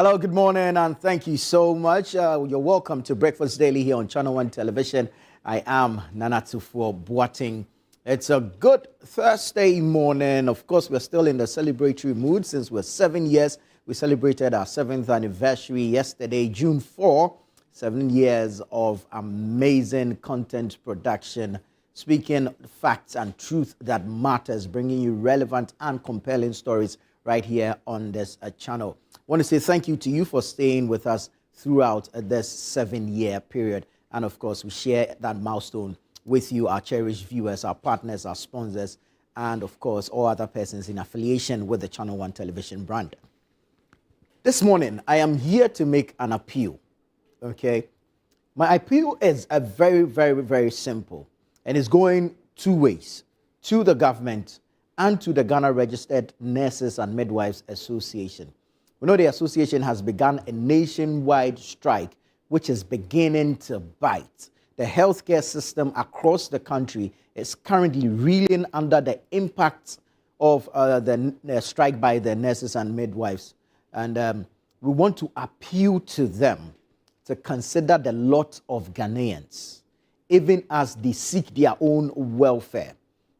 Hello, good morning, and thank you so much. You're welcome to Breakfast Daily here on Channel 1 Television. I am Nanatufo Boating. It's a good Thursday morning. Of course, we're still in the celebratory mood since we're 7 years. We celebrated our 7th anniversary yesterday, June 4. 7 years of amazing content production, speaking facts and truth that matters, bringing you relevant and compelling stories right here on this channel. I want to say thank you to you for staying with us throughout this 7-year period. And of course, we share that milestone with you, our cherished viewers, our partners, our sponsors, and of course, all other persons in affiliation with the Channel 1 television brand. This morning, I am here to make an appeal, okay? My appeal is a very simple, and it's going two ways, to the government and to the Ghana Registered Nurses and Midwives Association. We know the association has begun a nationwide strike, which is beginning to bite. The healthcare system across the country is currently reeling under the impact of the strike by the nurses and midwives. And we want to appeal to them to consider the lot of Ghanaians, even as they seek their own welfare,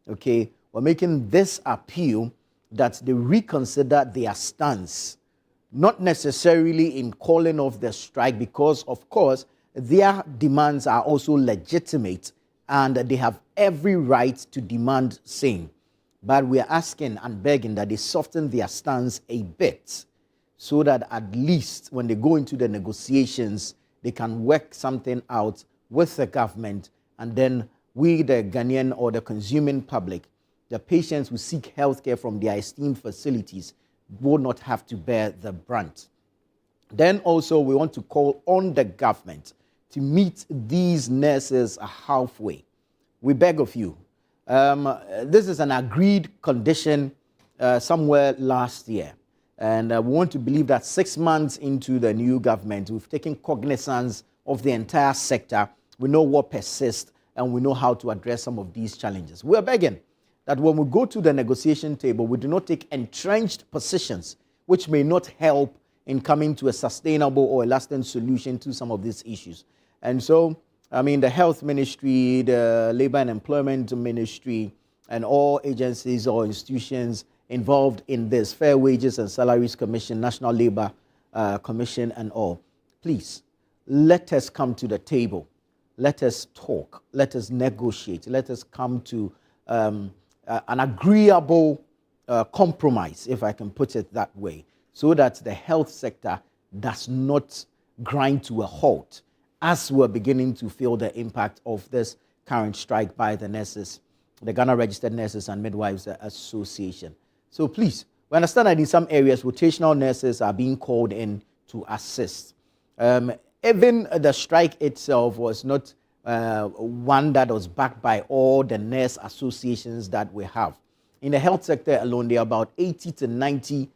okay? We're making this appeal that they reconsider their stance, not necessarily in calling off the strike, because, of course, their demands are also legitimate and they have every right to demand same. But we are asking and begging that they soften their stance a bit so that at least when they go into the negotiations, they can work something out with the government, and then we, the Ghanaian or the consuming public, the patients who seek healthcare from their esteemed facilities, will not have to bear the brunt. Then also we want to call on the government to meet these nurses halfway. We beg of you. This is an agreed condition somewhere last year. And we want to believe that 6 months into the new government, we've taken cognizance of the entire sector. We know what persists and we know how to address some of these challenges. We are begging that when we go to the negotiation table, we do not take entrenched positions which may not help in coming to a sustainable or a lasting solution to some of these issues. And so, I mean, the Health Ministry, the Labor and Employment Ministry, and all agencies or institutions involved in this, Fair Wages and Salaries Commission, National Labor Commission, and all, please, let us come to the table. Let us talk. Let us negotiate. Let us come to an agreeable compromise, if I can put it that way, so that the health sector does not grind to a halt as we're beginning to feel the impact of this current strike by the nurses, the Ghana Registered Nurses and Midwives Association. So please, we understand that in some areas, rotational nurses are being called in to assist. Even the strike itself was not one that was backed by all the nurse associations that we have. In the health sector alone, there are about 80 to 90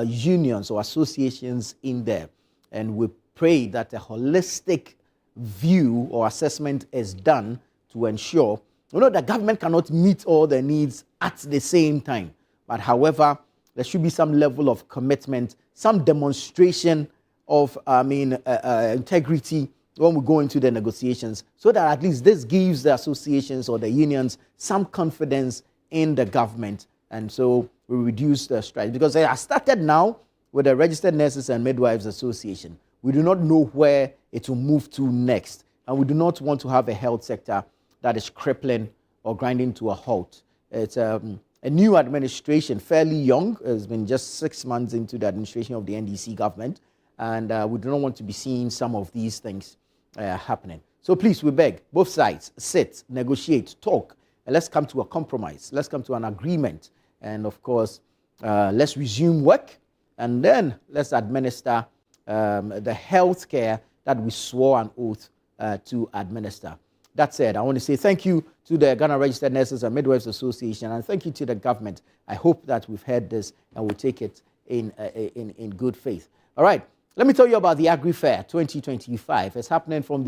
unions or associations in there. And we pray that a holistic view or assessment is done to ensure, the government cannot meet all the needs at the same time. But however, there should be some level of commitment, some demonstration of, integrity when we go into the negotiations, so that at least this gives the associations or the unions some confidence in the government. And so we reduce the strike. Because I started now with the Registered Nurses and Midwives Association. We do not know where it will move to next. And we do not want to have a health sector that is crippling or grinding to a halt. It's a new administration, fairly young. It's been just 6 months into the administration of the NDC government. And we do not want to be seeing some of these things happening. So please, we beg both sides, sit, negotiate, talk, and let's come to a compromise. Let's come to an agreement. And of course, let's resume work, and then let's administer the health care that we swore an oath to administer. That said, I want to say thank you to the Ghana Registered Nurses and Midwives Association, and thank you to the government. I hope that we've heard this and we'll take it in good faith. All right. Let me tell you about the Agriair 2025. It's happening from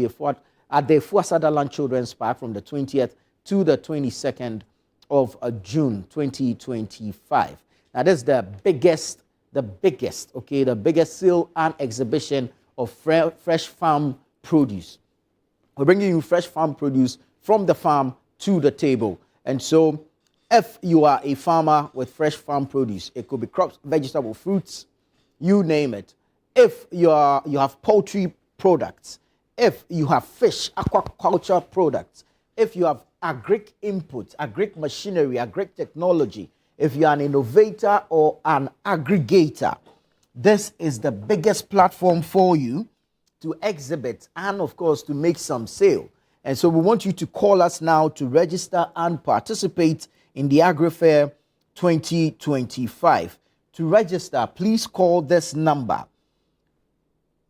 at the Fuasadaland Children's Park from the 20th to the 22nd of June 2025. Now, this is the the biggest sale and exhibition of fresh farm produce. We're bringing you fresh farm produce from the farm to the table. And so if you are a farmer with fresh farm produce, it could be crops, vegetable, fruits, you name it. If you have poultry products, if you have fish, aquaculture products, if you have agric inputs, agric machinery, agric technology, if you are an innovator or an aggregator, this is the biggest platform for you to exhibit and, of course, to make some sale. And so we want you to call us now to register and participate in the Agriair 2025. To register, please call this number.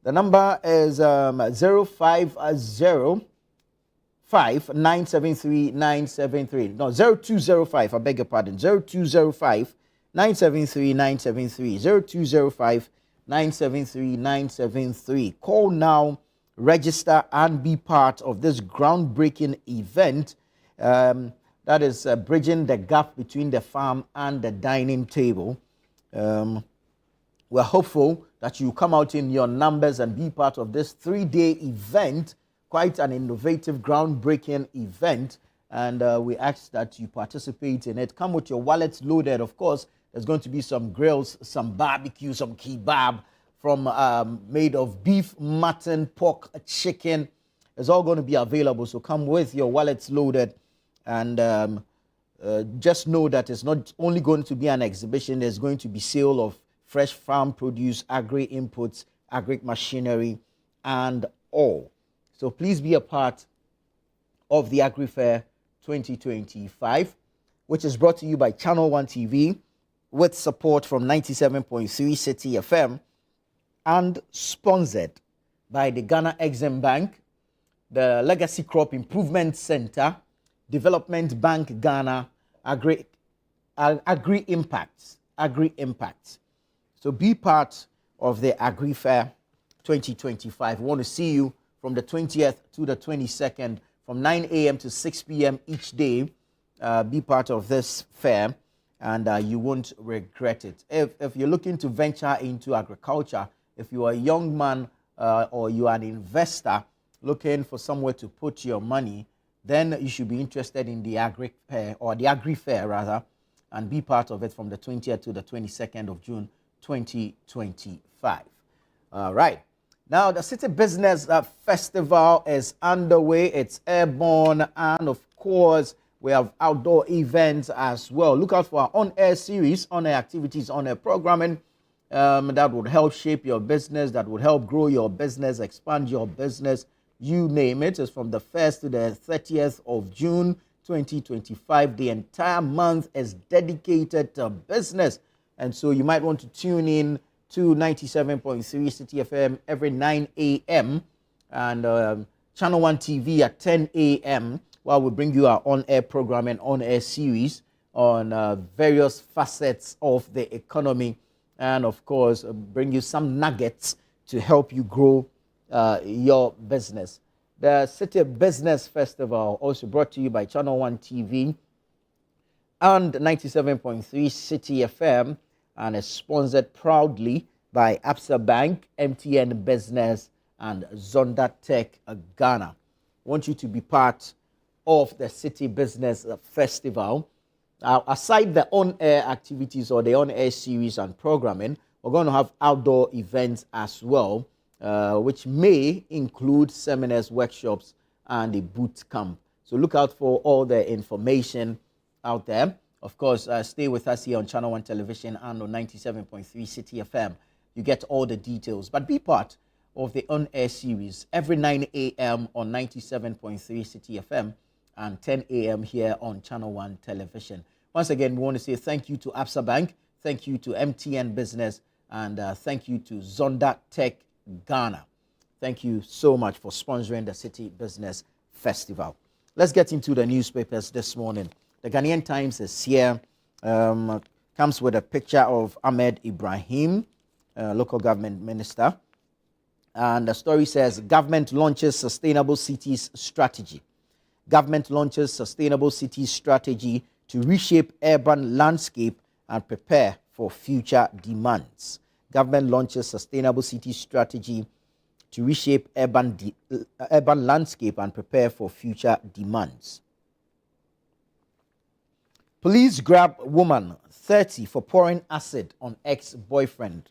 The number is 0505 973 973. No, 0205, I beg your pardon. 0205 973 973. 0205 973 973. Call now, register, and be part of this groundbreaking event that is bridging the gap between the farm and the dining table. We're hopeful that you come out in your numbers and be part of this 3-day event, quite an innovative, groundbreaking event, and we ask that you participate in it. Come with your wallets loaded. Of course, there's going to be some grills, some barbecue, some kebab from made of beef, mutton, pork, chicken. It's all going to be available, so come with your wallets loaded, and just know that it's not only going to be an exhibition. There's going to be sale of fresh farm produce, agri inputs, agri machinery, and all. So please be a part of the Agriair 2025, which is brought to you by Channel 1 TV with support from 97.3 City FM and sponsored by the Ghana Exim Bank, the Legacy Crop Improvement Center, Development Bank Ghana, Agri Impacts. So be part of the Agriair 2025. We want to see you from the 20th to the 22nd, from 9 a.m. to 6 p.m. each day. Be part of this fair, and you won't regret it. If you're looking to venture into agriculture, if you are a young man or you are an investor looking for somewhere to put your money, then you should be interested in the Agriair rather, and be part of it from the 20th to the 22nd of June 2025. All right. Now, the City Business Festival is underway. It's airborne, and of course, we have outdoor events as well. Look out for our on-air series, on-air activities, on-air programming that would help shape your business, that would help grow your business, expand your business, you name it. It's from the 1st to the 30th of June 2025. The entire month is dedicated to business. And so you might want to tune in to 97.3 City FM every 9 a.m. and Channel 1 TV at 10 a.m. while we bring you our on-air program and on-air series on various facets of the economy, and of course bring you some nuggets to help you grow your business. The City Business Festival, also brought to you by Channel 1 TV and 97.3 City FM, and is sponsored proudly by Absa Bank, MTN Business, and Zonda Tech Ghana. I want you to be part of the City Business Festival. Aside the on-air activities or the on-air series and programming, we're going to have outdoor events as well, which may include seminars, workshops, and a boot camp. So look out for all the information out there. Of course, stay with us here on Channel 1 Television and on 97.3 City FM. You get all the details. But be part of the on-air series every 9 a.m. on 97.3 City FM and 10 a.m. here on Channel 1 Television. Once again, we want to say thank you to Absa Bank, thank you to MTN Business, and thank you to Zonda Tech Ghana. Thank you so much for sponsoring the City Business Festival. Let's get into the newspapers this morning. The Ghanaian Times is here, comes with a picture of Ahmed Ibrahim, local government minister. And the story says, government launches sustainable cities strategy. Government launches sustainable cities strategy to reshape urban landscape and prepare for future demands. Government launches sustainable city strategy to reshape urban landscape and prepare for future demands. Police grab woman 30 for pouring acid on ex-boyfriend.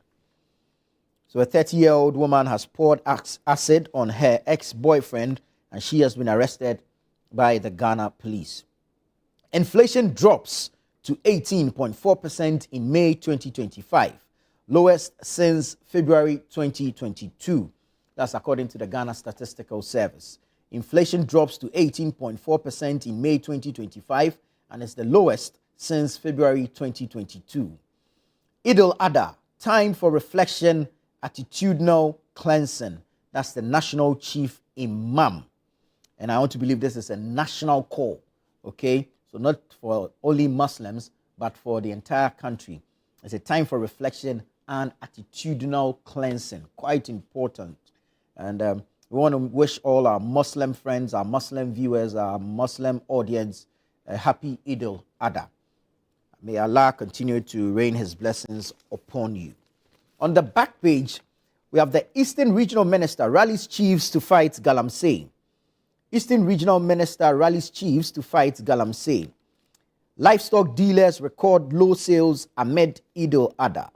So a 30-year-old woman has poured acid on her ex-boyfriend, and she has been arrested by the Ghana police. Inflation drops to 18.4% in May 2025, lowest since February 2022. That's according to the Ghana Statistical Service. Inflation drops to 18.4% in May 2025 and is the lowest since February 2022. Eid al-Adha, time for reflection, attitudinal cleansing. That's the National Chief Imam. And I want to believe this is a national call, okay? So not for only Muslims, but for the entire country. It's a time for reflection and attitudinal cleansing. Quite important. And we want to wish all our Muslim friends, our Muslim viewers, our Muslim audience a happy Eid al-Adha. May Allah continue to rain his blessings upon you. On the back page, we have the Eastern Regional Minister rallies chiefs to fight Galamsey. Eastern Regional Minister rallies chiefs to fight Galamsey. Livestock dealers record low sales amid Eid al-Adha.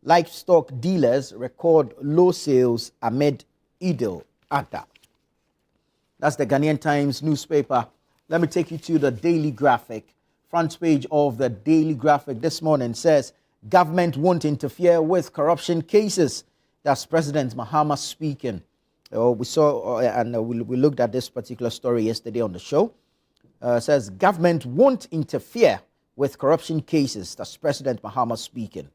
Livestock dealers record low sales amid Eid al-Adha. That's the Ghanaian Times newspaper. Let me take you to the Daily Graphic. Front page of the Daily Graphic this morning says, government won't interfere with corruption cases. That's President Mahama speaking. We saw and we looked at this particular story yesterday on the show. Says government won't interfere with corruption cases. That's President Mahama speaking.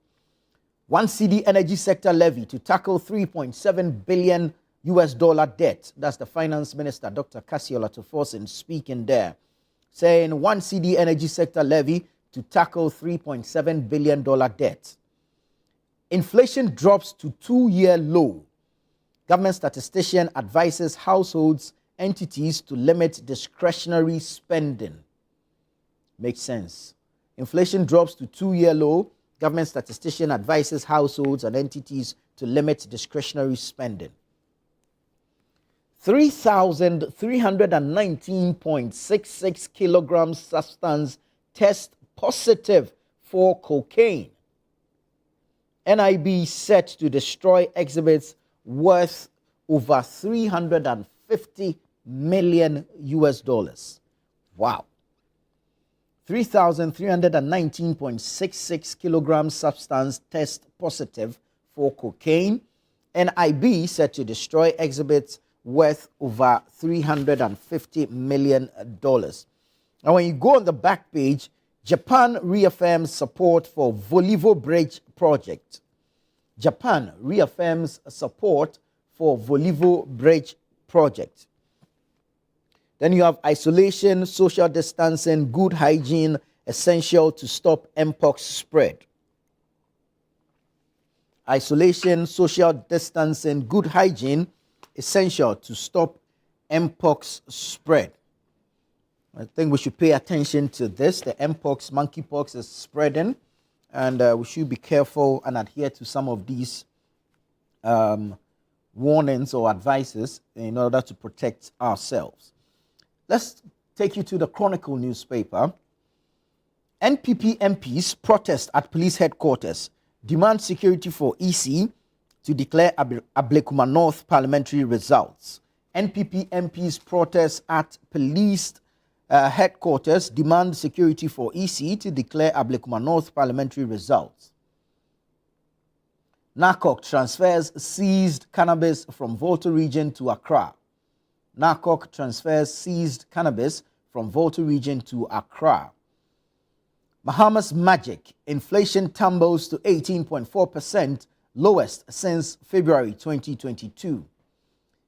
1 cedi energy sector levy to tackle $3.7 billion debt. That's the Finance Minister, Dr. Kassiola Tuforsin, speaking there, saying 1 cedi energy sector levy to tackle $3.7 billion debt. Inflation drops to 2-year low. Government statistician advises households, entities to limit discretionary spending. Makes sense. Inflation drops to 2-year low. Government statistician advises households and entities to limit discretionary spending. 3,319.66 kilograms substance test positive for cocaine. NIB set to destroy exhibits worth over $350 million. Wow. 3,319.66 kilograms substance test positive for cocaine. NIB set to destroy exhibits worth over $350 million. Now, when you go on the back page, Japan reaffirms support for Volivo Bridge project. Japan reaffirms support for Volivo Bridge project. Then you have isolation, social distancing, good hygiene, essential to stop Mpox spread. Isolation, social distancing, good hygiene, essential to stop Mpox spread. I think we should pay attention to this. The Mpox, monkeypox is spreading, and we should be careful and adhere to some of these warnings or advices in order to protect ourselves. Let's take you to the Chronicle newspaper. NPP MPs protest at police headquarters, demand security for EC to declare Ablekuma North parliamentary results. NPP MPs protest at police headquarters, demand security for EC to declare Ablekuma North parliamentary results. NARCOC transfers seized cannabis from Volta region to Accra. NARCOC transfers seized cannabis from Volta region to Accra. Mahama's magic, inflation tumbles to 18.4%, lowest since February 2022.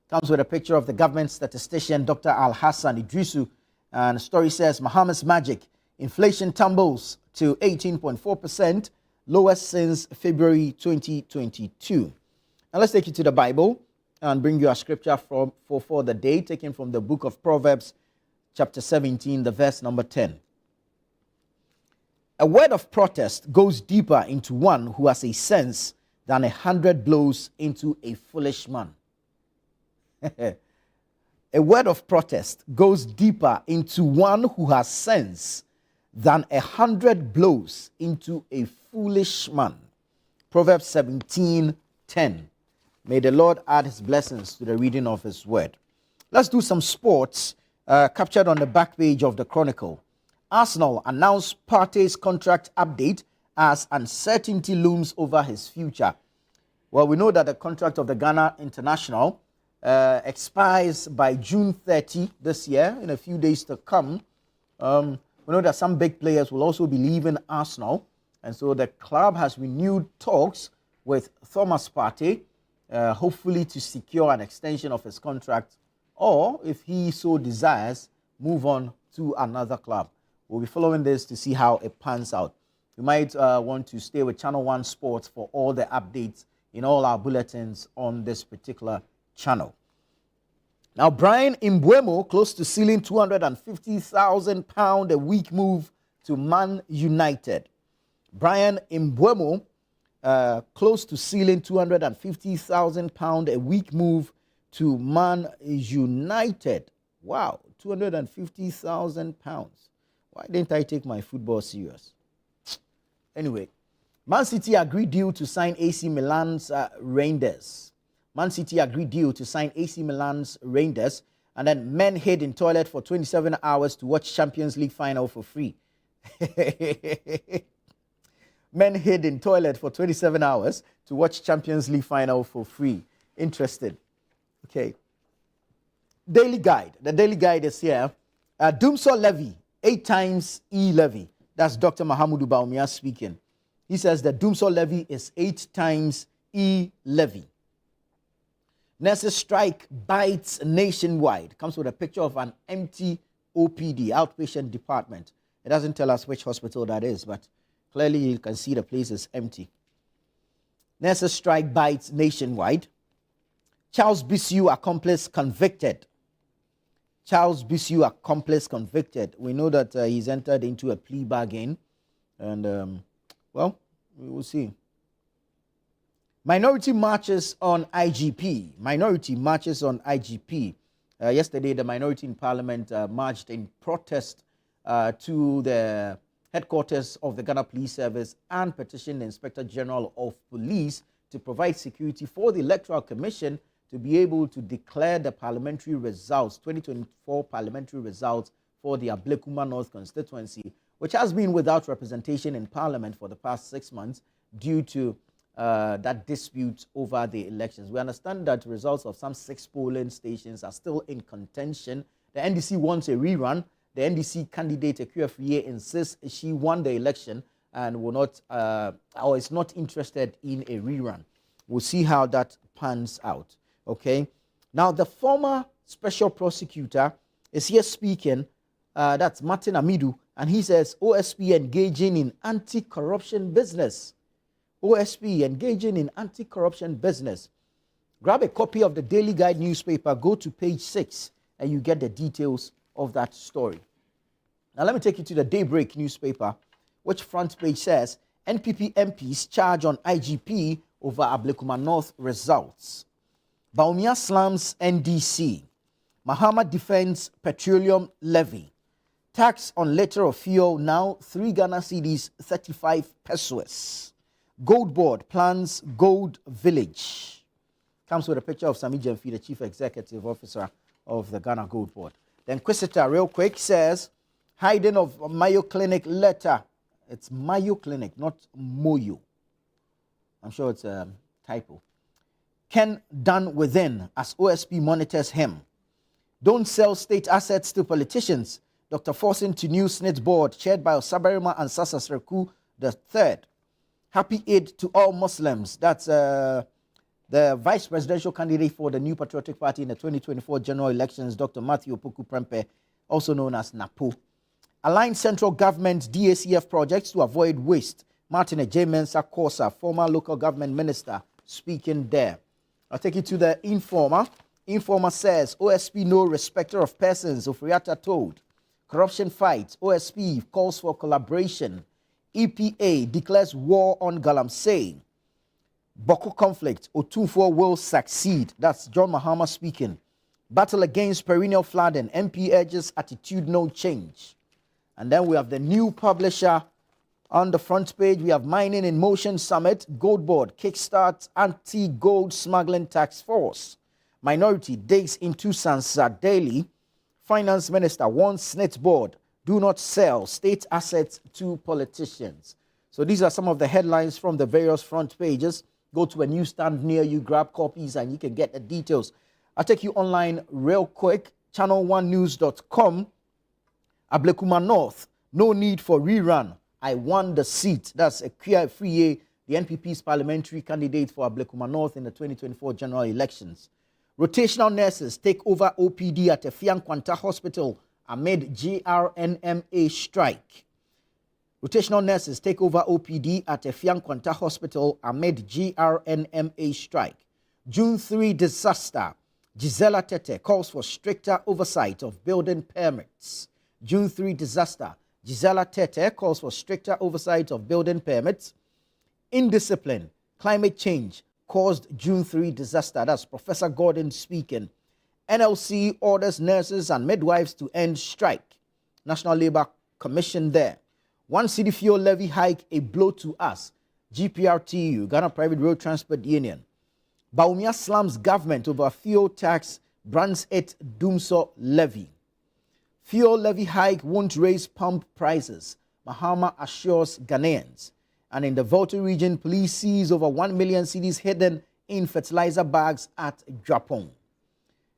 Comes with a picture of the government statistician, Dr. Al-Hassan Idrisu, and the story says, Mahama's magic, inflation tumbles to 18.4%, lowest since February 2022. Now let's take you to the Bible and bring you a scripture for the day, taken from the book of Proverbs, chapter 17, the verse number 10. A word of protest goes deeper into one who has a sense than 100 blows into a foolish man. A word of protest goes deeper into one who has sense than 100 blows into a foolish man. Proverbs 17:10. May the Lord add his blessings to the reading of his word. Let's do some sports captured on the back page of the Chronicle. Arsenal announced Partey's contract update as uncertainty looms over his future. Well, we know that the contract of the Ghana international expires by June 30 this year, in a few days to come. We know that some big players will also be leaving Arsenal, and so the club has renewed talks with Thomas Partey, hopefully to secure an extension of his contract, or if he so desires, move on to another club. We'll be following this to see how it pans out. You might want to stay with Channel 1 Sports for all the updates in all our bulletins on this particular channel. Now, Brian Mbeumo close to sealing £250,000 a week move to Man United. Brian Mbeumo close to sealing £250,000 a week move to Man United. Wow, £250,000. Why didn't I take my football serious? Anyway, Man City agreed deal to sign AC Milan's Reinders. Man City agreed deal to sign AC Milan's Reinders, and then men hid in toilet for 27 hours to watch Champions League final for free. Men hid in toilet for 27 hours to watch Champions League final for free. Interested. Okay. Daily Guide. The Daily Guide is here. Doomsaw levy, 8 times E-levy. That's Dr. Mahamudu Bawumia speaking. He says the Doomsaw levy is 8 times E-levy. Nurses strike bites nationwide. Comes with a picture of an empty OPD, outpatient department. It doesn't tell us which hospital that is, but clearly you can see the place is empty. Nurses strike bites nationwide. Charles Bissiou accomplice convicted. Charles Bissiou accomplice convicted. We know that he's entered into a plea bargain. And, well, we will see. Minority marches on IGP. Minority marches on IGP. Yesterday, the minority in Parliament marched in protest to the headquarters of the Ghana Police Service and petitioned the Inspector General of Police to provide security for the Electoral Commission to be able to declare the parliamentary results, 2024 parliamentary results for the Ablekuma North Constituency, which has been without representation in Parliament for the past 6 months due to that dispute over the elections. We understand that results of some 6 polling stations are still in contention. The NDC wants a rerun. The NDC candidate, Agriair, insists she won the election and will not, or is not interested in a rerun. We'll see how that pans out. Okay. Now, the former special prosecutor is here speaking. That's Martin Amidu, and he says OSP engaging in anti-corruption business. OSP engaging in anti-corruption business. Grab a copy of the Daily Guide newspaper, go to page 6, and you get the details of that story. Now, let me take you to the Daybreak newspaper, which front page says NPP MPs charge on IGP over Ablekuma North results. Bawumia slams NDC. Mahama defends petroleum levy. Tax on liter of fuel now 3 Ghana cedis, 35 pesos. Gold Board plans Gold Village. Comes with a picture of Sami Jemfi, the Chief Executive Officer of the Ghana Gold Board. Then Quisitor, real quick, says hiding of Mayo Clinic letter. It's Mayo Clinic, not Moyo. I'm sure it's a typo. Ken done within as OSP monitors him. Don't sell state assets to politicians. Dr. Forcing to new SNIT board chaired by Osabarima and Sasa Sreku III. Happy Eid to all Muslims. That's the vice presidential candidate for the New Patriotic Party in the 2024 general elections, Dr. Matthew Opoku Prempeh, also known as NAPO. Align central government DACF projects to avoid waste. Martin J. Mensah Kosa, former local government minister, speaking there. I'll take you to the Informer. Informer says, OSP no respecter of persons, Ofriata told. Corruption fight, OSP calls for collaboration. EPA declares war on Galamsey. Boko conflict, Otunfo will succeed. That's John Mahama speaking. Battle against perennial flooding, MP urges attitude no change. And then we have the new publisher on the front page. We have Mining in Motion Summit, Gold Board, Kickstart, Anti-Gold Smuggling Task Force. Minority digs into Sansa Daily. Finance Minister warns SNIT Board, do not sell state assets to politicians. So these are some of the headlines from the various front pages. Go to a newsstand near you, grab copies, and you can get the details. I'll take you online real quick. Channel1news.com. Ablekuma North, no need for rerun. I won the seat. That's Agriair, the NPP's parliamentary candidate for Ablekuma North in the 2024 general elections. Rotational nurses take over OPD at Efiang Kwanta Hospital amid GRNMA strike. Rotational nurses take over OPD at Efiang Kwanta Hospital amid GRNMA strike. June 3 disaster. Gisela Tete calls for stricter oversight of building permits. June 3 disaster. Gisela Tete calls for stricter oversight of building permits. Indiscipline. Climate change caused June 3 disaster. That's Professor Gordon speaking. NLC orders nurses and midwives to end strike. National Labour Commission there. 1 cedi fuel levy hike, a blow to us. GPRTU, Ghana Private Road Transport Union. Baumia slams government over fuel tax, brands it Doomso levy. Fuel levy hike won't raise pump prices, Mahama assures Ghanaians. And in the Volta region, police seize over 1 million cedis hidden in fertilizer bags at Japon.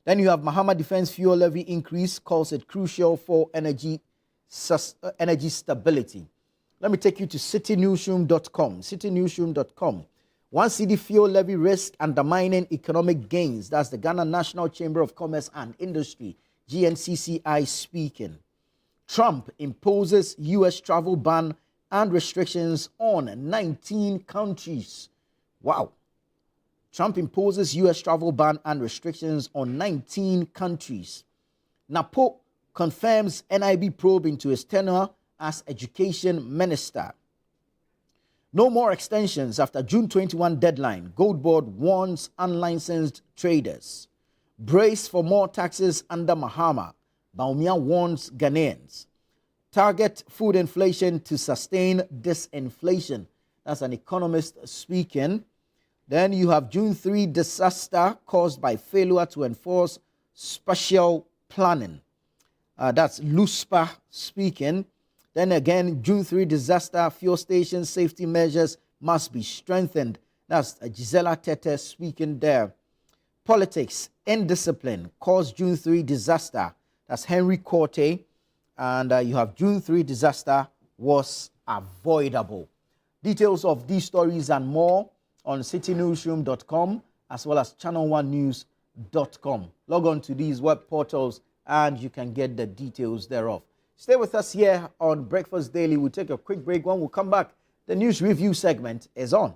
Then you have Mahama defense fuel levy increase, calls it crucial for energy stability. Let me take you to citynewsroom.com. Citynewsroom.com. 1 cedi fuel levy risk undermining economic gains. That's the Ghana National Chamber of Commerce and Industry, GNCCI speaking. Trump imposes U.S. travel ban and restrictions on 19 countries. Wow. Trump imposes U.S. travel ban and restrictions on 19 countries. Napo confirms NIB probe into his tenure as education minister. No more extensions after June 21 deadline. Gold Board warns unlicensed traders. Brace for more taxes under Mahama. Baumia warns Ghanaians. Target food inflation to sustain disinflation. That's an economist speaking. Then you have June 3 disaster caused by failure to enforce spatial planning. That's LUSPA speaking. Then again, June 3 disaster, fuel station safety measures must be strengthened. That's Gisela Tete speaking there. Politics, indiscipline caused June 3 disaster. That's Henry Corte. And you have June 3 disaster was avoidable. Details of these stories and more on citynewsroom.com as well as channel1news.com. Log on to these web portals and you can get the details thereof. Stay with us here on Breakfast Daily. We'll take a quick break. When we come back, the news review segment is on.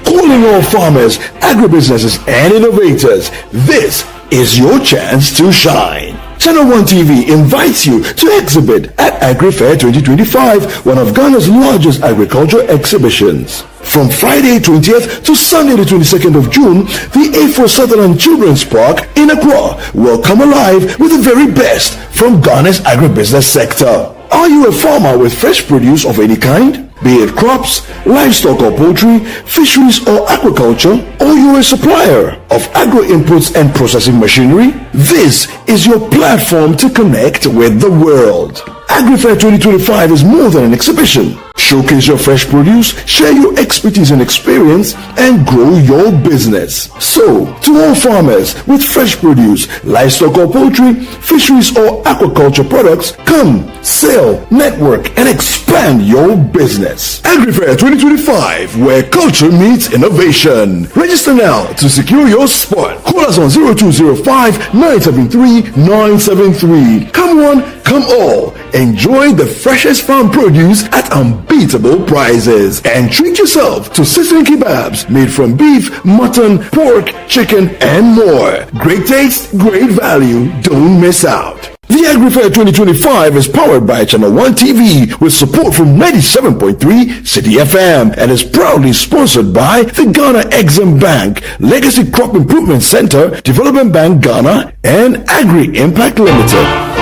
Calling all farmers, agribusinesses, and innovators, this is your chance to shine. Channel 1 TV invites you to exhibit at Agriair 2025, one of Ghana's largest agricultural exhibitions. From Friday 20th to Sunday the 22nd of June, the A4 Sutherland Children's Park in Accra will come alive with the very best from Ghana's agribusiness sector. Are you a farmer with fresh produce of any kind? Be it crops, livestock or poultry, fisheries or aquaculture, or you're a supplier of agro inputs and processing machinery, this is your platform to connect with the world. Agriair 2025 is more than an exhibition. Showcase your fresh produce, share your expertise and experience, and grow your business. So, to all farmers with fresh produce, livestock or poultry, fisheries or aquaculture products, come, sell, network, and expand expand your business. Agrifair 2025, where culture meets innovation. Register now to secure your spot. Call us on 0205 973 973. Come on, come all. Enjoy the freshest farm produce at unbeatable prices. And treat yourself to sizzling kebabs made from beef, mutton, pork, chicken, and more. Great taste, great value. Don't miss out. The Agrifair 2025 is powered by Channel 1 TV with support from 97.3 City FM and is proudly sponsored by the Ghana Exim Bank, Legacy Crop Improvement Center, Development Bank Ghana, and Agri Impact Limited.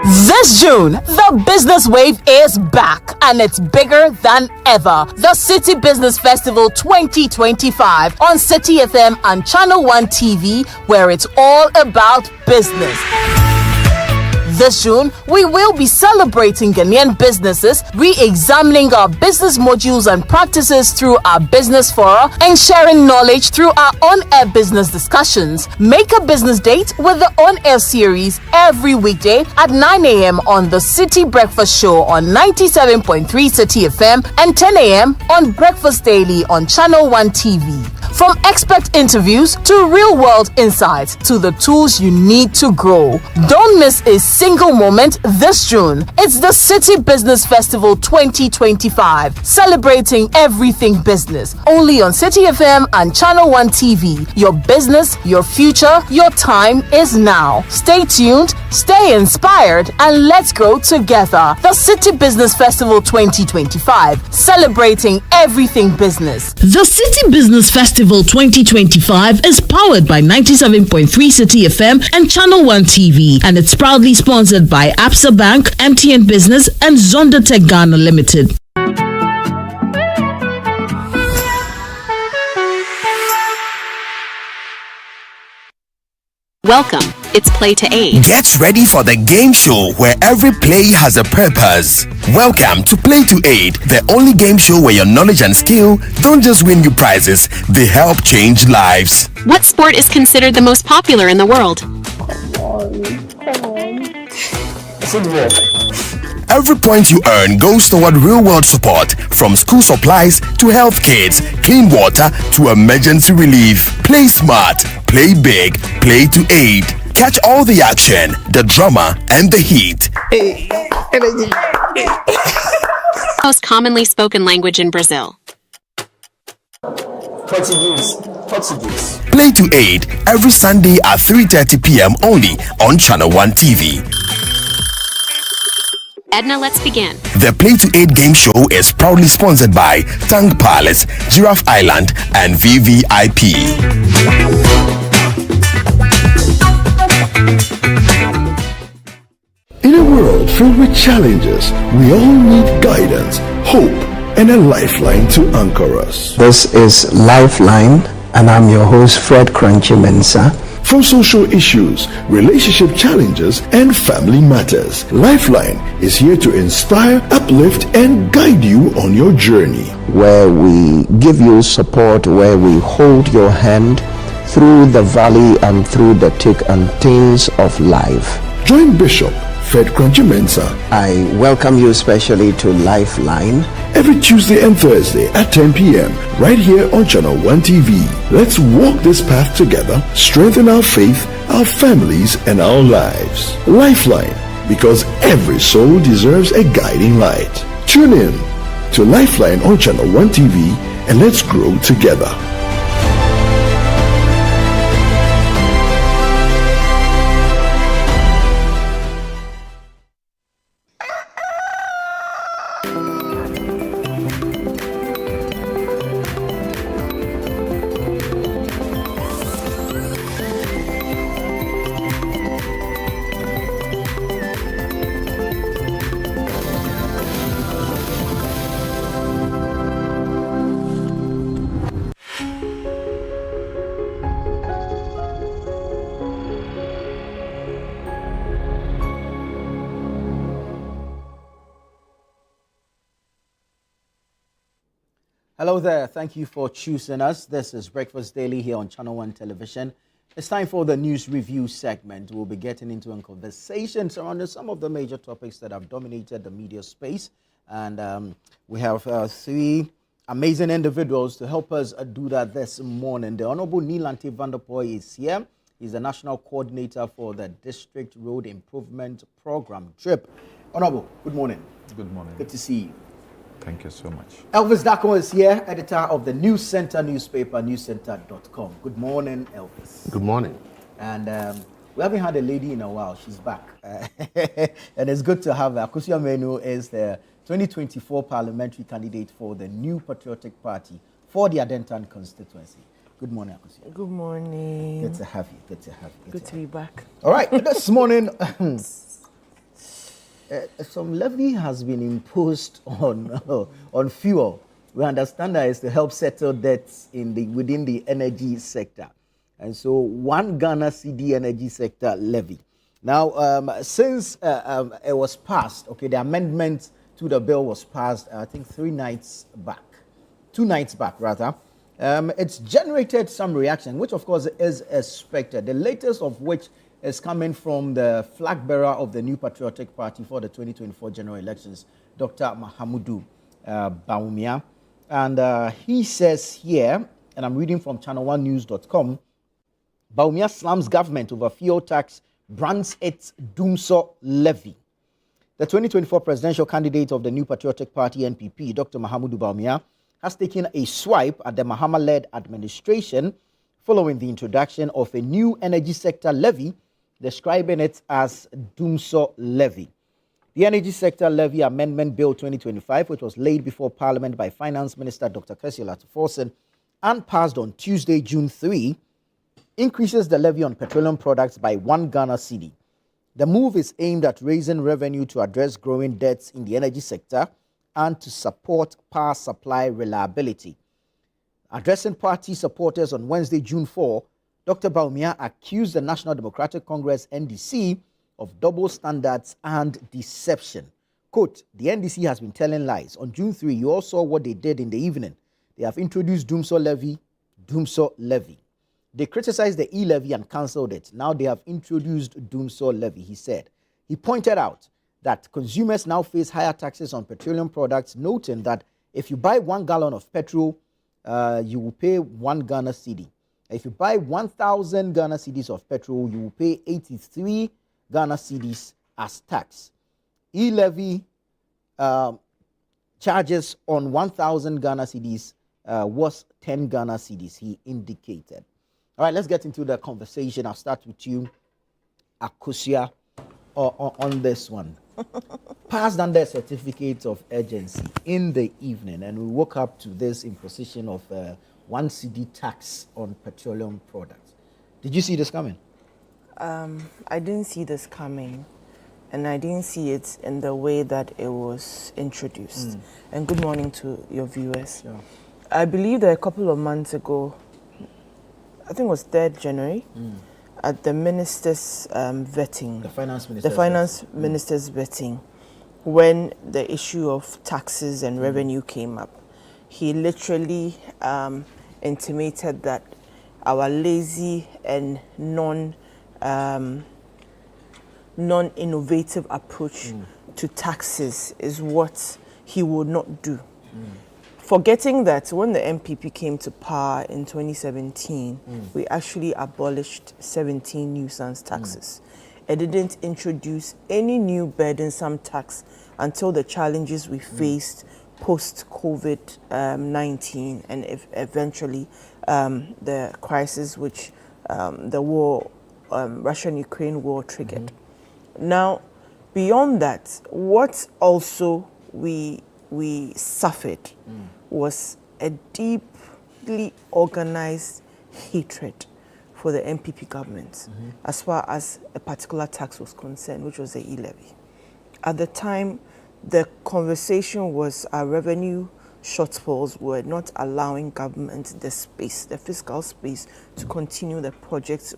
This June, the business wave is back and it's bigger than ever. The City Business Festival 2025 on City FM and Channel 1 TV, where it's all about business. This June, we will be celebrating Ghanaian businesses, re-examining our business modules and practices through our business fora, and sharing knowledge through our on-air business discussions. Make a business date with the on-air series every weekday at 9 a.m. on the City Breakfast Show on 97.3 City FM and 10 a.m. on Breakfast Daily on Channel 1 TV. From expert interviews to real-world insights to the tools you need to grow. Don't miss a single moment this June. It's the City Business Festival 2025, celebrating everything business. Only on City FM and Channel 1 TV. Your business, your future, your time is now. Stay tuned, stay inspired, and let's grow together. The City Business Festival 2025, celebrating everything business. The City Business Festival 2025 is powered by 97.3 City FM and Channel 1 TV, and it's proudly sponsored by Absa Bank, MTN Business, and Zonda Tech Ghana Limited. Welcome. It's Play to Aid. Get ready for the game show where every play has a purpose. Welcome to Play to Aid, the only game show where your knowledge and skill don't just win you prizes, they help change lives. What sport is considered the most popular in the world? Football. Every point you earn goes toward real-world support, from school supplies to health kits, clean water to emergency relief. Play smart, play big, play to aid. Catch all the action, the drama, and the heat. Most commonly spoken language in Brazil. Portuguese. Play to Aid every Sunday at 3:30 p.m. only on Channel 1 TV. Edna, let's begin. The Play to Aid game show is proudly sponsored by Tang Palace, Giraffe Island, and VVIP. In a world filled with challenges, we all need guidance, hope, and a lifeline to anchor us. This is Lifeline, and I'm your host, Fred Crunchy Mensa. From social issues, relationship challenges, and family matters, Lifeline is here to inspire, uplift, and guide you on your journey. Where we give you support, where we hold your hand through the valley and through the thick and thins of life. Join Bishop Fred Crunchy Mensa. I welcome you especially to Lifeline. Every Tuesday and Thursday at 10 p.m. right here on Channel 1 TV. Let's walk this path together, strengthen our faith, our families, and our lives. Lifeline, because every soul deserves a guiding light. Tune in to Lifeline on Channel 1 TV and let's grow together. Hello there. Thank you for choosing us. This is Breakfast Daily here on Channel 1 Television. It's time for the news review segment. We'll be getting into a conversation surrounding some of the major topics that have dominated the media space. And we have three amazing individuals to help us do that this morning. The Honorable Nilante Vanderpoy is here. He's the National Coordinator for the District Road Improvement Program, DRIP. Honorable, good morning. Good morning. Good to see you. Thank you so much. Elvis Dako is here, editor of the News Center newspaper, newscenter.com. Good morning, Elvis. Good morning. And we haven't had a lady in a while. She's back. And it's good to have her. Akusia Menu is the 2024 parliamentary candidate for the New Patriotic Party for the Adentan constituency. Good morning, Akusia. Good morning. Good to have you. Good to have you. Good to be back. All right. This morning, some levy has been imposed on fuel. We understand that it's to help settle debts within the energy sector. And so 1 Ghana CD energy sector levy. Now, since it was passed, okay, the amendment to the bill was passed, I think 2 nights back, rather. It's generated some reaction, which of course is expected. The latest of which is coming from the flag bearer of the New Patriotic Party for the 2024 general elections, Dr. Mahamudu Bawumia. And he says here, and I'm reading from channel1news.com, Bawumia slams government over fuel tax, brands its Doomso levy. The 2024 presidential candidate of the New Patriotic Party, NPP, Dr. Mahamudu Bawumia, has taken a swipe at the Mahama-led administration following the introduction of a new energy sector levy, describing it as Doomso levy. The Energy Sector Levy Amendment Bill 2025, which was laid before Parliament by Finance Minister Dr. Kessie Latuforsen and passed on Tuesday, June 3, increases the levy on petroleum products by 1 Ghana cedi. The move is aimed at raising revenue to address growing debts in the energy sector and to support power supply reliability. Addressing party supporters on Wednesday, June 4, Dr. Bawumia accused the National Democratic Congress, NDC, of double standards and deception. Quote, the NDC has been telling lies. On June 3, you all saw what they did in the evening. They have introduced Doomso levy. They criticized the e-levy and cancelled it. Now they have introduced Doomso levy, he said. He pointed out that consumers now face higher taxes on petroleum products, noting that if you buy 1 gallon of petrol, you will pay 1 Ghana cedi. If you buy 1,000 Ghana cedis of petrol, you will pay 83 Ghana cedis as tax. E-levy charges on 1,000 Ghana cedis was 10 Ghana cedis, he indicated. All right, let's get into the conversation. I'll start with you, Akusia, on this one. Passed under a certificate of urgency in the evening, and we woke up to this imposition of 1 cedi tax on petroleum products. Did you see this coming? I didn't see this coming, and I didn't see it in the way that it was introduced. And good morning to your viewers. Sure. I believe that a couple of months ago, I think it was 3rd January, at the minister's vetting, The finance minister's vetting, when the issue of taxes and revenue came up, he literally intimated that our lazy and non-innovative approach to taxes is what he would not do. Forgetting that when the MPP came to power in 2017, we actually abolished 17 nuisance taxes. It didn't introduce any new burdensome tax until the challenges we faced post-COVID-19 and eventually the crisis which the war, Russian-Ukraine war triggered. Now, beyond that, what also we suffered was a deeply organized hatred for the MPP government as far as a particular tax was concerned, which was the e-levy. At the time, the conversation was our revenue shortfalls were not allowing government the space, the fiscal space, to continue the projects it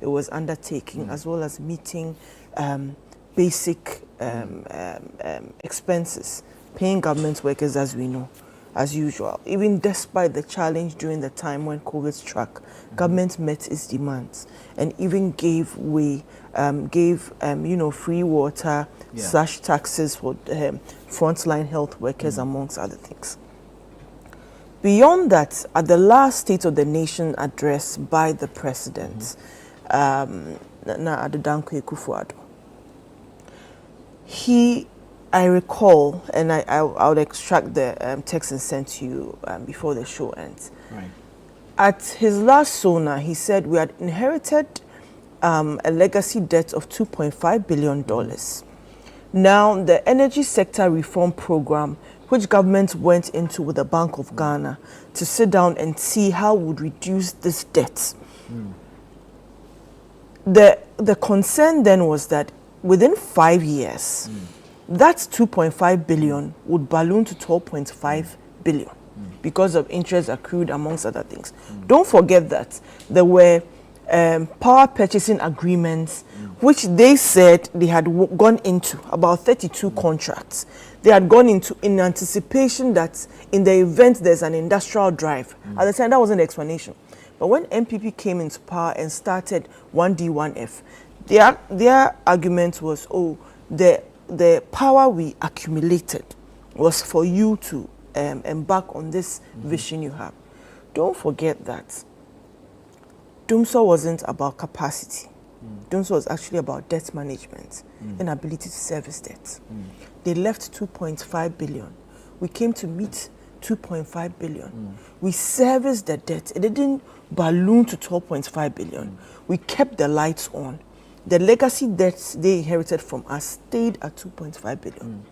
was undertaking, as well as meeting basic expenses, paying government workers, as we know. as usual. Even despite the challenge during the time when COVID struck, government met its demands and even gave free water / taxes for frontline health workers, amongst other things. Beyond that, at the last State of the Nation address by the President, Nana Addo Dankwa-Akufo-Addo, I recall, and I'll extract the text and send to you before the show ends. Right. At his last SONA, he said we had inherited a legacy debt of $2.5 billion. Now, the energy sector reform program, which government went into with the Bank of Ghana to sit down and see how we would reduce this debt. The concern then was that within 5 years, that 2.5 billion would balloon to 12.5 billion because of interest accrued, amongst other things. Don't forget that there were power purchasing agreements, which they said they had gone into, about 32 contracts. They had gone into in anticipation that in the event there's an industrial drive. At the time, that wasn't the explanation. But when MPP came into power and started 1D, 1F, their argument was, the power we accumulated was for you to embark on this vision you have. Don't forget that DUMSO wasn't about capacity. DUMSO was actually about debt management and ability to service debt. They left 2.5 billion. We came to meet 2.5 billion. We serviced the debt. It didn't balloon to 12.5 billion. We kept the lights on. The legacy debts they inherited from us stayed at 2.5 billion.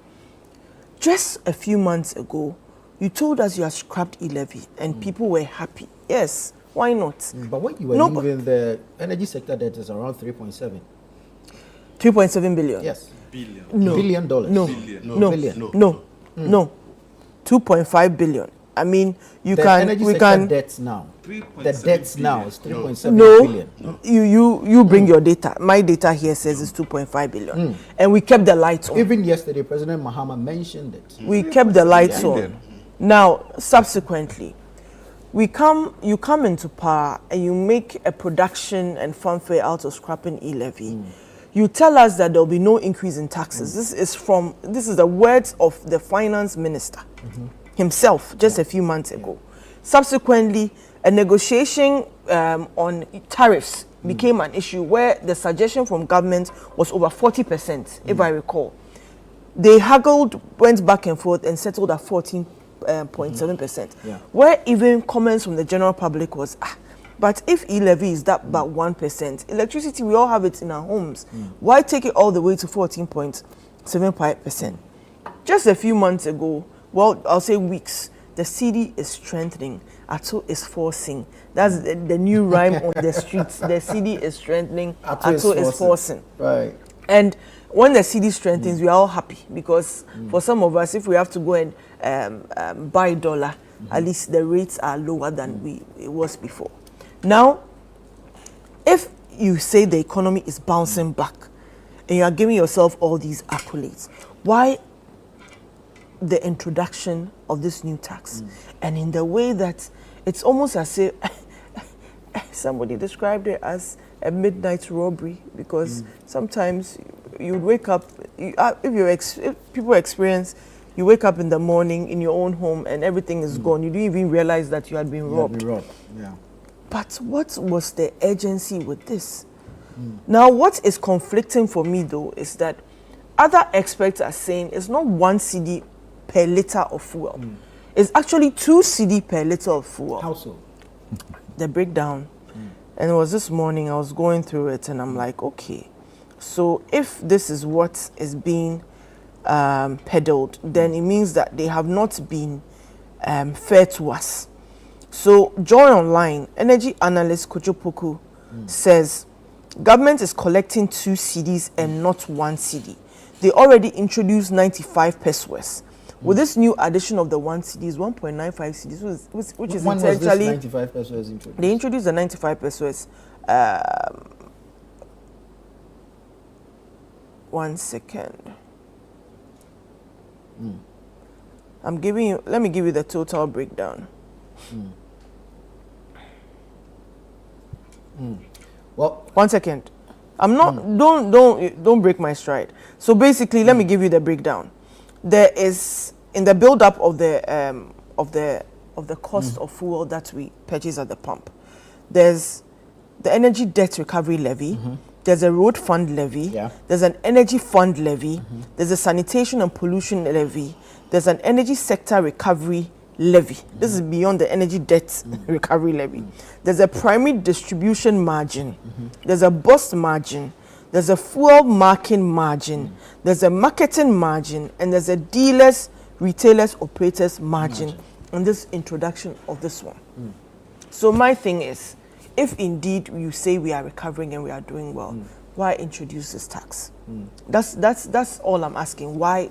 Just a few months ago, you told us you had scrapped levy and people were happy. Yes, why not? But what you were leaving, the energy sector debt is around 3.7. 3.7 billion? Yes. Billion. No. Billion dollars. No. Billion. No. Billion. No. 2.5 billion. I mean, The energy sector debts now. The debts now is 3.7 billion. You bring your data. My data here says it's 2.5 billion. And we kept the lights on. Even yesterday, President Mahama mentioned it. We kept the lights on. Now, subsequently, you come into power and you make a production and fanfare out of scrapping e-levy. You tell us that there will be no increase in taxes. This is the words of the finance minister himself just a few months ago. Subsequently, a negotiation on tariffs became an issue where the suggestion from government was over 40%, if I recall. They haggled, went back and forth and settled at 14.7%. Where even comments from the general public was, but if e-levy is that about 1%, electricity, we all have it in our homes. Why take it all the way to 14.75%? Just a few months ago, well, I'll say weeks, the cedi is strengthening. Ato is forcing. That's the new rhyme on the streets. The cedi is strengthening. Ato is forcing. Right. And when the cedi strengthens, we are all happy because for some of us, if we have to go and buy dollar, at least the rates are lower than it was before. Now, if you say the economy is bouncing back and you are giving yourself all these accolades, why the introduction of this new tax? And in the way that it's almost as if somebody described it as a midnight robbery, because sometimes you wake up, if people experience, you wake up in the morning in your own home and everything is gone. You didn't even realize that you had been robbed. Yeah. But what was the urgency with this? Now, what is conflicting for me, though, is that other experts are saying it's not 1 cedi per liter of fuel. It's actually 2 cedi per liter of fuel. How so? The breakdown. And it was this morning, I was going through it, and I'm like, okay, so if this is what is being peddled, then it means that they have not been fair to us. So, Joy Online, energy analyst Kochopoku says, government is collecting 2 cedis and not 1 cedi. They already introduced 95 pesos. With this new addition of the 1 cedi is 1.95 cedis, which is essentially... 95 pesos introduced? They introduced the 95 pesos. 1 second. I'm giving you, let me give you the total breakdown. Well, one second. I'm not, don't break my stride. So basically, let me give you the breakdown. There is, in the build-up of the cost of fuel that we purchase at the pump, there's the energy debt recovery levy, there's a road fund levy, there's an energy fund levy, there's a sanitation and pollution levy, there's an energy sector recovery levy. This is beyond the energy debt recovery levy. There's a primary distribution margin, there's a bus margin, there's a fuel marking margin, there's a marketing margin, and there's a dealers, retailers, operators margin on this introduction of this one. So my thing is, if indeed you say we are recovering and we are doing well, why introduce this tax? That's all I'm asking. Why?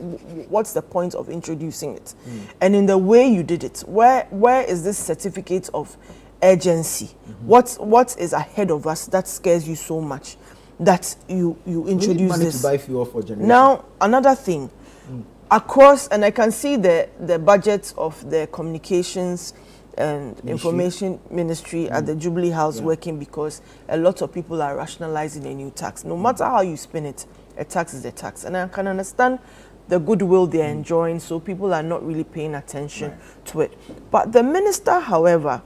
What's the point of introducing it? And in the way you did it, where is this certificate of urgency? What is ahead of us that scares you so much that you introduce money this? To buy fuel for generation. Now another thing, across, and I can see the budget of the communications and information ministry at the Jubilee House working, because a lot of people are rationalizing a new tax. No matter how you spin it, a tax is a tax. And I can understand the goodwill they're enjoying, so people are not really paying attention to it. But the minister, however,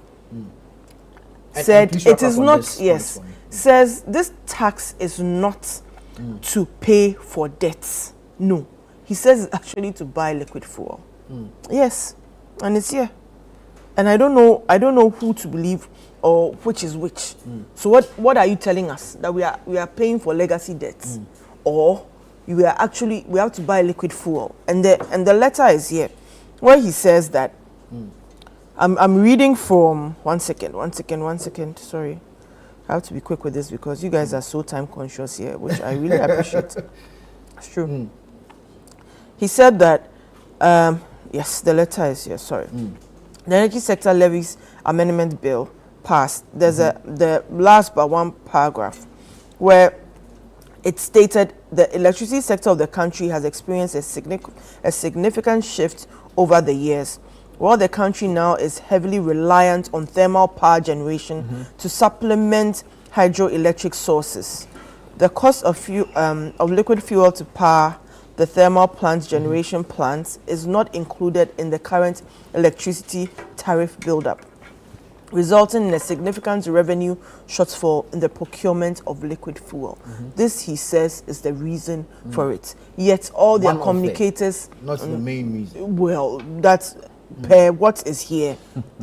said it is not, says this tax is not to pay for debts. No. He says it's actually to buy liquid fuel. Yes. And it's here. And I don't know who to believe or which is which. So what are you telling us? That we are paying for legacy debts, or we have to buy liquid fuel? And the letter is here, where he says that I'm reading from one second. Sorry, I have to be quick with this because you guys are so time conscious here, which I really appreciate. It's true. He said that yes, the letter is here. Sorry. The Energy Sector Levies Amendment Bill passed. There's the last but one paragraph where it stated the electricity sector of the country has experienced a significant shift over the years. While the country now is heavily reliant on thermal power generation to supplement hydroelectric sources, the cost of liquid fuel to power the thermal plants, generation plants, is not included in the current electricity tariff buildup, resulting in a significant revenue shortfall in the procurement of liquid fuel. This, he says, is the reason for it. Yet all their communicators... Not the main reason. Well, that's per what is here.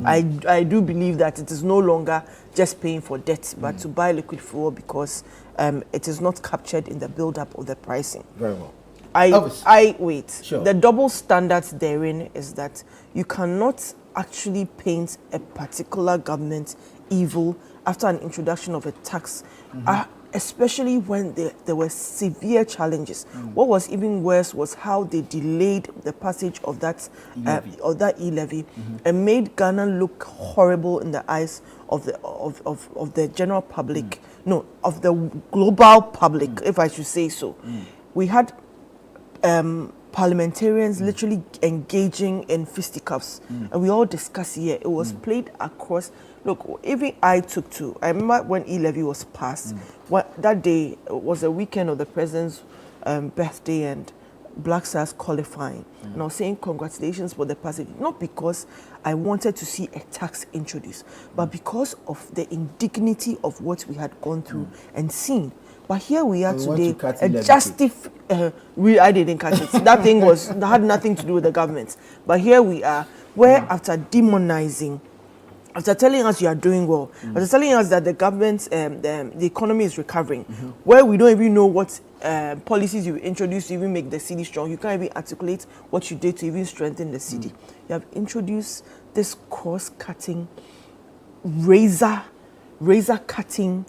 I do believe that it is no longer just paying for debt, but to buy liquid fuel because it is not captured in the buildup of the pricing. Very well. I wait. Sure. The double standards therein is that you cannot actually paint a particular government evil after an introduction of a tax, especially when there were severe challenges. What was even worse was how they delayed the passage of that e-levy and made Ghana look horrible in the eyes of the general public, no, of the global public, if I should say so. We had parliamentarians literally engaging in fisticuffs, and we all discussed here. It was played across. Look, even I remember when e-levy was passed. That day was a weekend of the president's birthday and Black Stars qualifying, and I was saying congratulations for the passage, not because I wanted to see a tax introduced, but because of the indignity of what we had gone through and seen. But here we are today, I didn't catch it. That thing had nothing to do with the government. But here we are, where after demonizing, after telling us you are doing well, after telling us that the government, the economy is recovering, where we don't even know what policies you introduced to even make the city strong, you can't even articulate what you did to even strengthen the city. You have introduced this cross-cutting, razor-cutting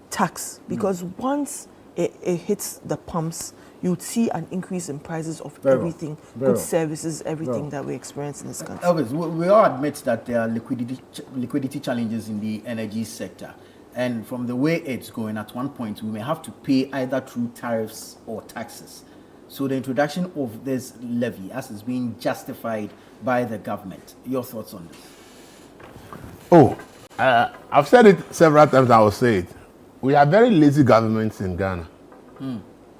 tax, because once it hits the pumps, you'd see an increase in prices of everything, goods, services, everything that we experience in this country. Elvis, we all admit that there are liquidity challenges in the energy sector. And from the way it's going, at one point, we may have to pay either through tariffs or taxes. So the introduction of this levy, as is being justified by the government, your thoughts on this? Oh, I've said it several times. I will say it. We have very lazy governments in Ghana.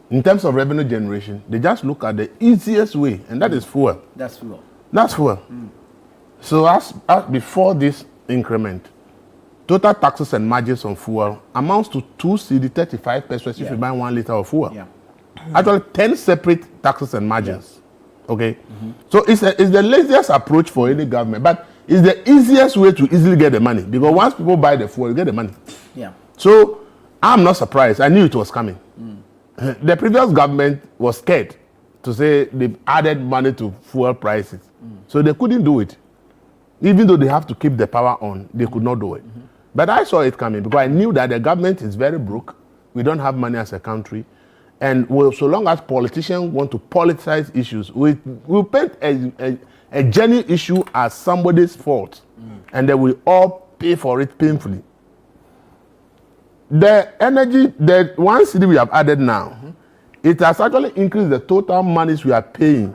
In terms of revenue generation, they just look at the easiest way, and that is fuel. That's fuel. That's fuel. So as before this increment, total taxes and margins on fuel amounts to 2 CD 35 pesos if you buy 1 liter of fuel. Yeah. Actually, 10 separate taxes and margins. Okay? So it's the laziest approach for any government, but it's the easiest way to easily get the money, because once people buy the fuel, you get the money. Yeah. So I'm not surprised. I knew it was coming. The previous government was scared to say they added money to fuel prices. So they couldn't do it. Even though they have to keep the power on, they could not do it. But I saw it coming because I knew that the government is very broke. We don't have money as a country. And so long as politicians want to politicize issues, we paint a genuine issue as somebody's fault. And then we all pay for it painfully. The energy, the 1 cedi we have added now, it has actually increased the total monies we are paying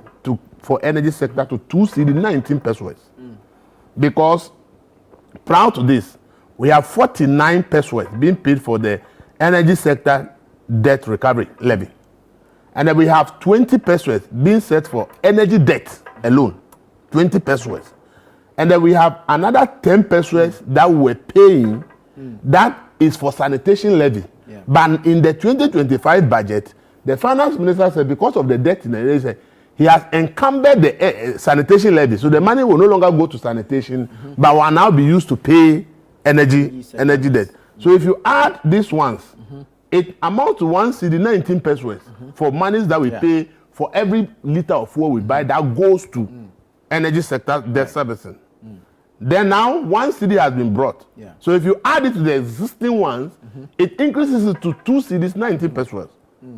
for energy sector to 2 cedi 19 pesos. Because prior to this, we have 49 pesos being paid for the energy sector debt recovery levy. And then we have 20 pesos being set for energy debt alone, 20 pesos. And then we have another 10 pesos that we're paying that is for sanitation levy. Yeah. But in the 2025 budget, the finance minister said because of the debt in the area, he has encumbered the sanitation levy. So the money will no longer go to sanitation, but will now be used to pay energy debt. So if you add these ones, it amounts to 1 cedi 19 pesos for monies that we pay for every liter of fuel we buy that goes to energy sector debt servicing. Then now 1 cedi has been brought. Yeah. So if you add it to the existing ones, it increases it to 2 cedis 19 pesos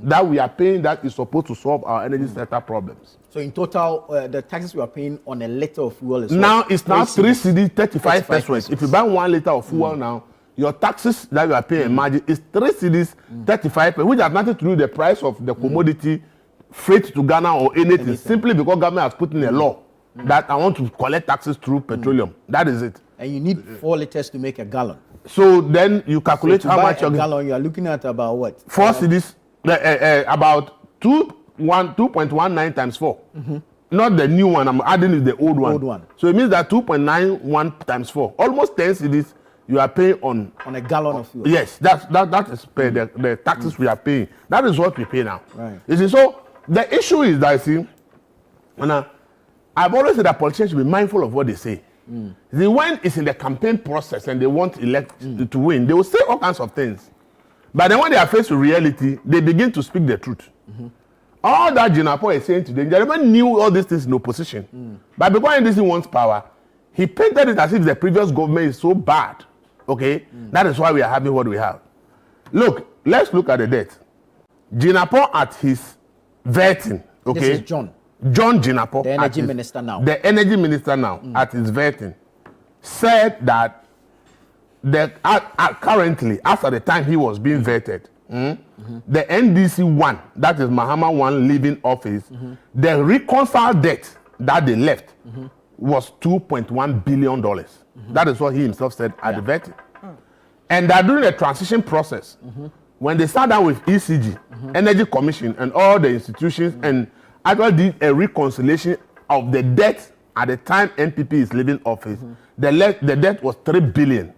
that we are paying that is supposed to solve our energy sector problems. So in total, the taxes we are paying on a liter of fuel is now it's now 3 cedi 35 pesos. If you buy 1 liter of fuel now, your taxes that you are paying margin is 3 cedis 35 pesos, which has nothing to do with the price of the commodity, freight to Ghana or anything. Simply because government has put in a law that I want to collect taxes through petroleum. That is it. And you need 4 liters to make a gallon. So then you calculate so how buy much a gallon. You are looking at about what? 4 cedis, about 2.19 times 4. Not the new one. I'm adding is the old one. So it means that 2.91 times 4, almost 10 cedis you are paying on a gallon of fuel. Yes, that is pay the taxes we are paying. That is what we pay now. Right. You see, so the issue is that I've always said that politicians should be mindful of what they say. When it's in the campaign process and they want to win, they will say all kinds of things. But then when they are faced with reality, they begin to speak the truth. All that Jinapo is saying today, Jeremy knew all these things in opposition. But because NDC wants power, he painted it as if the previous government is so bad. Okay? That is why we are having what we have. Look, let's look at the debt. Jinapo at his vetting. Okay? This is John Jinapo, the energy minister now. The energy minister now, at his vetting, said that currently, after the time he was being vetted, the NDC one, that is Mahama one leaving office, the reconciled debt that they left was $2.1 billion. That is what he himself said at the vetting. And that during the transition process, when they sat down with ECG, Energy Commission, and all the institutions, and actually did a reconciliation of the debt at the time NPP is leaving office, the debt was $3 billion.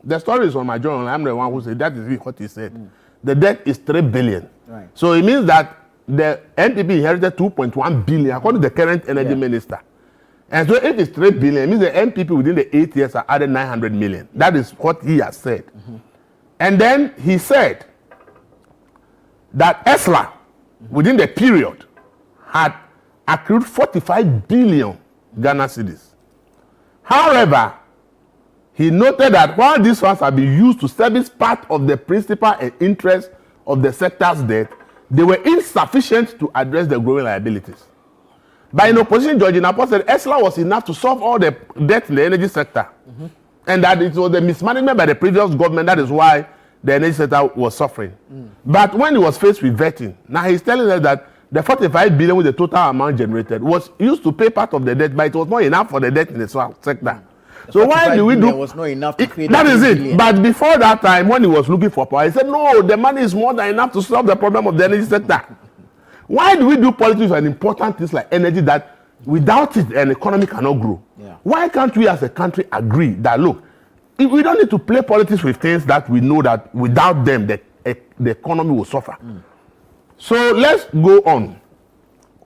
The story is on my journal. I'm the one who said that is what he said. The debt is $3 billion. Right. So it means that the NPP inherited $2.1 billion according to the current energy minister. And so if it's $3 billion, it means the NPP within the 8 years are added $900 million. That is what he has said. And then he said that ESLA, within the period, had accrued 45 billion Ghana cedis. However, he noted that while these funds have been used to service part of the principal and interest of the sector's debt, they were insufficient to address the growing liabilities. But in opposition, George Napo said ESLA was enough to solve all the debt in the energy sector. And that it was the mismanagement by the previous government, that is why the energy sector was suffering. But when he was faced with vetting, now he's telling us that the 45 billion with the total amount generated was used to pay part of the debt, but it was not enough for the debt in the sector. So why do we do? Was not enough to pay that is it. billion. But before that time, when he was looking for power, he said, no, the money is more than enough to solve the problem of the energy sector. Why do we do politics and important things like energy that without it an economy cannot grow? Yeah. Why can't we as a country agree that, look, we don't need to play politics with things that we know that without them the economy will suffer. So let's go on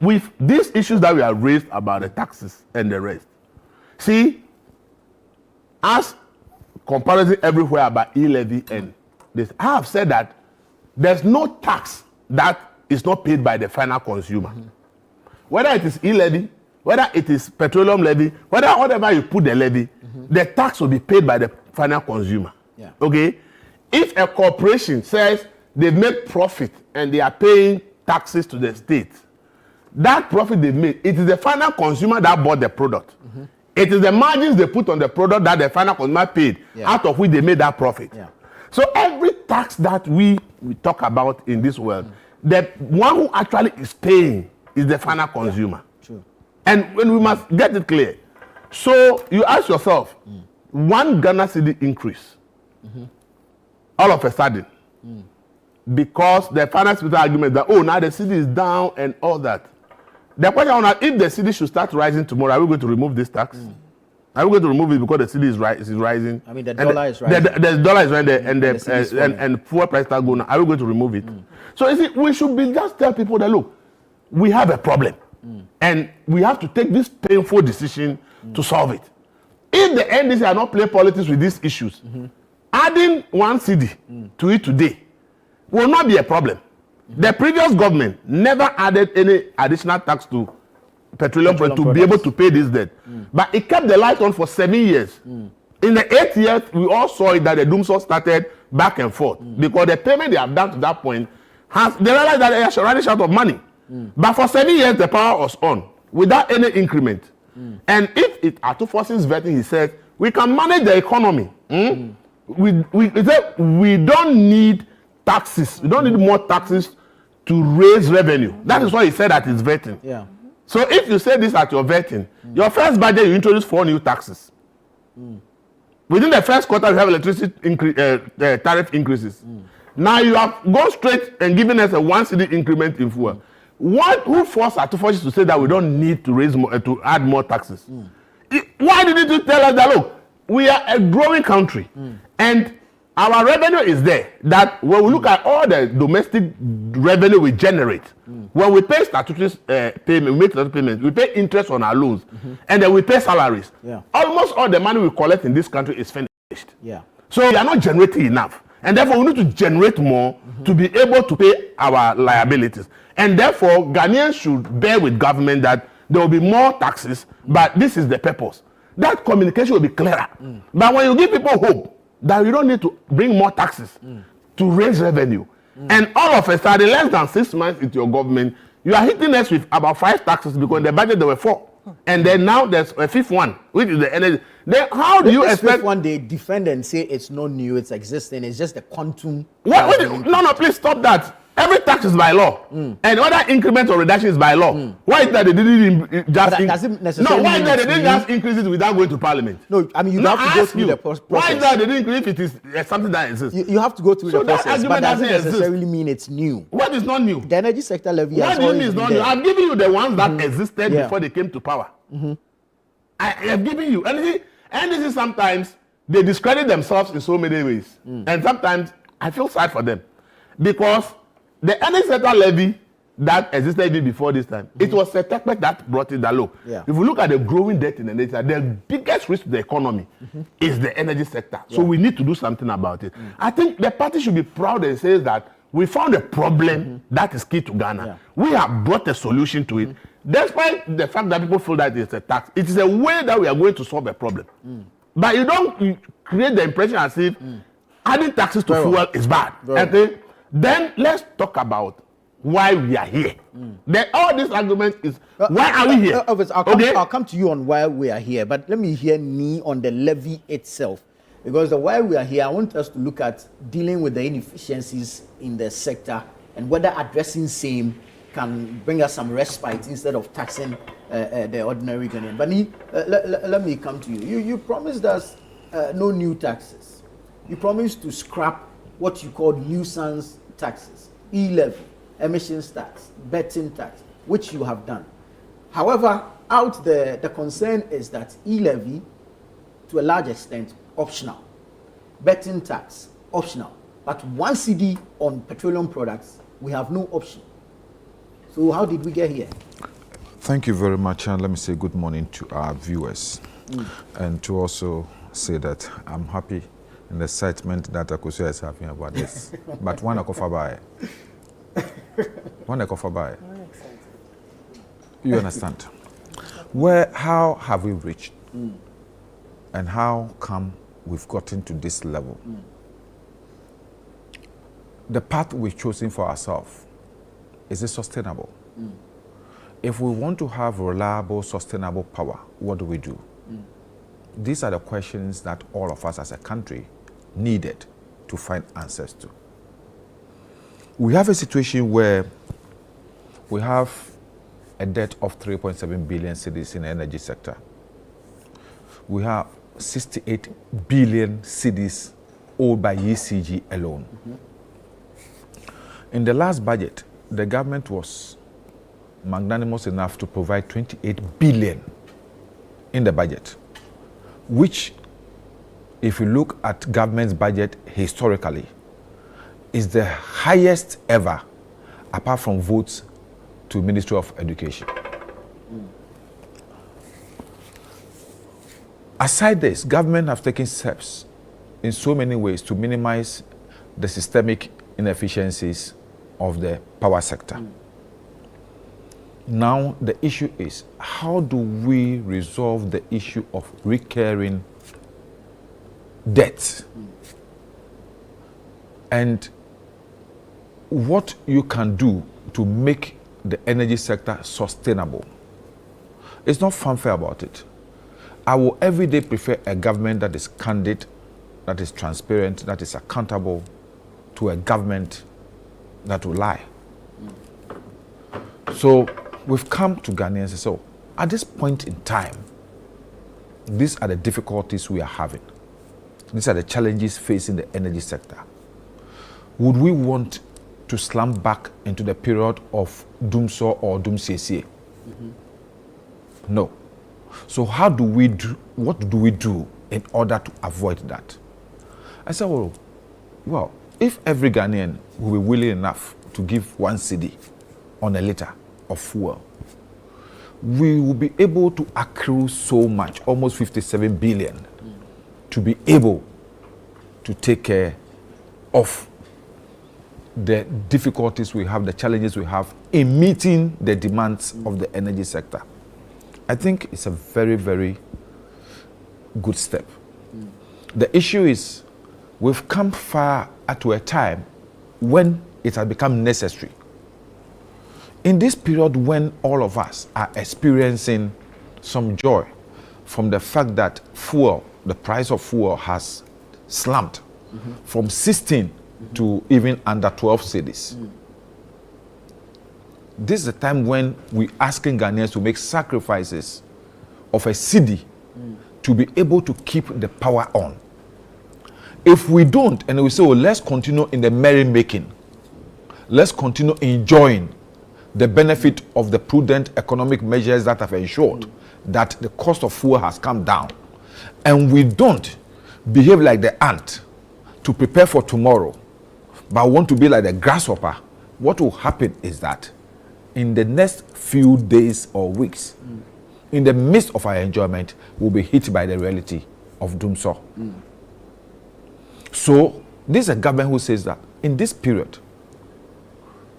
with these issues that we have raised about the taxes and the rest. See, as comparison everywhere about e-levy and this, I have said that there's no tax that is not paid by the final consumer. Whether it is e-levy, whether it is petroleum levy, whatever you put the levy, the tax will be paid by the final consumer. Yeah. Okay? If a corporation says they make profit and they are paying taxes to the state, that profit they made, it is the final consumer that bought the product. It is the margins they put on the product that the final consumer paid, out of which they made that profit. Yeah. So every tax that we talk about in this world, the one who actually is paying is the final consumer. True. And when we must get it clear. So you ask yourself, one Ghana cedi increase, all of a sudden, because the finance minister argument that, oh, now the cedi is down and all that. The question is, if the cedi should start rising tomorrow, are we going to remove this tax? Are we going to remove it because the cedi is rising? I mean, the dollar is rising. The dollar is rising, and fuel price start going up. Are we going to remove it? So you see, we should be just tell people that, look, we have a problem, and we have to take this painful decision to solve it. If the NDC are not playing politics with these issues, adding one cedi to it today will not be a problem. The previous government never added any additional tax to petroleum to be able to pay this debt. But it kept the light on for 7 years. In the 8th year, we all saw it that the doomsday started back and forth. Because the payment they have done to that point, they realized that they are running short of money. But for 7 years, the power was on without any increment. And if it are to forces vetting, he said, we can manage the economy. We don't need taxes. We don't need more taxes to raise revenue. That is why he said that it's vetting. Yeah. So if you say this at your vetting, your first budget, you introduce 4 new taxes. Within the first quarter, you have electricity tariff increases. Now you have gone straight and given us a 1 cedi increment in fuel. Who forced Atufoshi to say that we don't need to raise more, to add more taxes? Why didn't you tell us that, look, we are a growing country and our revenue is there, that when we look at all the domestic revenue we generate, when we pay statutory payment, we make statutory payments, we pay interest on our loans, and then we pay salaries. Almost all the money we collect in this country is finished. So we are not generating enough. And therefore, we need to generate more to be able to pay our liabilities. And therefore, Ghanaians should bear with government that there will be more taxes, but this is the purpose. That communication will be clearer. But when you give people hope that you don't need to bring more taxes to raise revenue, and all of a sudden, less than 6 months into your government, you are hitting us with about 5 taxes because in the budget there were 4. And then now there's a 5th one, which is the energy. Then how do you expect? 5th one they defend and say it's not new, it's existing, it's just the quantum. No, please stop that. Every tax is by law, and other increment or reduction is by law. Why is that they didn't just doesn't necessarily why is that they didn't just increase it without going to parliament? No, I mean you have to go through the process. Why is that they didn't increase if it is something that exists? You have to go through the process, but doesn't necessarily exist. mean it's new. What is not new? The energy sector levy. What do you mean is not new? I've given you the ones that existed before they came to power. I have given you, and this is sometimes they discredit themselves in so many ways, and sometimes I feel sad for them because the energy sector levy that existed even before this time, it was Setekpek that brought it that low. If you look at the growing debt in the energy sector, the biggest risk to the economy is the energy sector. So we need to do something about it. I think the party should be proud and say that we found a problem that is key to Ghana. We have brought a solution to it. Despite the fact that people feel that it's a tax, it is a way that we are going to solve a problem. But you don't create the impression as if adding taxes to fuel is bad. Okay? Then let's talk about why we are here. Then all this argument is why are we here? I'll come to you on why we are here, but let me hear on the levy itself. Because the why we are here, I want us to look at dealing with the inefficiencies in the sector and whether addressing same can bring us some respite instead of taxing the ordinary Ghanaian. Bani, let me come to you. You promised us no new taxes. You promised to scrap what you call nuisance taxes, e-levy, emissions tax, betting tax, which you have done. However, out there, the concern is that e-levy, to a large extent, optional. Betting tax, optional. But 1 cedi on petroleum products, we have no option. So how did we get here? Thank you very much, and let me say good morning to our viewers. And to also say that I'm happy in the excitement that Akosia is having about this. But one by. You understand? How have we reached? And how come we've gotten to this level? The path we've chosen for ourselves, is it sustainable? If we want to have reliable, sustainable power, what do? These are the questions that all of us as a country needed to find answers to. We have a situation where we have a debt of 3.7 billion cedis in the energy sector. We have 68 billion cedis owed by ECG alone. In the last budget, the government was magnanimous enough to provide 28 billion in the budget, which, if you look at government's budget historically, is the highest ever, apart from votes to Ministry of Education. Aside this, government have taken steps in so many ways to minimize the systemic inefficiencies of the power sector. Now, the issue is, how do we resolve the issue of recurring debt? And what you can do to make the energy sector sustainable. It's not fanfare about it. I will every day prefer a government that is candid, that is transparent, that is accountable, to a government that will lie. So we've come to Ghanaians and say, so at this point in time, these are the difficulties we are having. These are the challenges facing the energy sector. Would we want to slump back into the period of doomsaw or doomsaysie? No. So how do we do, what do we do in order to avoid that? I said, well, if every Ghanaian will be willing enough to give 1 cedi on a liter of fuel, we will be able to accrue so much, almost 57 billion, to be able to take care of the difficulties we have, the challenges we have in meeting the demands of the energy sector. I think it's a very, very good step. The issue is, we've come far to a time when it has become necessary. In this period when all of us are experiencing some joy from the fact that fuel, the price of fuel has slumped from 16 to even under 12 cedis. This is a time when we're asking Ghanaians to make sacrifices of a cedi to be able to keep the power on. If we don't, and we say, well, let's continue in the merrymaking, let's continue enjoying the benefit of the prudent economic measures that have ensured that the cost of fuel has come down, and we don't behave like the ant to prepare for tomorrow, but want to be like the grasshopper, what will happen is that in the next few days or weeks, in the midst of our enjoyment, we'll be hit by the reality of doomsaw. So this is a government who says that in this period,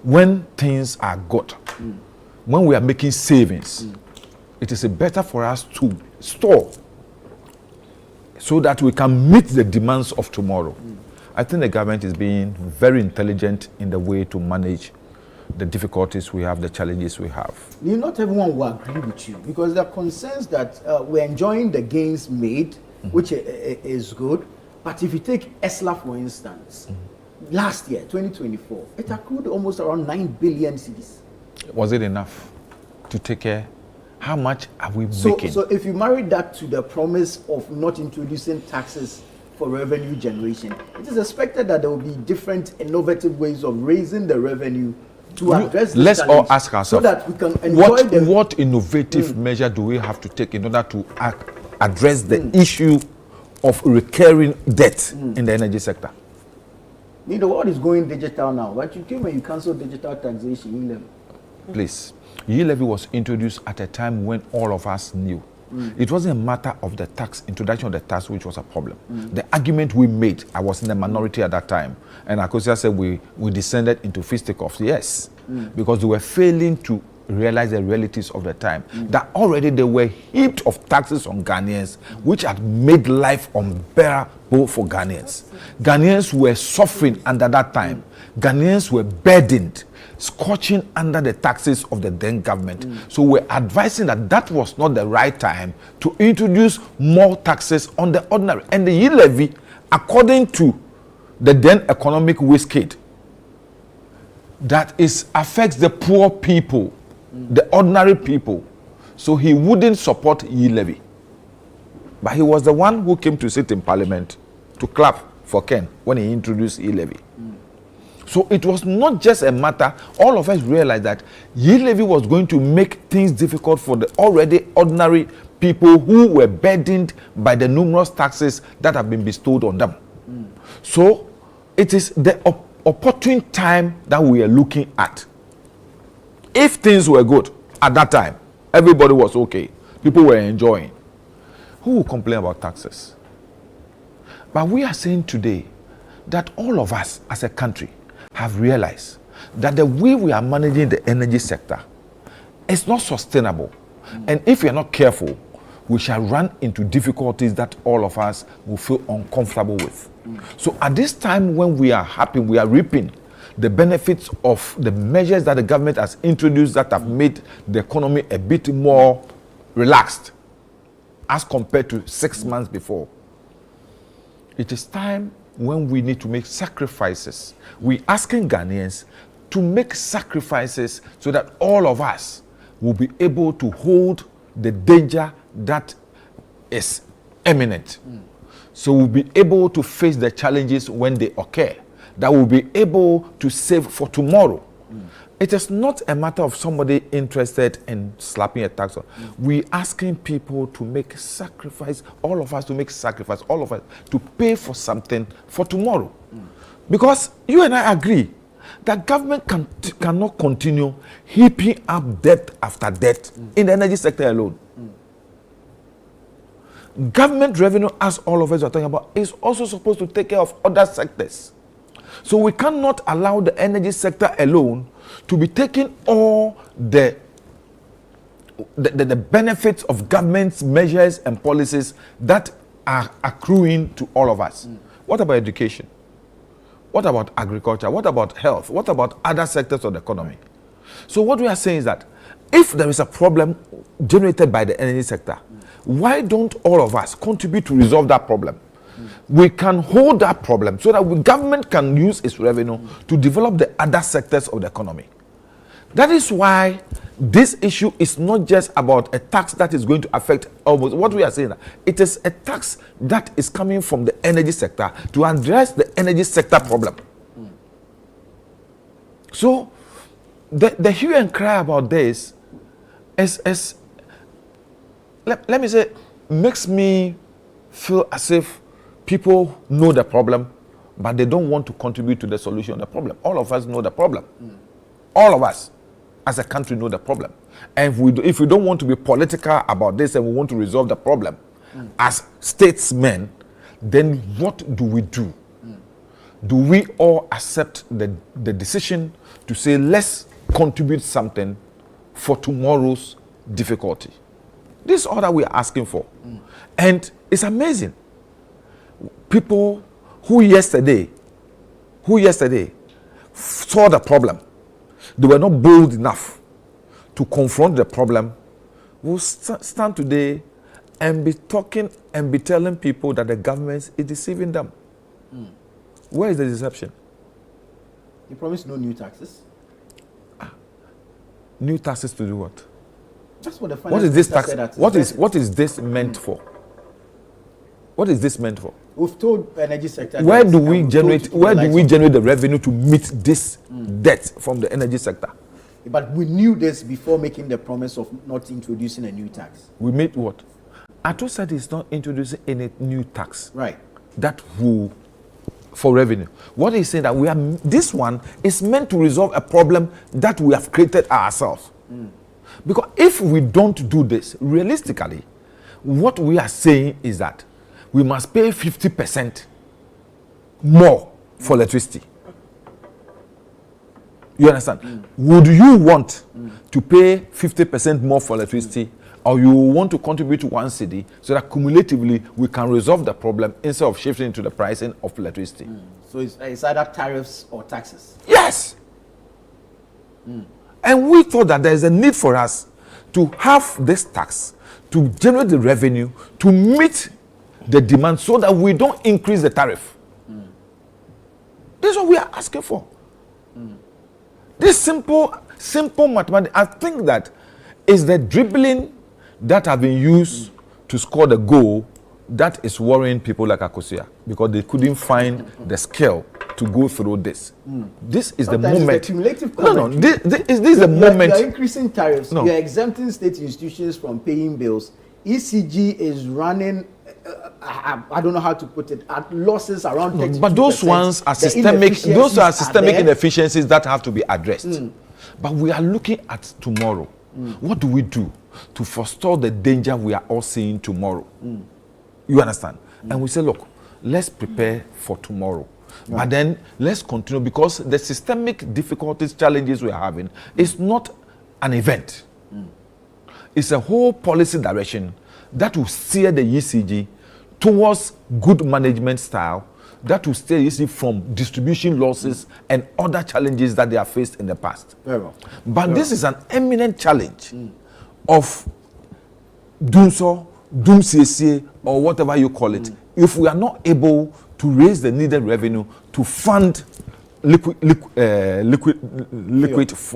when things are good, when we are making savings, it is better for us to store so that we can meet the demands of tomorrow. I think the government is being very intelligent in the way to manage the difficulties we have, the challenges we have. Not everyone will agree with you, because there are concerns that we're enjoying the gains made, which is good. But if you take ESLA, for instance, last year, 2024, it accrued almost around 9 billion cedis. Was it enough to take care? How much are we So making? so if you marry that to the promise of not introducing taxes for revenue generation, it is expected that there will be different innovative ways of raising the revenue to address this Let's all challenge, ask ourselves, so that we can enjoy what innovative measure do we have to take in order to address the issue of recurring debt in the energy sector? The world is going digital now. But you came and you cancelled digital taxation, levy. Please, levy was introduced at a time when all of us knew. It wasn't a matter of the introduction of the tax which was a problem. The argument we made, I was in the minority at that time, and Akosia said we descended into fisticuffs, yes, because they were failing to realize the realities of the time, that already there were heaped of taxes on Ghanaians which had made life unbearable for Ghanaians. Ghanaians were suffering under that time. Ghanaians were burdened, scorching under the taxes of the then government. So we're advising that that was not the right time to introduce more taxes on the ordinary. And the levy, according to the then economic whiskey, that affects the poor people, the ordinary people. So he wouldn't support levy. But he was the one who came to sit in parliament to clap for Ken when he introduced levy. So it was not just a matter, all of us realized that levy was going to make things difficult for the already ordinary people who were burdened by the numerous taxes that have been bestowed on them. So it is the opportune time that we are looking at. If things were good at that time, everybody was okay, people were enjoying, who will complain about taxes? But we are saying today that all of us as a country have realized that the way we are managing the energy sector is not sustainable. And if we are not careful, we shall run into difficulties that all of us will feel uncomfortable with. So at this time when we are happy, we are reaping the benefits of the measures that the government has introduced that have made the economy a bit more relaxed as compared to 6 months before. It is time when we need to make sacrifices. We're asking Ghanaians to make sacrifices so that all of us will be able to hold the danger that is imminent. So we'll be able to face the challenges when they occur, that we'll be able to save for tomorrow. It is not a matter of somebody interested in slapping a tax on. We're asking people to make sacrifice, all of us to make sacrifice, all of us to pay for something for tomorrow. Because you and I agree that government cannot continue heaping up debt after debt in the energy sector alone. Government revenue, as all of us are talking about, is also supposed to take care of other sectors. So we cannot allow the energy sector alone to be taking all the benefits of government's measures and policies that are accruing to all of us. What about education? What about agriculture? What about health? What about other sectors of the economy? So what we are saying is that if there is a problem generated by the energy sector, why don't all of us contribute to resolve that problem? We can hold that problem so that the government can use its revenue to develop the other sectors of the economy. That is why this issue is not just about a tax that is going to affect almost what we are saying. It is a tax that is coming from the energy sector to address the energy sector problem. So the hue and cry about this is let me say, makes me feel as if people know the problem, but they don't want to contribute to the solution of the problem. All of us know the problem. All of us as a country know the problem. And if we don't want to be political about this and we want to resolve the problem as statesmen, then what do? Do we all accept the decision to say, let's contribute something for tomorrow's difficulty? This is all that we are asking for. And it's amazing. People who yesterday saw the problem, they were not bold enough to confront the problem, will stand today and be talking and be telling people that the government is deceiving them. Where is the deception? You promised no new taxes. New taxes to do what? That's what the What is this finance tax? minister said. What is this meant for? What is this meant for? We've told energy sector. Where do we generate the revenue to meet this debt from the energy sector? But we knew this before making the promise of not introducing a new tax. We made what? Ato said he's not introducing any new tax. Right. That will for revenue. What he's saying that this one is meant to resolve a problem that we have created ourselves. Because if we don't do this, realistically, what we are saying is that we must pay 50% more for electricity. You understand? Would you want to pay 50% more for electricity, or you want to contribute to one city so that cumulatively we can resolve the problem instead of shifting to the pricing of electricity? So it's either tariffs or taxes. Yes. And we thought that there is a need for us to have this tax to generate the revenue to meet the demand so that we don't increase the tariff. This is what we are asking for. This simple mathematics, I think that is the dribbling that have been used to score the goal that is worrying people like Akosia, because they couldn't find the skill to go through this. This is the moment. It's the cumulative this is the moment. You are increasing tariffs. No. You are exempting state institutions from paying bills. ECG is running, I don't know how to put it, at losses around 32%. But those ones are systemic. Those are systemic inefficiencies that have to be addressed. But we are looking at tomorrow. What do we do to forestall the danger we are all seeing tomorrow? You understand? And we say, look, let's prepare for tomorrow. But then let's continue, because the systemic difficulties, challenges we are having is not an event. It's a whole policy direction that will steer the ECG towards good management style, that will steer the ECG from distribution losses and other challenges that they have faced in the past. Very well. But this is an eminent challenge of doom CCA, or whatever you call it, if we are not able to raise the needed revenue to fund liquid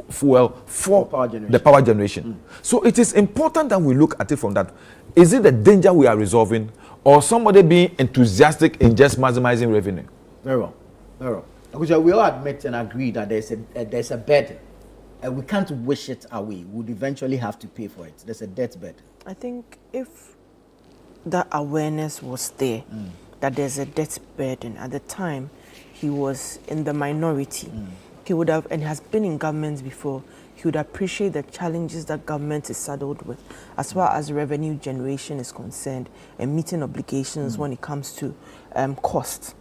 fuel for the power generation. So it is important that we look at it from that. Is it the danger we are resolving, or somebody being enthusiastic in just maximizing revenue? Very well. Very well. Because we all admit and agree that there's a burden, and we can't wish it away. We'd eventually have to pay for it. There's a debt bed. I think if that awareness was there, that there's a debt burden at the time he was in the minority, he would have, and has been in government before, he would appreciate the challenges that government is saddled with as far as revenue generation is concerned and meeting obligations when it comes to cost.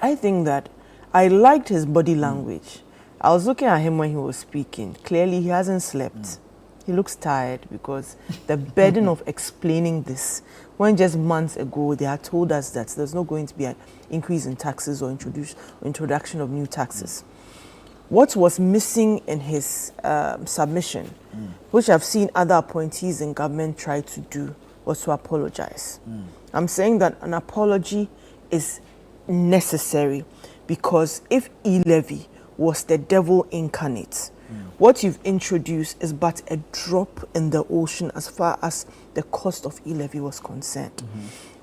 I think that I liked his body language. I was looking at him when he was speaking. Clearly he hasn't slept. He looks tired, because the burden of explaining this, when just months ago they had told us that there's not going to be an increase in taxes or introduction of new taxes. What was missing in his submission, which I've seen other appointees in government try to do, was to apologize. I'm saying that an apology is necessary, because if e-levy was the devil incarnate, what you've introduced is but a drop in the ocean as far as the cost of e-levy was concerned.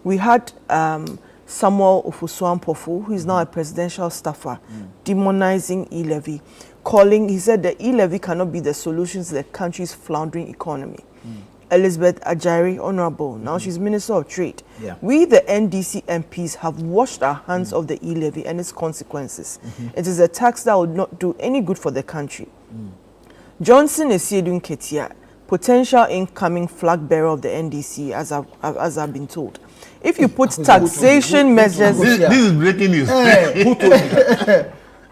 We had Samuel Ofosu-Ampofo, who is now a presidential staffer, demonizing e-levy, he said the e-levy cannot be the solution to the country's floundering economy. Elizabeth Ajari, Honorable, now she's Minister of Trade. We, the NDC MPs, have washed our hands of the e-levy and its consequences. It is a tax that would not do any good for the country. Johnson Esiedun Ketia, potential incoming flag bearer of the NDC, as I've been told. If you put taxation measures... This is breaking news. Who told me?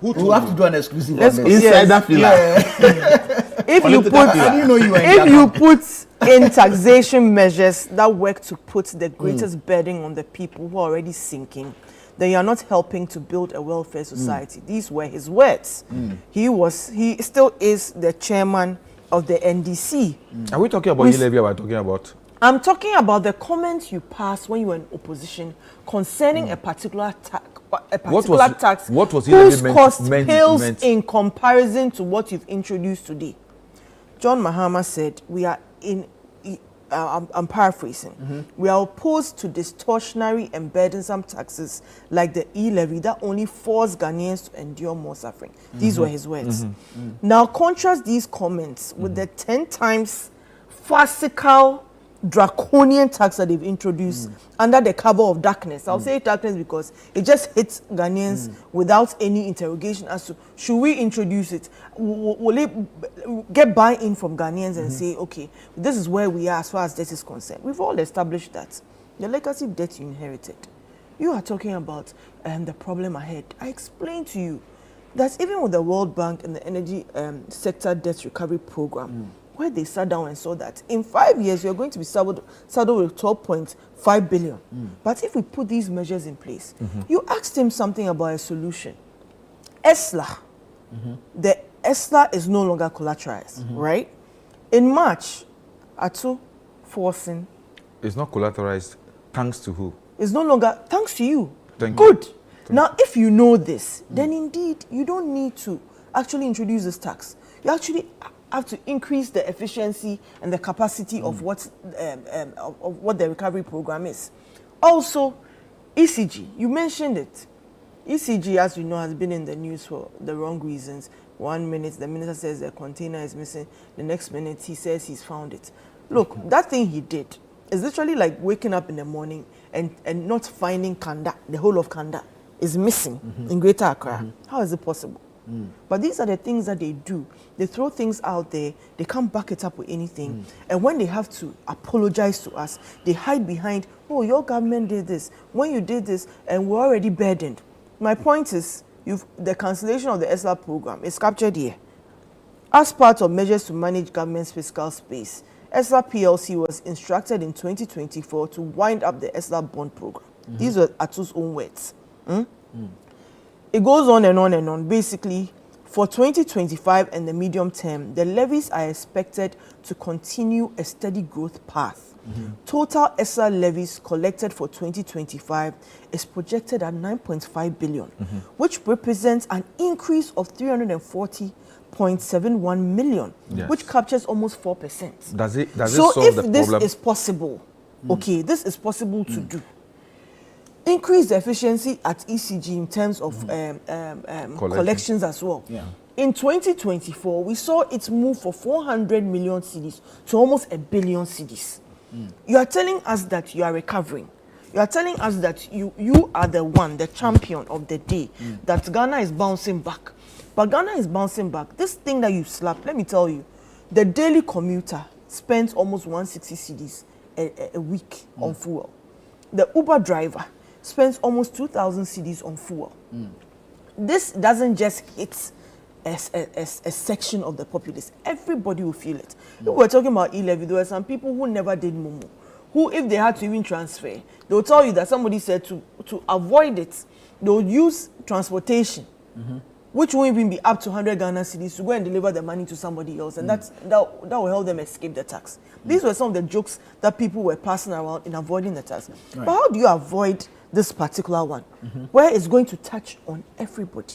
We'll have to do an exclusive on this. Insider filler. If you put in taxation measures that work to put the greatest burden on the people who are already sinking, then you are not helping to build a welfare society. These were his words. He still is the chairman of the NDC. Are we talking about e-levy, or are we talking about? I'm talking about the comments you passed when you were in opposition concerning a particular tax what was whose cost meant pales in comparison to what you've introduced today. John Mahama said, we are in, I'm paraphrasing, we are opposed to distortionary and burdensome taxes like the e-levy that only force Ghanaians to endure more suffering. These were his words. Now contrast these comments with the 10 times farcical draconian tax that they've introduced under the cover of darkness. I'll say darkness because it just hits Ghanaians without any interrogation as to should we introduce it? Will it get buy-in from Ghanaians and say, okay, this is where we are as far as debt is concerned? We've all established that. The legacy debt you inherited. You are talking about the problem ahead. I explained to you that even with the World Bank and the energy sector debt recovery program, where they sat down and saw that in 5 years you're going to be saddled with 12.5 billion. But if we put these measures in place, you asked him something about a solution. ESLA, the ESLA is no longer collateralized, right? In March, Atu forcing. It's not collateralized, thanks to who? It's no longer, thanks to you. Thank Good. you. Now, if you know this, then indeed you don't need to actually introduce this tax. You actually have to increase the efficiency and the capacity of what the recovery program is. Also, ECG, you mentioned it. ECG, as you know, has been in the news for the wrong reasons. 1 minute, the minister says the container is missing. The next minute, he says he's found it. Look, that thing he did is literally like waking up in the morning and not finding Kanda. The whole of Kanda is missing in Greater Accra. How is it possible? But these are the things that they do. They throw things out there, they can't back it up with anything. And when they have to apologize to us, they hide behind, oh, your government did this, when you did this, and we're already burdened. My point is, the cancellation of the ESLA program is captured here. As part of measures to manage government's fiscal space, ESLA PLC was instructed in 2024 to wind up the ESLA bond program. These were Atu's own words. It goes on and on and on. Basically, for 2025 and the medium term, the levies are expected to continue a steady growth path. Total ESLA levies collected for 2025 is projected at 9.5 billion, which represents an increase of 340.71 million, which captures almost 4%. Does it solve the if this problem? is possible, okay, this is possible to do. Increase the efficiency at ECG in terms of collections as well. In 2024, we saw it move for 400 million cedis to almost 1 billion cedis. You are telling us that you are recovering. You are telling us that you are the one, the champion of the day, that Ghana is bouncing back. But Ghana is bouncing back. This thing that you slapped, let me tell you, the daily commuter spends almost 160 cedis a week on fuel. The Uber driver spends almost 2,000 cedis on fuel. This doesn't just hit a section of the populace. Everybody will feel it. If we're talking about e-levy, there were some people who never did Momo, who, if they had to even transfer, they'll tell you that somebody said to avoid it, they'll use transportation, which won't even be up to 100 Ghana cedis to go and deliver the money to somebody else, and that will help them escape the tax. These were some of the jokes that people were passing around in avoiding the tax. Right. But how do you avoid this particular one, where it's going to touch on everybody?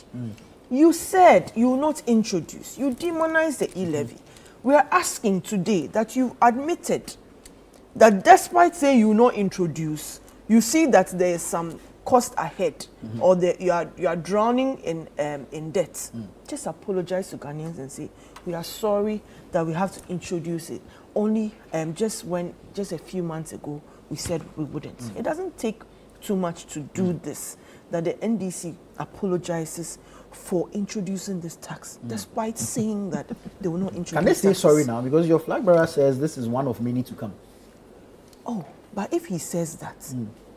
You said you will not introduce, you demonized the e-levy. We are asking today that you admitted that despite saying you will not introduce, you see that there is some cost ahead, or you are drowning in debt. Just apologize to Ghanaians and say, we are sorry that we have to introduce it. Only just a few months ago, we said we wouldn't. It doesn't take too much to do this, that the NDC apologizes for introducing this tax, despite saying that they will not introduce it. Can they say sorry now? Because your flag bearer says this is one of many to come. Oh, but if he says that,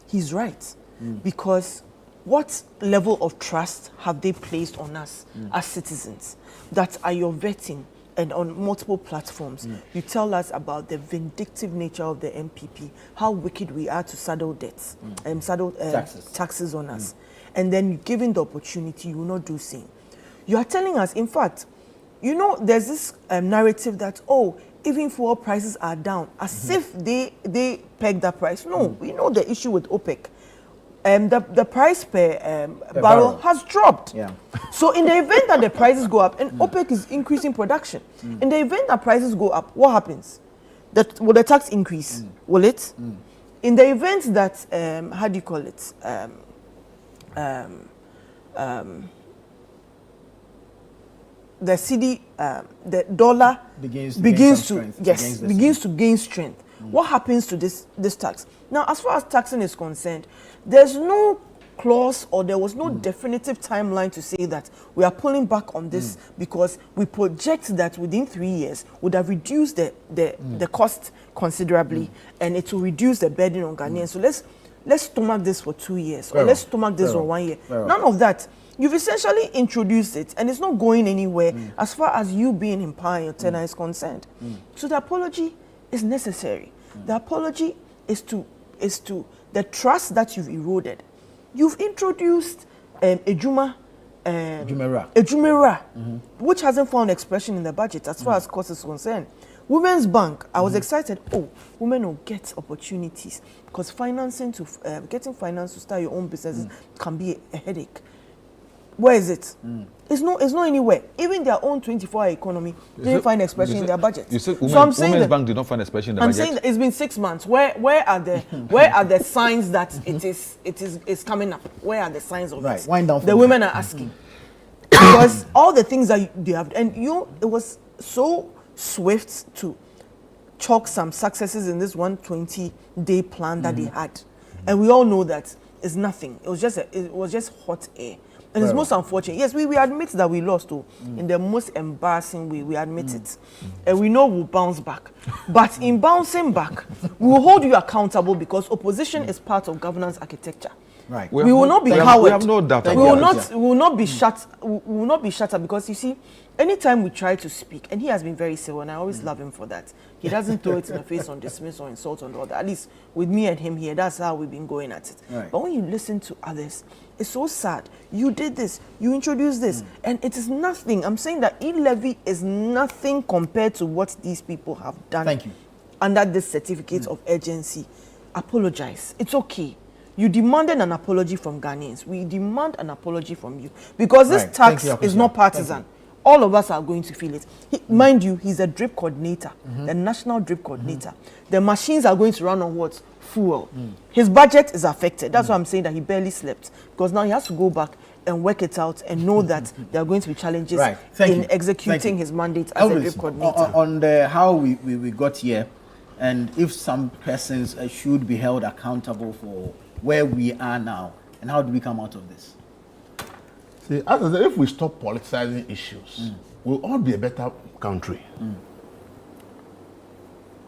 he's right. Because what level of trust have they placed on us as citizens that are your vetting and on multiple platforms? You tell us about the vindictive nature of the MPP, how wicked we are to saddle debts and saddle taxes on us. And then given the opportunity, you will not do same. You are telling us, in fact, you know, there's this narrative that, oh, even fuel prices are down, as if they pegged that price. No, we know the issue with OPEC. the price per barrel has dropped. Yeah. So in the event that the prices go up and OPEC is increasing production, in the event that prices go up, what happens? Will the tax increase? Will it? In the event that how do you call it? The cedi, the dollar begins to gain strength. What happens to this tax? Now, as far as taxing is concerned, there's no clause or there was no definitive timeline to say that we are pulling back on this because we project that within 3 years would have reduced the cost considerably and it will reduce the burden on Ghanaians. So let's stomach this for 2 years or let's stomach this for 1 year. None of that. You've essentially introduced it and it's not going anywhere as far as you being in power and your tenure is concerned. So the apology is necessary. The apology is to the trust that you've eroded. You've introduced Ejumera, which hasn't found expression in the budget as far as cost is concerned. Women's Bank, I was excited. Oh, women will get opportunities because getting finance to start your own businesses can be a headache. Where is it? It's not anywhere. Even their own 24-hour economy didn't find expression in their budget. You said Women's Bank did not find expression in the budget. I'm saying that it's been 6 months. Where are the signs that it is coming up? Where are the signs of it? Wind down. The women are asking because all the things that they have, and it was so swift to chalk some successes in this 120-day plan that they had, and we all know that it's nothing. It was just hot air. And it's most unfortunate. Yes, we admit that we lost in the most embarrassing way. We admit it. And we know we'll bounce back. But in bouncing back, we will hold you accountable because opposition is part of governance architecture. Right. We will not be cowed. We have no doubt. We will not be shut. We will not be shut up because you see, anytime we try to speak, and he has been very civil, and I always love him for that. He doesn't throw it in the face on dismiss or insult on the other. At least with me and him here, that's how we've been going at it. Right. But when you listen to others, it's so sad. You did this, you introduced this, and it is nothing. I'm saying that e-levy is nothing compared to what these people have done. Thank you. Under this certificate of urgency. Apologize. It's okay. You demanded an apology from Ghanaians. We demand an apology from you because this tax is not partisan. All of us are going to feel it. Mind you, he's a drip coordinator, the national drip coordinator. The machines are going to run on what? Fuel. His budget is affected. That's why I'm saying that he barely slept because now he has to go back and work it out and know that there are going to be challenges in executing his mandate as a drip coordinator. On how we got here, and if some persons should be held accountable for where we are now, and how do we come out of this? See, as I said, if we stop politicizing issues, we'll all be a better country.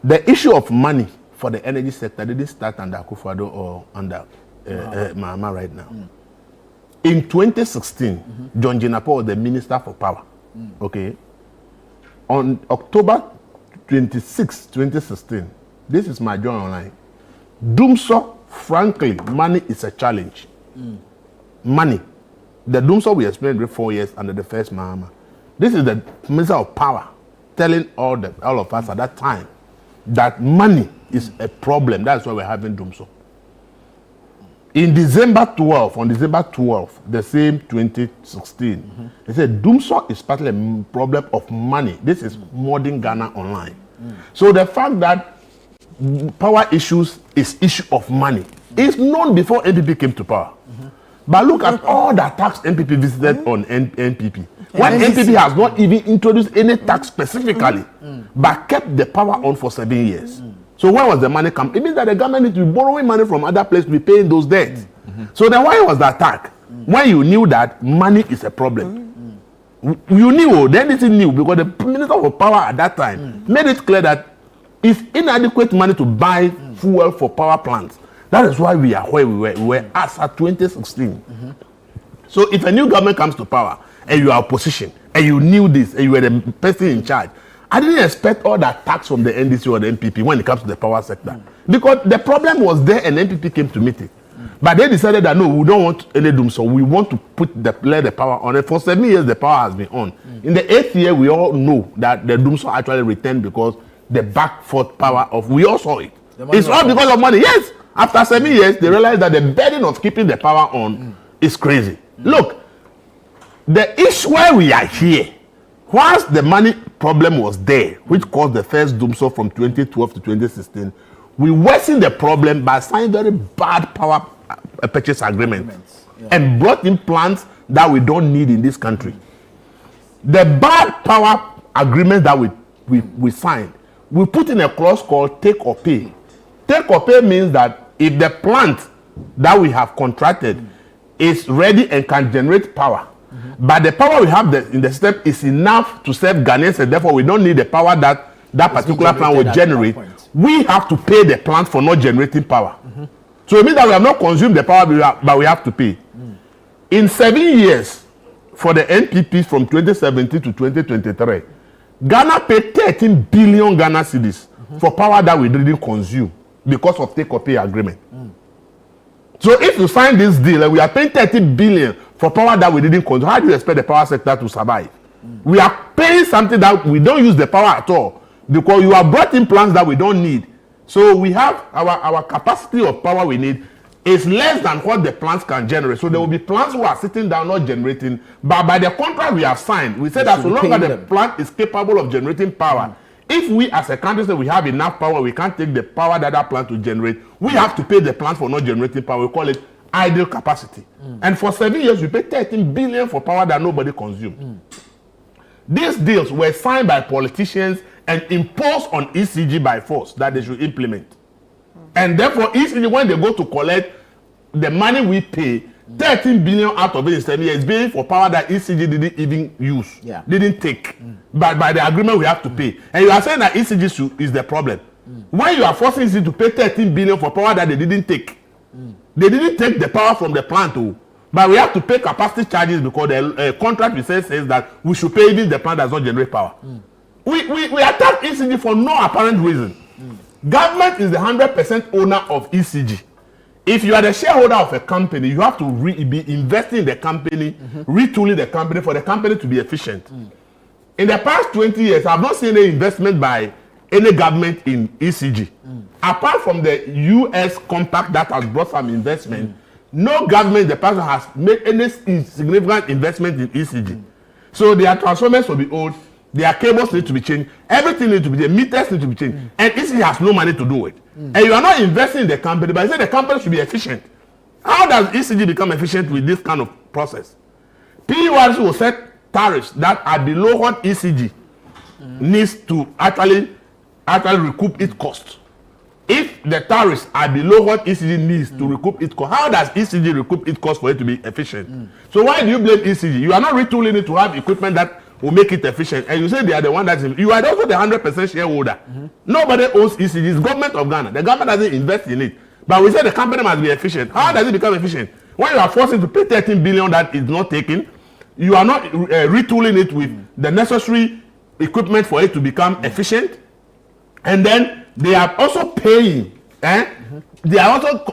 The issue of money for the energy sector didn't start under Akufo-Addo or under Mahama right now. In 2016, John Jinapor was the Minister for Power. Okay. On October 26, 2016, this is my journal online. Doomso, frankly, money is a challenge. Money. The Doomso we explained 4 years under the first Mahama. This is the Minister of Power telling all of us at that time that money is a problem. That's why we're having Doomso. On December 12th, the same 2016, they said Doomso is partly a problem of money. This is modern Ghana online. So the fact that power issues is issue of money is known before NPP came to power. But look at all the tax NPP visited on NPP. When NPP has not even introduced any tax specifically, but kept the power on for 7 years. So where was the money come? It means that the government needs to be borrowing money from other places to be paying those debts. So then why was the attack? When you knew that money is a problem. You knew, then it is new because the Minister of Power at that time made it clear that it's inadequate money to buy fuel for power plants. That is why we are where we were. We were as at 2016. So if a new government comes to power and you are opposition and you knew this and you were the person in charge, I didn't expect all that tax from the NDC or the NPP when it comes to the power sector. Because the problem was there and NPP came to meet it. But they decided that no, we don't want any doom, so we want to lay the power on it. For 7 years, the power has been on. In the 8th year, we all know that the doom actually returned because the back forth power of, we all saw it. It's all because of money, yes. After 7 years, they realized that the burden of keeping the power on is crazy. Look, the issue where we are here, whilst the money problem was there, which caused the first doomsday from 2012 to 2016, we worsened the problem by signing very bad power purchase agreements and brought in plants that we don't need in this country. The bad power agreement that we signed, we put in a clause called take or pay. Take or pay means that if the plant that we have contracted is ready and can generate power, but the power we have in the system is enough to serve Ghanaians, and therefore we don't need the power that particular plant will generate, we have to pay the plant for not generating power. So it means that we have not consumed the power, but we have to pay. In 7 years, for the NPPs from 2017 to 2023, Ghana paid 13 billion Ghana cedis for power that we didn't consume because of take or pay agreement. So if you sign this deal and we are paying 30 billion for power that we didn't consume, how do you expect the power sector to survive? We are paying something that we don't use the power at all because you have brought in plants that we don't need. So we have our capacity of power we need is less than what the plants can generate. So there will be plants who are sitting down not generating, but by the contract we have signed, we said that so long as the plant is capable of generating power, if we as a country say we have enough power, we can't take the power that plant will generate, we have to pay the plant for not generating power. We call it idle capacity. And for 7 years, we paid 13 billion for power that nobody consumed. These deals were signed by politicians and imposed on ECG by force that they should implement. And therefore, ECG, when they go to collect the money we pay, 13 billion out of it in 7 years is being for power that ECG didn't even use, didn't take. But by the agreement we have to pay. And you are saying that ECG is the problem. When you are forcing ECG to pay 13 billion for power that they didn't take, they didn't take the power from the plant, but we have to pay capacity charges because the contract we says that we should pay even the plant that does not generate power. We attack ECG for no apparent reason. Government is the 100% owner of ECG. If you are the shareholder of a company, you have to be investing in the company, retooling the company for the company to be efficient. In the past 20 years, I have not seen any investment by any government in ECG. Apart from the US compact that has brought some investment, no government in the past has made any significant investment in ECG. So their transformers will be old, their cables need to be changed, everything needs to be changed, meters need to be changed, and ECG has no money to do it. And you are not investing in the company, but you say the company should be efficient. How does ECG become efficient with this kind of process? PURC will set tariffs that are below what ECG needs to actually recoup its cost. If the tariffs are below what ECG needs to recoup its cost, how does ECG recoup its cost for it to be efficient? So why do you blame ECG? You are not retooling it to have equipment that will make it efficient, and you say they are the one that's you are also the 100% shareholder. Nobody owns ECG. It's government of Ghana. The government doesn't invest in it, but we say the company must be efficient. How does it become efficient? When you are forced to pay 13 billion that is not taken, you are not retooling it with the necessary equipment for it to become efficient, and then they are also paying. They are also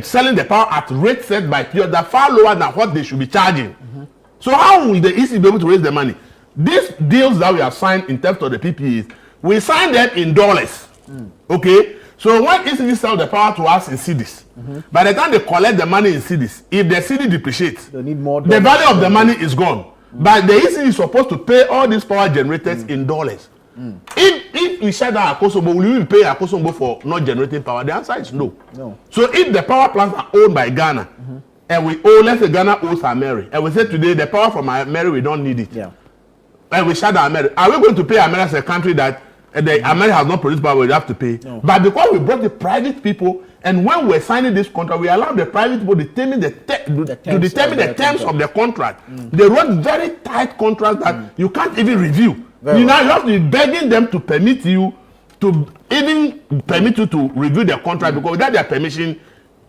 selling the power at rates set by PURC that are far lower than what they should be charging. So how will the ECG be able to raise the money? These deals that we have signed in terms of the PPEs, we signed them in dollars. Okay? So when ECG sell the power to us in cedis, by the time they collect the money in cedis, if the cedi depreciates, they need more the value of the money is gone. But the ECG is supposed to pay all these power generators in dollars. If we shut down Akosombo, will we pay Akosombo for not generating power? The answer is no. So if the power plants are owned by Ghana, and we owe, let's say Ghana owes Ameri, and we say today the power from Ameri, we don't need it. And we shut down Ameri. Are we going to pay Ameri as a country that Ameri has not produced power, we have to pay? But because we brought the private people, and when we're signing this contract, we allowed the private people to determine the terms of the contract. They wrote very tight contracts that you can't even review. You have to be begging them to permit you to review the contract, because without their permission,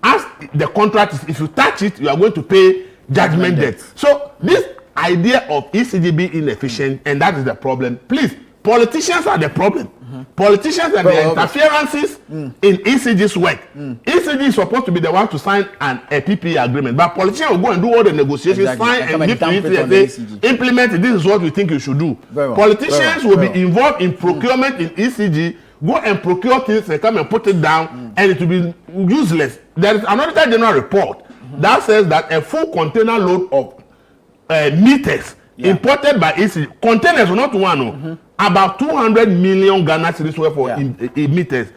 as the contract is, if you touch it, you are going to pay judgment debt. So this idea of ECG being inefficient, and that is the problem. Please, politicians are the problem. Politicians and their interferences in ECG's work. ECG is supposed to be the one to sign a PPE agreement, but politicians will go and do all the negotiations, sign and give to ECG and say, implement it, this is what we think you should do. Politicians will be involved in procurement in ECG go and procure things and come and put it down, and it will be useless. There is an Auditor General report that says that a full container load of meters imported by ECG, containers, not one, about 200 million Ghana cedis worth for meters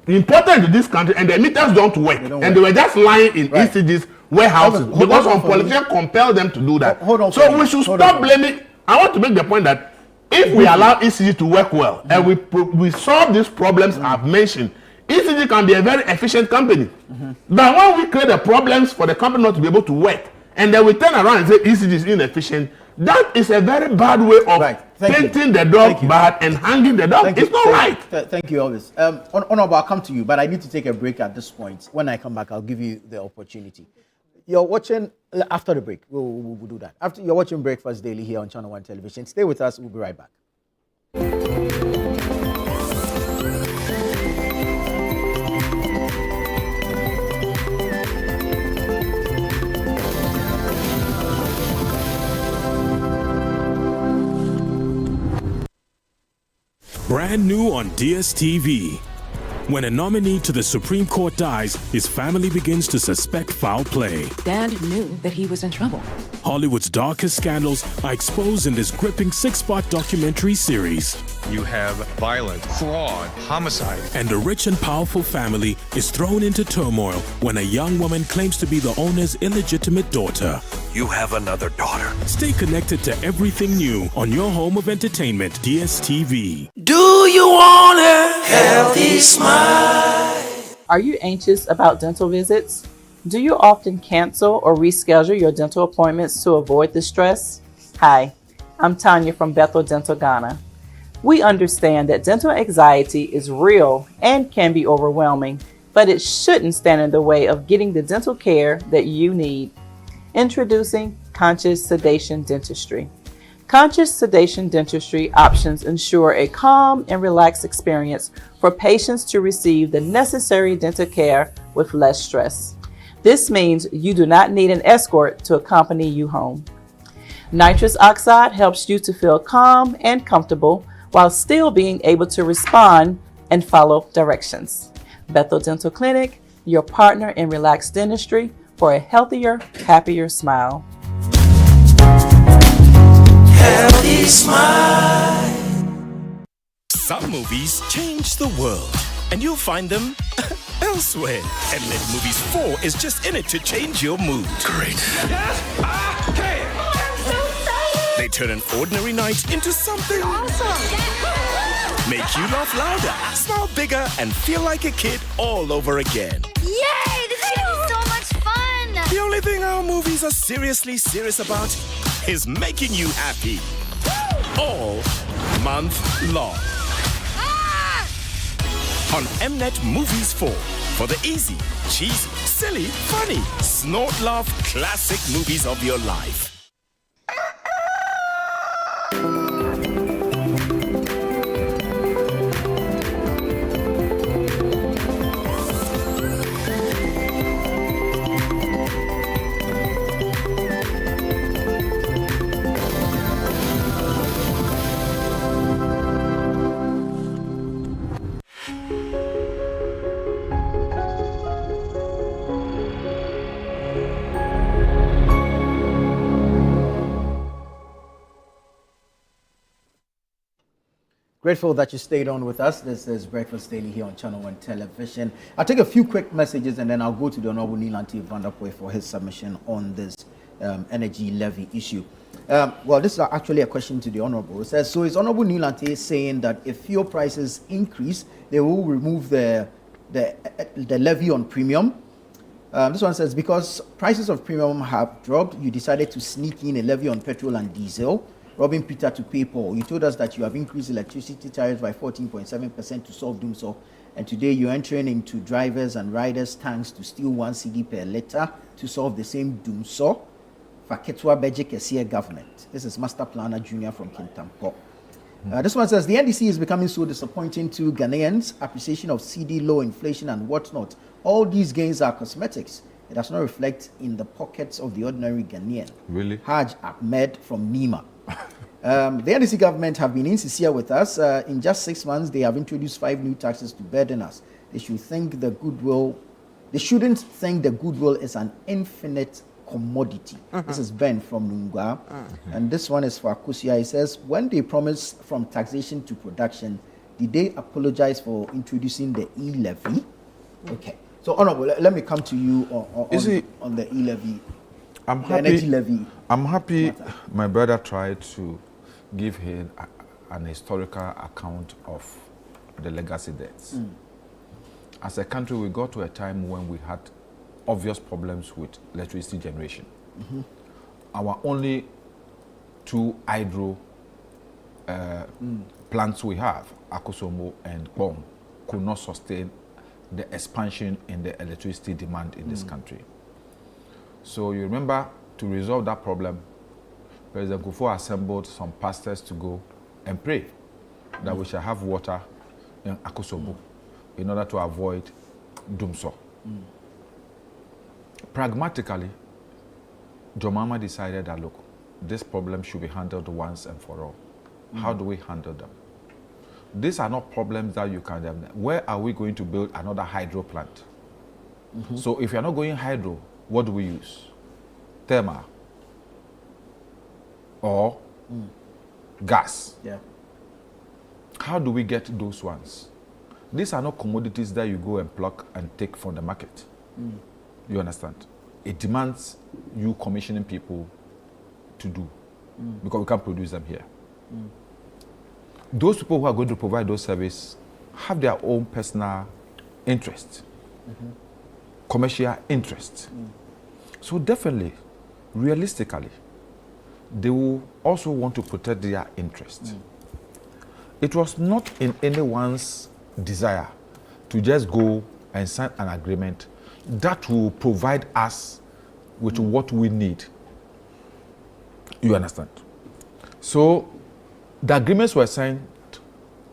imported into this country, and the meters don't work, and they were just lying in ECG's warehouses because some politicians compel them to do that. So we should stop blaming. I want to make the point that if we allow ECG to work well and we solve these problems I've mentioned, ECG can be a very efficient company. But when we create the problems for the company not to be able to work, and then we turn around and say ECG is inefficient, that is a very bad way of painting the dog bad and hanging the dog. It's not right. Thank you, Elvis. Honorable, I'll come to you, but I need to take a break at this point. When I come back, I'll give you the opportunity. You're watching, after the break, we'll do that. After you're watching Breakfast Daily here on Channel 1 Television. Stay with us, we'll be right back. Brand new on DSTV. When a nominee to the Supreme Court dies, his family begins to suspect foul play. Dad knew that he was in trouble. Hollywood's darkest scandals are exposed in this gripping 6-part documentary series. You have violence, fraud, homicide. And a rich and powerful family is thrown into turmoil when a young woman claims to be the owner's illegitimate daughter. You have another daughter. Stay connected to everything new on your home of entertainment, DSTV. Do you want a healthy smile? Are you anxious about dental visits? Do you often cancel or reschedule your dental appointments to avoid the stress? Hi, I'm Tanya from Bethel Dental Ghana. We understand that dental anxiety is real and can be overwhelming, but it shouldn't stand in the way of getting the dental care that you need. Introducing Conscious Sedation Dentistry. Conscious sedation dentistry options ensure a calm and relaxed experience for patients to receive the necessary dental care with less stress. This means you do not need an escort to accompany you home. Nitrous oxide helps you to feel calm and comfortable while still being able to respond and follow directions. Bethel Dental Clinic, your partner in relaxed dentistry for a healthier, happier smile. Healthy smile. Some movies change the world, and you'll find them elsewhere. And Let Movies 4 is just in it to change your mood. Great. Yes, I can. Oh, they turn an ordinary night into something awesome. Make you laugh louder, smile bigger, and feel like a kid all over again. Yay! This is gonna be so much fun! The only thing our movies are seriously serious about is making you happy. All month long. Ah! On Mnet Movies 4 for the easy, cheesy, silly, funny, snort laugh classic movies of your life. Grateful that you stayed on with us. This is Breakfast Daily here on Channel 1 Television. I'll take a few quick messages and then I'll go to the Honorable Nilanti Vanderpoy for his submission on this energy levy issue. Well, this is actually a question to the Honorable. It says, so is Honorable Nilanti saying that if fuel prices increase, they will remove the levy on premium? This one says, because prices of premium have dropped, you decided to sneak in a levy on petrol and diesel. Robin Peter to pay Paul. You told us that you have increased electricity tariffs by 14.7% to solve doomsday, and today you're entering into drivers and riders' tanks to steal 1 cedi per litre to solve the same doomsday. Faketwa Beje Kesia government. This is Master Planner Junior from Kintampo. This one says the NDC is becoming so disappointing to Ghanaians. Appreciation of cedi, low inflation, and whatnot. All these gains are cosmetics. It does not reflect in the pockets of the ordinary Ghanaian. Really? Haj Ahmed from Nima. The NDC government have been insincere with us. In just 6 months, they have introduced 5 new taxes to burden us. They shouldn't think the goodwill is an infinite commodity. This is Ben from Lungwa. And this one is for Akusia. He says, when they promised from taxation to production, did they apologize for introducing the e-levy? Okay. So, Honorable, let me come to you on the e-levy. Energy levy. I'm happy my brother tried to give him an historical account of the legacy debts. As a country, we got to a time when we had obvious problems with electricity generation. Our only 2 hydro plants we have, Akosombo and Bong, could not sustain the expansion in the electricity demand in this country. So you remember, to resolve that problem, President Kufuor assembled some pastors to go and pray that we shall have water in Akosombo in order to avoid Dumso. Pragmatically, Jomama decided that, look, this problem should be handled once and for all. How do we handle them? These are not problems that you can... Where are we going to build another hydro plant? So if you're not going hydro, what do we use? Thermal or gas. Yeah. How do we get those ones? These are not commodities that you go and pluck and take from the market. You understand? It demands you commissioning people to do because we can't produce them here. Those people who are going to provide those services have their own personal interest, commercial interest. So definitely, realistically, they will also want to protect their interest. It was not in anyone's desire to just go and sign an agreement that will provide us with what we need. You understand? So the agreements were signed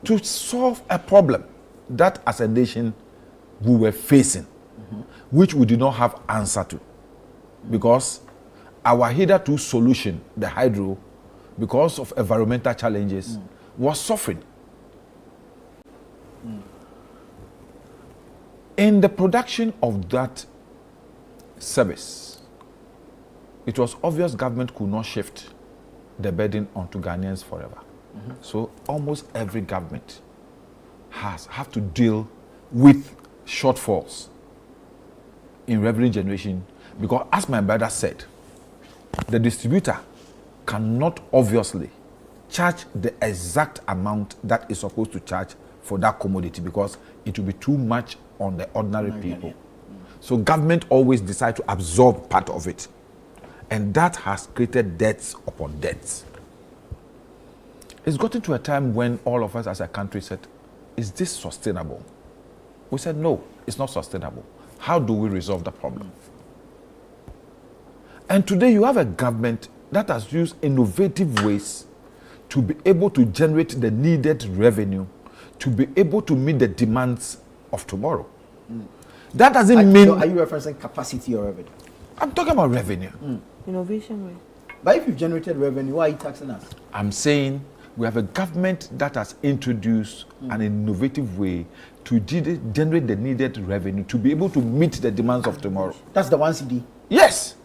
to solve a problem that as a nation we were facing, which we did not have answer to. Because our hitherto solution, the hydro, because of environmental challenges, was suffering. In the production of that service, it was obvious government could not shift the burden onto Ghanaians forever. So almost every government have to deal with shortfalls in revenue generation, because as my brother said, the distributor cannot obviously charge the exact amount that is supposed to charge for that commodity, because it will be too much on the ordinary people. So government always decide to absorb part of it, and that has created debts upon debts. It's gotten to a time when all of us as a country said, is this sustainable? We said, no, it's not sustainable. How do we resolve the problem? And today you have a government that has used innovative ways to be able to generate the needed revenue to be able to meet the demands of tomorrow. That doesn't mean... So are you referencing capacity or revenue? I'm talking about revenue. Innovation way. But if you've generated revenue, why are you taxing us? I'm saying we have a government that has introduced an innovative way to generate the needed revenue to be able to meet the demands of tomorrow. That's the 1 CD? Yes.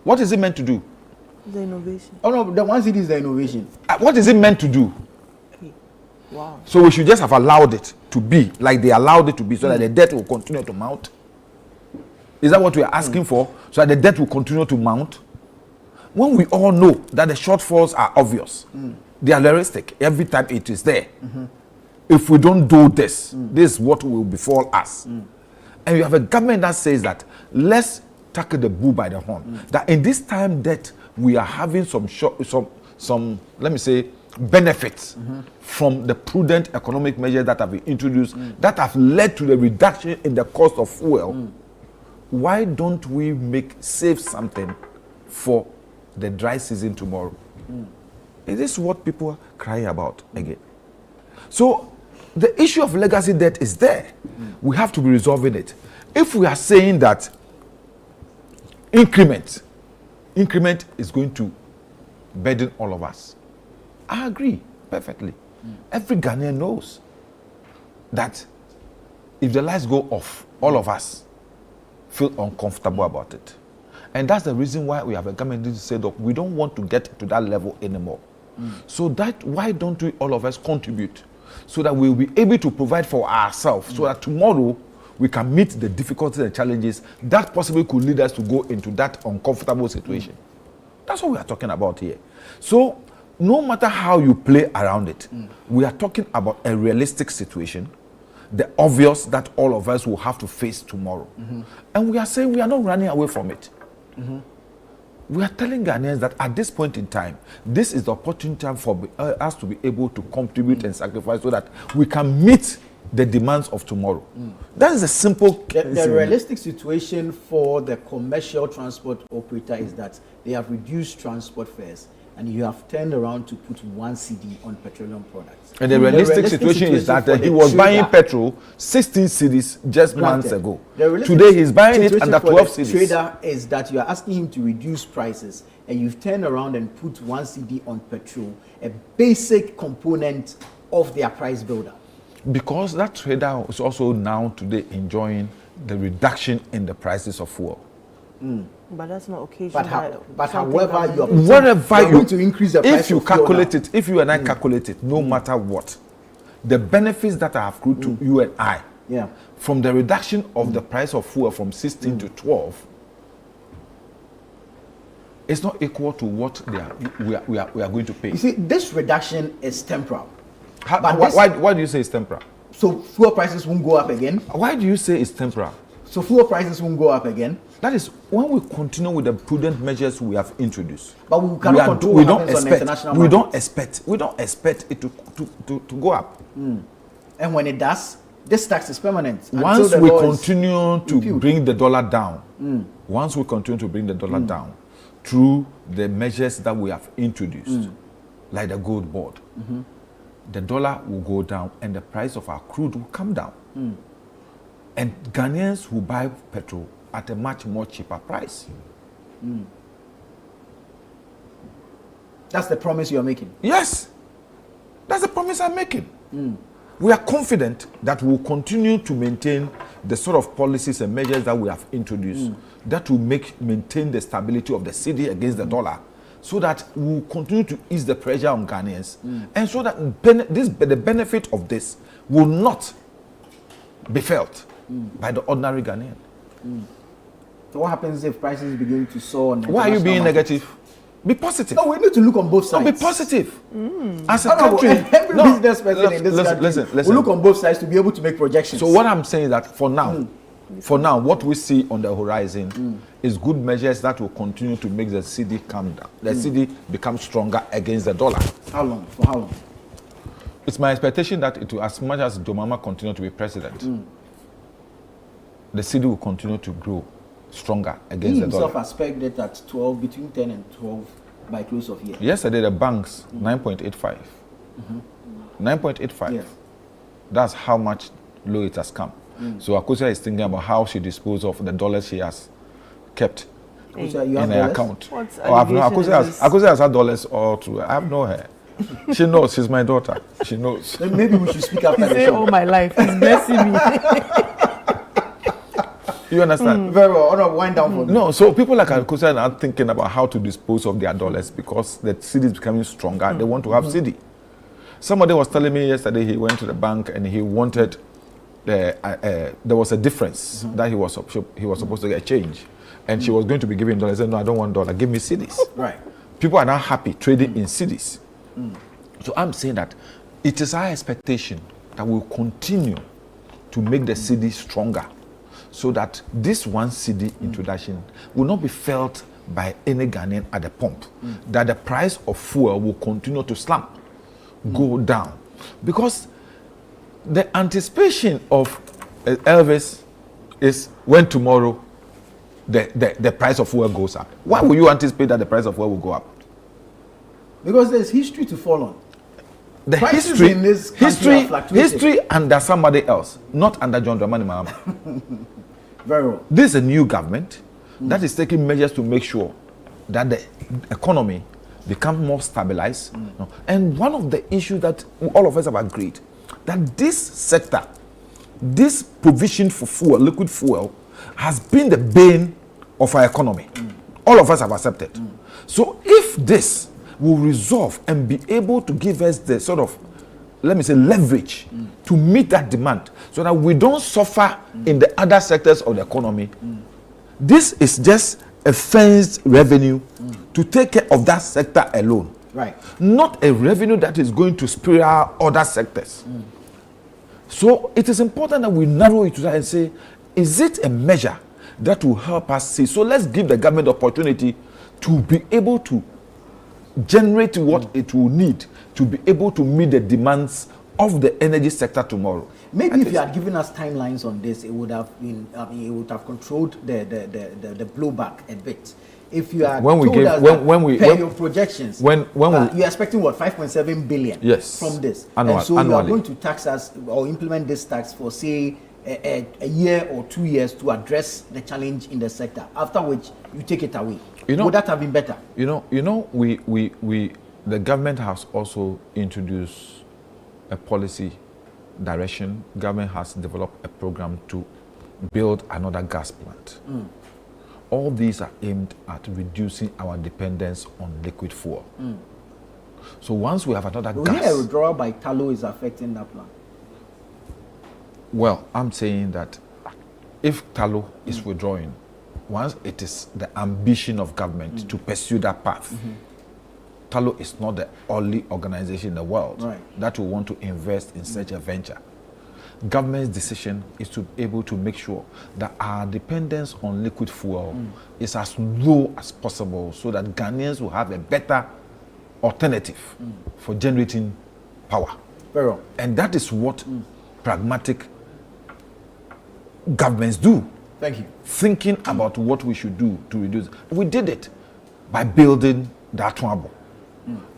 What is it meant to do? The innovation. Oh no, the 1 CD is the innovation. What is it meant to do? Wow. So we should just have allowed it to be like they allowed it to be, so that the debt will continue to mount. Is that what we are asking for? So that the debt will continue to mount? When we all know that the shortfalls are obvious, they are realistic every time it is there. If we don't do this, this is what will befall us. And you have a government that says that let's tackle the bull by the horn. That in this time that we are having some let me say benefits from the prudent economic measures that have been introduced that have led to the reduction in the cost of fuel. Why don't we save something for the dry season tomorrow? Is this what people are crying about again? So the issue of legacy debt is there. We have to be resolving it. If we are saying that increment is going to burden all of us, I agree perfectly. Every Ghanaian knows that if the lights go off, all of us feel uncomfortable about it. And that's the reason why we have a government to say that we don't want to get to that level anymore. So that why don't we all of us contribute so that we'll be able to provide for ourselves so that tomorrow we can meet the difficulties and challenges that possibly could lead us to go into that uncomfortable situation. That's what we are talking about here. So no matter how you play around it, we are talking about a realistic situation, the obvious that all of us will have to face tomorrow. And we are saying we are not running away from it. We are telling Ghanaians that at this point in time, this is the opportune time for us to be able to contribute and sacrifice so that we can meet the demands of tomorrow. That is a simple... The realistic situation for the commercial transport operator is that they have reduced transport fares and you have turned around to put 1 CD on petroleum products. And the realistic situation is that he was buying petrol 16 cedis just months ago. Today he's buying it under 12 cedis. The trader is that you are asking him to reduce prices and you've turned around and put 1 CD on petrol, a basic component of their price builder. Because that trader is also now today enjoying the reduction in the prices of fuel. But that's not occasion. But however you are going to increase the price if you calculate it, if you and I calculate it, no matter what, the benefits that are accrued to you and I, from the reduction of the price of fuel from 16 to 12, it's not equal to what we are going to pay. You see, this reduction is temporal. Why do you say it's temporal? So fuel prices won't go up again? Why do you say it's temporal? So fuel prices won't go up again? That is when we continue with the prudent measures we have introduced. But we cannot control what happens on the international market. We don't expect it to go up. And when it does, this tax is permanent. Once we continue to bring the dollar down, down through the measures that we have introduced, like the gold board, the dollar will go down and the price of our crude will come down. And Ghanaians will buy petrol at a much more cheaper price. That's the promise you're making? Yes. That's the promise I'm making. We are confident that we'll continue to maintain the sort of policies and measures that we have introduced that will maintain the stability of the cedi against the dollar, so that we'll continue to ease the pressure on Ghanaians, and so that the benefit of this will not be felt by the ordinary Ghanaian. So what happens if prices begin to soar? On the Why are you being negative? Be positive. No, we need to look on both sides. No, be positive. As a country, every business person in this country will look on both sides to be able to make projections. So what I'm saying is that for now, what we see on the horizon is good measures that will continue to make the cedi come down. The cedi become stronger against the dollar. How long? For how long? It's my expectation that it will, as much as Domama continue to be president, the cedi will continue to grow stronger against the dollar. He himself expected it at 12, between 10 and 12 by close of year. Yesterday, the banks, 9.85. 9.85. Yes. That's how much low it has come. So Akosia is thinking about how she disposed of the dollars she has kept in her account. Akosia has had dollars all through. I have no hair. She knows. She's my daughter. She knows. Then maybe we should speak after the show. All my life, he's blessing me. You understand? Very well. I want to wind down for me. No, so people like Akosia are thinking about how to dispose of their dollars because the cedi is becoming stronger. They want to have cedi. Somebody was telling me yesterday he went to the bank and he wanted there was a difference that he was supposed to get change, and she was going to be giving dollars. He said, "No, I don't want dollar. Give me cedis." Right. People are now happy trading in cedis. So I'm saying that it is our expectation that we'll continue to make the cedi stronger, so that this 1 cedi introduction will not be felt by any Ghanaian at the pump. That the price of fuel will continue to slump, go down, because the anticipation of Elvis is when tomorrow the price of fuel goes up. Why will you anticipate that the price of fuel will go up? Because there's history to follow. The prices in this history under somebody else, not under John Dramani Mahama. Very well. This is a new government that is taking measures to make sure that the economy become more stabilized. No? And one of the issues that all of us have agreed, that this sector, this provision for fuel, liquid fuel, has been the bane of our economy. All of us have accepted. So if this will resolve and be able to give us the sort of, let me say, leverage to meet that demand, so that we don't suffer in the other sectors of the economy, this is just a fenced revenue to take care of that sector alone. Right. Not a revenue that is going to spiral other sectors. So it is important that we narrow it to that and say, is it a measure that will help us see? So let's give the government the opportunity to be able to generate what it will need to be able to meet the demands of the energy sector tomorrow. Maybe if you had given us timelines on this, it would have been, it would have controlled the blowback a bit. If you had when we told gave, us when your projections, when you're expecting what, 5.7 billion from this, and so you are going to tax us or implement this tax for say a year or 2 years to address the challenge in the sector. After which you take it away. Would that have been better? The government has also introduced a policy direction. Government has developed a program to build another gas plant. All these are aimed at reducing our dependence on liquid fuel. So once we have another gas, a withdrawal by Tallow is affecting that plan. Well, I'm saying that if Tallow is withdrawing, once it is the ambition of government to pursue that path, Tallow is not the only organization in the world that will want to invest in such a venture. Government's decision is to be able to make sure that our dependence on liquid fuel is as low as possible, so that Ghanaians will have a better alternative for generating power. Very well. And that is what pragmatic governments do. Thank you. Thinking about what we should do to reduce. We did it by building the Atuabo.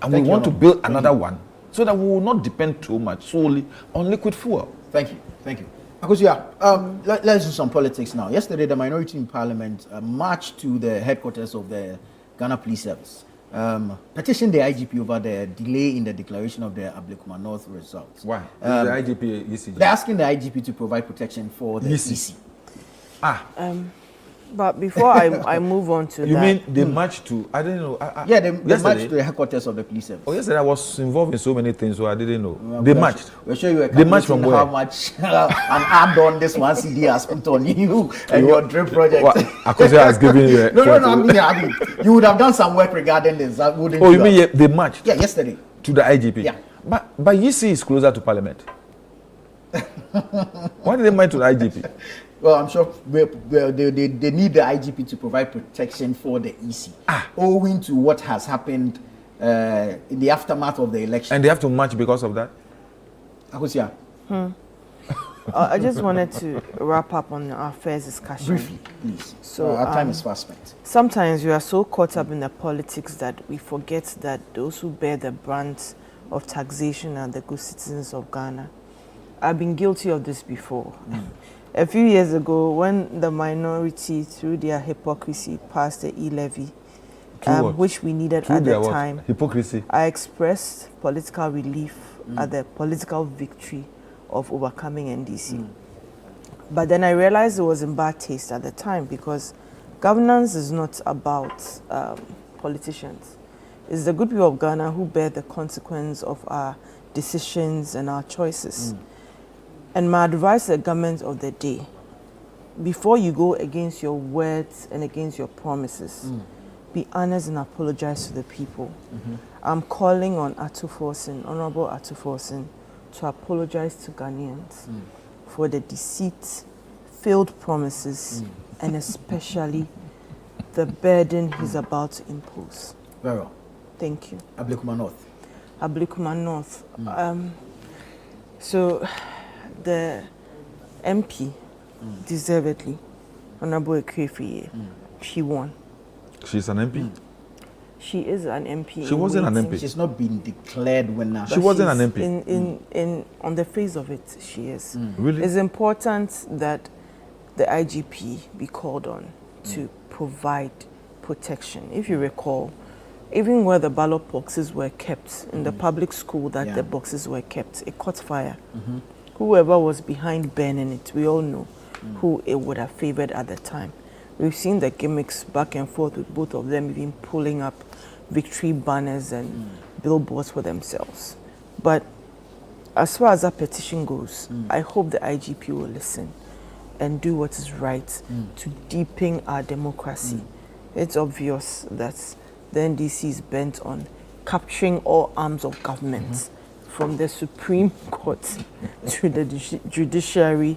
And we want to build another one so that we will not depend too much solely on liquid fuel. Thank you. Thank you. Because let's do some politics now. Yesterday, the minority in Parliament marched to the headquarters of the Ghana Police Service, petitioned the IGP over the delay in the declaration of the Ablekuma North results. Why? The IGP ECG? They're asking the IGP to provide protection for the EC. But before I move on to you that... You mean they marched to... I didn't know. They marched to the headquarters of the police service. Oh, yesterday I was involved in so many things, so I didn't know. They marched. We're sure you were they marched from where? How much an add-on this one CD has put on you and your drip project. Akosia has given you... No, I mean, you would have done some work regarding this, wouldn't you? Oh, you mean they marched? Yeah, yesterday. To the IGP? Yeah. But EC is closer to Parliament. Why did they march to the IGP? Well, I'm sure they need the IGP to provide protection for the EC, owing to what has happened in the aftermath of the election. And they have to march because of that? Akosia. I just wanted to wrap up on our first discussion. Briefly, please. So our time is fast spent. Sometimes we are so caught up in the politics that we forget that those who bear the brunt of taxation are the good citizens of Ghana. I've been guilty of this before. A few years ago, when the minority, through their hypocrisy, passed the e-levy, which we needed at the time, hypocrisy. I expressed political relief at the political victory of overcoming NDC. But then I realized it was in bad taste at the time, because governance is not about politicians. It's the good people of Ghana who bear the consequence of our decisions and our choices. And my advice to the government of the day, before you go against your words and against your promises, be honest and apologize to the people. I'm calling on Honorable Atuforsen, to apologize to Ghanaians for the deceit, failed promises, and especially the burden he's about to impose. Very well. Thank you. Ablekuma North. Ablekuma North. So the MP, deservedly, Honorable Agriair, she won. She's an MP? She is an MP. She wasn't an MP. She's not been declared winner. She wasn't an MP. On the face of it, she is. Really? It's important that the IGP be called on to provide protection. If you recall, even where the ballot boxes were kept, in the public school that the boxes were kept, it caught fire. Whoever was behind burning it, we all know who it would have favored at the time. We've seen the gimmicks back and forth with both of them even pulling up victory banners and billboards for themselves. But as far as that petition goes, I hope the IGP will listen and do what is right to deepen our democracy. It's obvious that the NDC is bent on capturing all arms of government, from the Supreme Court to the judiciary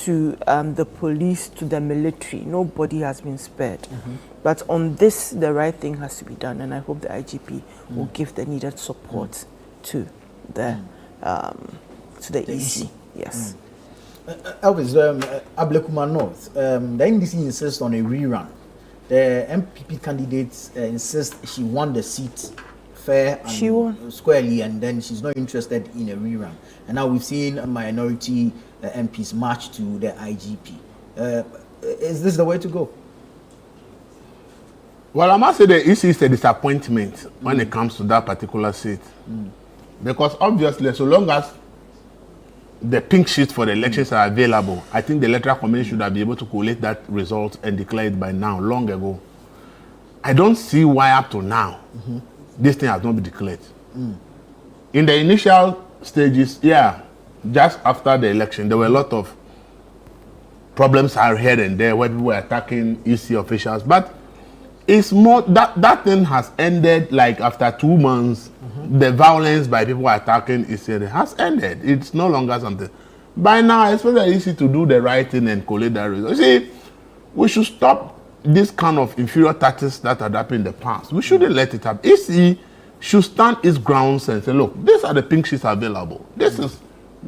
to the police to the military. Nobody has been spared. But on this, the right thing has to be done, and I hope the IGP will give the needed support to the EC. Yes. Elvis, Ablekuma North, the NDC insists on a rerun. The MPP candidate insists she won the seat fair and squarely, and then she's not interested in a rerun. And now we've seen a minority MPs march to the IGP. Is this the way to go? Well, I must say the EC is a disappointment when it comes to that particular seat. Because obviously, so long as the pink sheets for the elections are available, I think the Electoral Commission should have been able to collate that result and declare it by now, long ago. I don't see why up to now this thing has not been declared. In the initial stages, just after the election, there were a lot of problems here and there where people were attacking EC officials, but it's more that thing has ended. Like after 2 months, the violence by people attacking EC has ended. It's no longer something. By now, it's very easy to do the right thing and collate that result. You see, we should stop this kind of inferior tactics that had happened in the past. We shouldn't let it happen. EC should stand its grounds and say, look, these are the pink sheets available. This is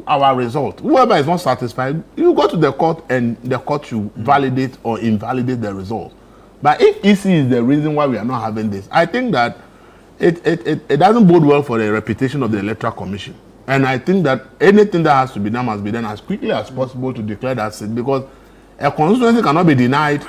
our result. Whoever is not satisfied, you go to the court and the court should validate or invalidate the result. But if EC is the reason why we are not having this, I think that it doesn't bode well for the reputation of the Electoral Commission. And I think that anything that has to be done must be done as quickly as possible to declare that seat, because a constituency cannot be denied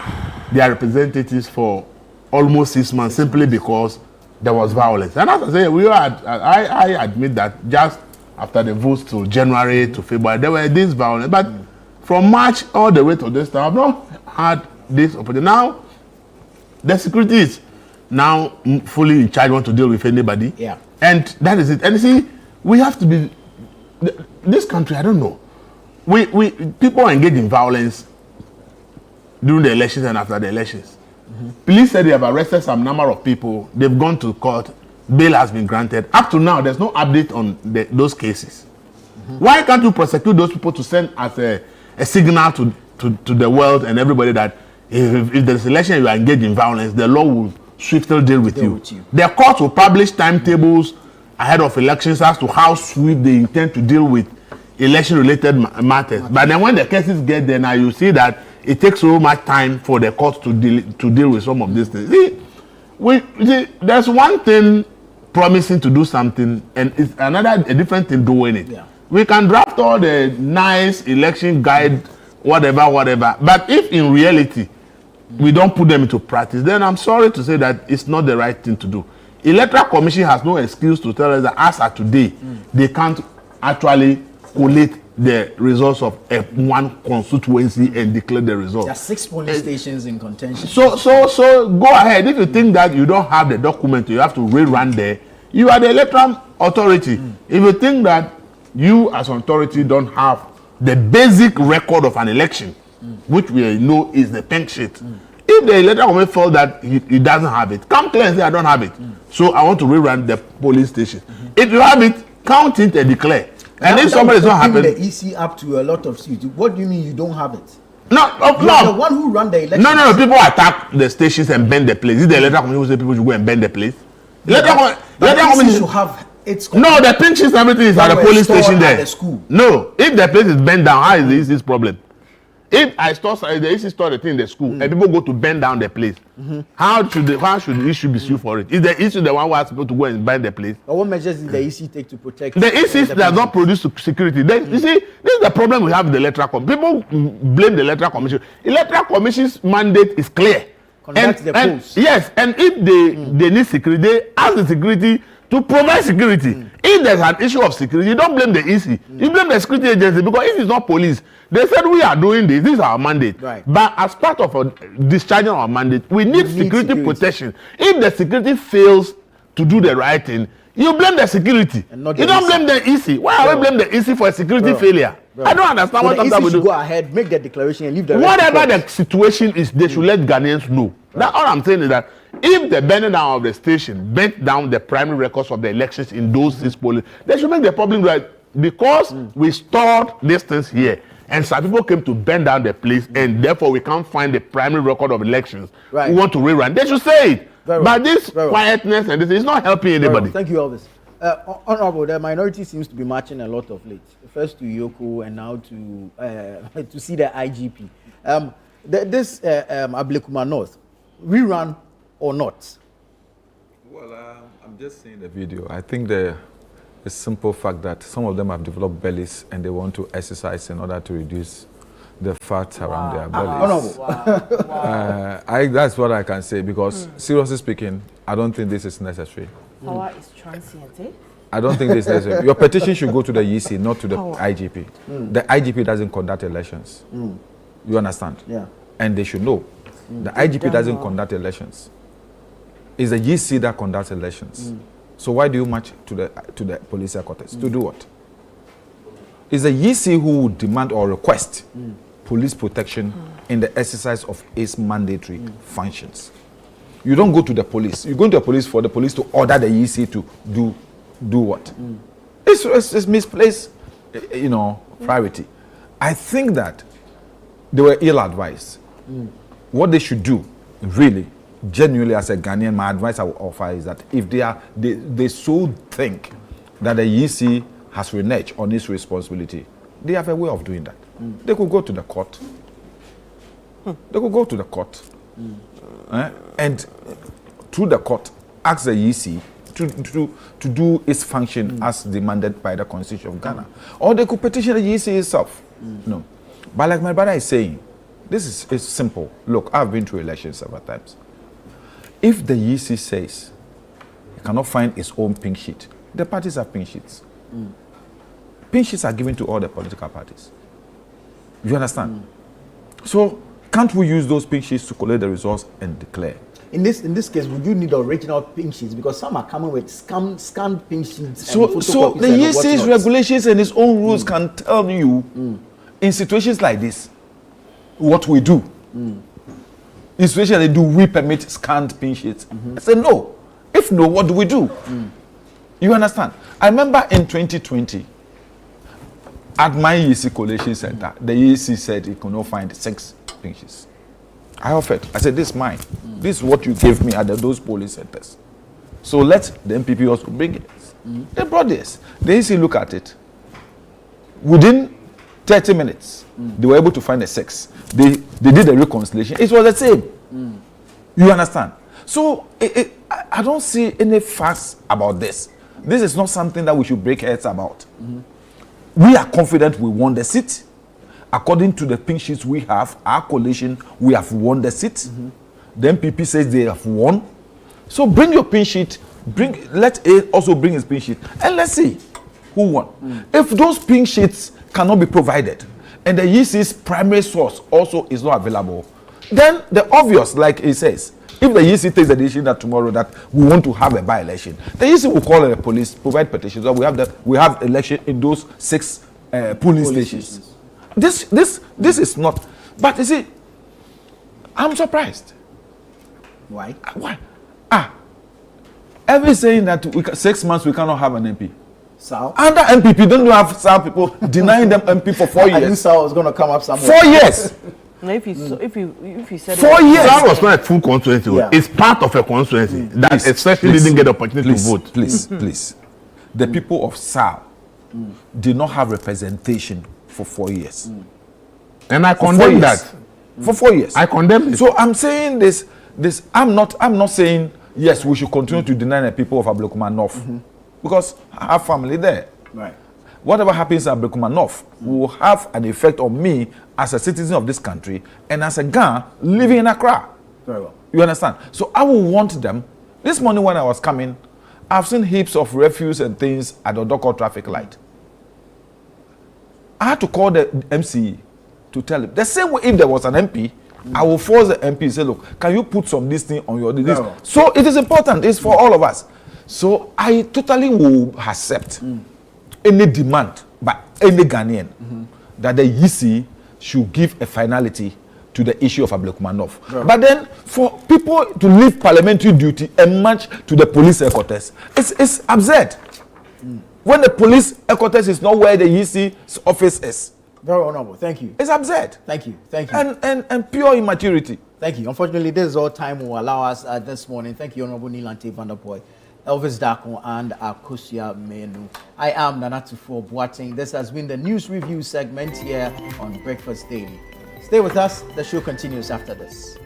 their representatives for almost 6 months simply because there was violence. And as I say, I admit that just after the votes to January to February, there were this violence. But from March all the way to this time, I've not had this opportunity. Now, the security is now fully in charge, want to deal with anybody. Yeah. And that is it. And you see, we have to be, this country, I don't know. People engage in violence during the elections and after the elections. Police said they have arrested some number of people. They've gone to court. Bail has been granted. Up to now, there's no update on those cases. Why can't you prosecute those people to send as a signal to the world and everybody that if there's election you are engaged in violence, the law will swiftly deal with you. The court will publish timetables ahead of elections as to how swift they intend to deal with election-related matters. But then when the cases get there, now you see that it takes so much time for the court to deal with some of these things. See, there's one thing promising to do something, and it's a different thing doing it. Yeah. We can draft all the nice election guide, whatever. But if in reality we don't put them into practice, then I'm sorry to say that it's not the right thing to do. Electoral Commission has no excuse to tell us that as of today, they can't actually collate the results of one constituency and declare the results. There are 6 polling stations in contention. So go ahead. If you think that you don't have the document, you have to rerun there. You are the electoral authority. If you think that you as an authority don't have the basic record of an election, which we know is the pink sheet, if the electoral commission felt that he doesn't have it, come clear and say I don't have it. So I want to rerun the polling station. If you have it, count it and declare. And if somebody is not happy, the EC up to a lot of seats. What do you mean you don't have it? No. The one who ran the election. No. People attack the stations and bend the place. Is the electoral commission who say people should go and bend the place? Electoral commission should have its. No, the pink sheets, everything is at the polling station there. The school. No, if the place is bent down, how is this problem? If I store the EC store the thing in the school and people go to bend down the place, how should the issue be sued for it? Is the issue the one who has people to go and bend the place? But what measures did the EC take to protect? The EC does not produce security. You see, this is the problem we have with the Electoral Commission. People blame the Electoral Commission. Electoral Commission's mandate is clear. conduct the polls. Yes, and if they need security, they ask the security to provide security. If there's an issue of security, you don't blame the EC. You blame the security agency, because if it's not police, they said we are doing this. This is our mandate. Right. But as part of discharging our mandate, we need security protection. If the security fails to do the right thing, you blame the security. You don't blame the EC. Why are we blame the EC for a security failure? I don't understand what sometimes we do. Go ahead, make the declaration and leave the rest. Whatever the situation is, they should let Ghanaians know. That's all I'm saying is that if the burning down of the station bent down the primary records of the elections in those 6 polling, they should make the public right, because we stored these things here. And some people came to burn down the place, and therefore we can't find the primary record of elections. Right. We want to rerun. They should say it. But this quietness and this is not helping anybody. Thank you, Elvis. Honorable, the minority seems to be marching a lot of late. First to Yoko and now to see the IGP. This Ablekuma North, rerun or not? Well, I'm just seeing the video. I think the simple fact that some of them have developed bellies and they want to exercise in order to reduce the fat around their bellies. That's what I can say, because seriously speaking, I don't think this is necessary. Power is transient, eh? I don't think this is necessary. Your petition should go to the EC, not to the IGP. The IGP doesn't conduct elections. You understand? Yeah. And they should know. The IGP doesn't conduct elections. It's the EC that conducts elections. So why do you march to the police headquarters? To do what? It's the EC who would demand or request police protection in the exercise of its mandatory functions. You don't go to the police. You go to the police for the police to order the EC to do what? It's misplaced, priority. I think that they were ill-advised. What they should do, really, genuinely as a Ghanaian, my advice I will offer is that if they so think that the EC has reneged on its responsibility, they have a way of doing that. They could go to the court. They could go to the court. And through the court, ask the EC to do its function as demanded by the Constitution of Ghana. Or they could petition the EC itself. No. But like my brother is saying, this is simple. Look, I've been to elections several times. If the EC says it cannot find its own pink sheet, the parties have pink sheets. Pink sheets are given to all the political parties. You understand? So can't we use those pink sheets to collect the results and declare? In this case, would you need original pink sheets, because some are coming with scanned pink sheets? So the EC's regulations and its own rules can tell you in situations like this what we do. In situations like, do we permit scanned pink sheets? I say no. If no, what do we do? You understand? I remember in 2020, at my EC collation center, the EC said it could not find 6 pink sheets. I offered. I said, this is mine. This is what you gave me at those polling centers. So let the MPP also bring it. They brought this. The EC look at it. Within 30 minutes, they were able to find the 6. They did the reconciliation. It was the same. You understand? So I don't see any fuss about this. This is not something that we should break heads about. We are confident we won the seat. According to the pink sheets we have, our coalition, we have won the seat. The MPP says they have won. So bring your pink sheet. Let A also bring his pink sheet. And let's see who won. If those pink sheets cannot be provided, and the EC's primary source also is not available, then the obvious, like he says, if the EC takes the decision that tomorrow that we want to have a by-election, the EC will call the police, provide petitions, or we have election in those 6 polling stations. This is not. But you see, I'm surprised. Why? Why? Every saying that 6 months we cannot have an MP. Sal? Under MPP, don't you have Sal people denying them MP for 4 years? I knew Sal was going to come up somewhere. 4 years. Now, if you said 4 years. That was not a full constituency. Yeah. It's part of a constituency that especially didn't get the opportunity to vote. Please. The people of SAL did not have representation for 4 years. And I condemn that. For 4 years. I condemn it. So I'm saying this I'm not saying yes, we should continue to deny the people of Ablekuma North. Because I have family there. Right. Whatever happens at Ablekuma North will have an effect on me as a citizen of this country and as a Ghan living in Accra. Very well. You understand? So I will want them. This morning when I was coming, I've seen heaps of refuse and things at the Doko traffic light. I had to call the MCE to tell him. The same way if there was an MP, I will force the MP and say, look, can you put some this thing on your list? No. So it is important. It's for all of us. So I totally will accept any demand by any Ghanaian that the EC should give a finality to the issue of Ablekumanov. Right. But then for people to leave parliamentary duty and march to the police headquarters, it's absurd. When the police headquarters is not where the EC's office is. Very honorable. Thank you. It's absurd. Thank you. Thank you. And pure immaturity. Thank you. Unfortunately, this is all time will allow us this morning. Thank you, Honorable Nilante Vanderpoy, Elvis Dako, and Akosia Menu. I am Nanatufo Boateng. This has been the news review segment here on Breakfast Daily. Stay with us. The show continues after this.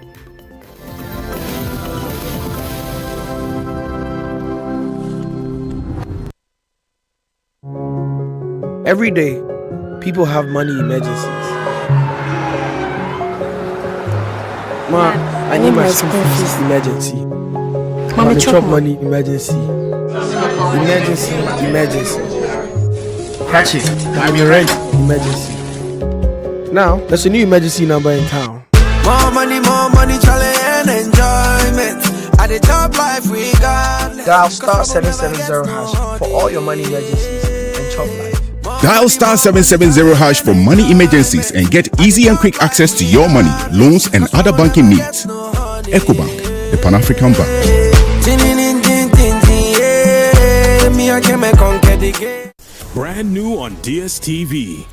Every day, people have money emergencies. Ma, I need my school fees emergency. Mommy, chop money emergency. Emergency. Catch it. I'm your rent emergency. Now, there's a new emergency number in town. More money, challenge and enjoyment. At the top life we got. Dial star 770 hash for all your money emergencies and chop life. Dial star 770 hash for money emergencies and get easy and quick access to your money, loans, and other banking needs. EcoBank, the Pan-African Bank. Brand new on DSTV.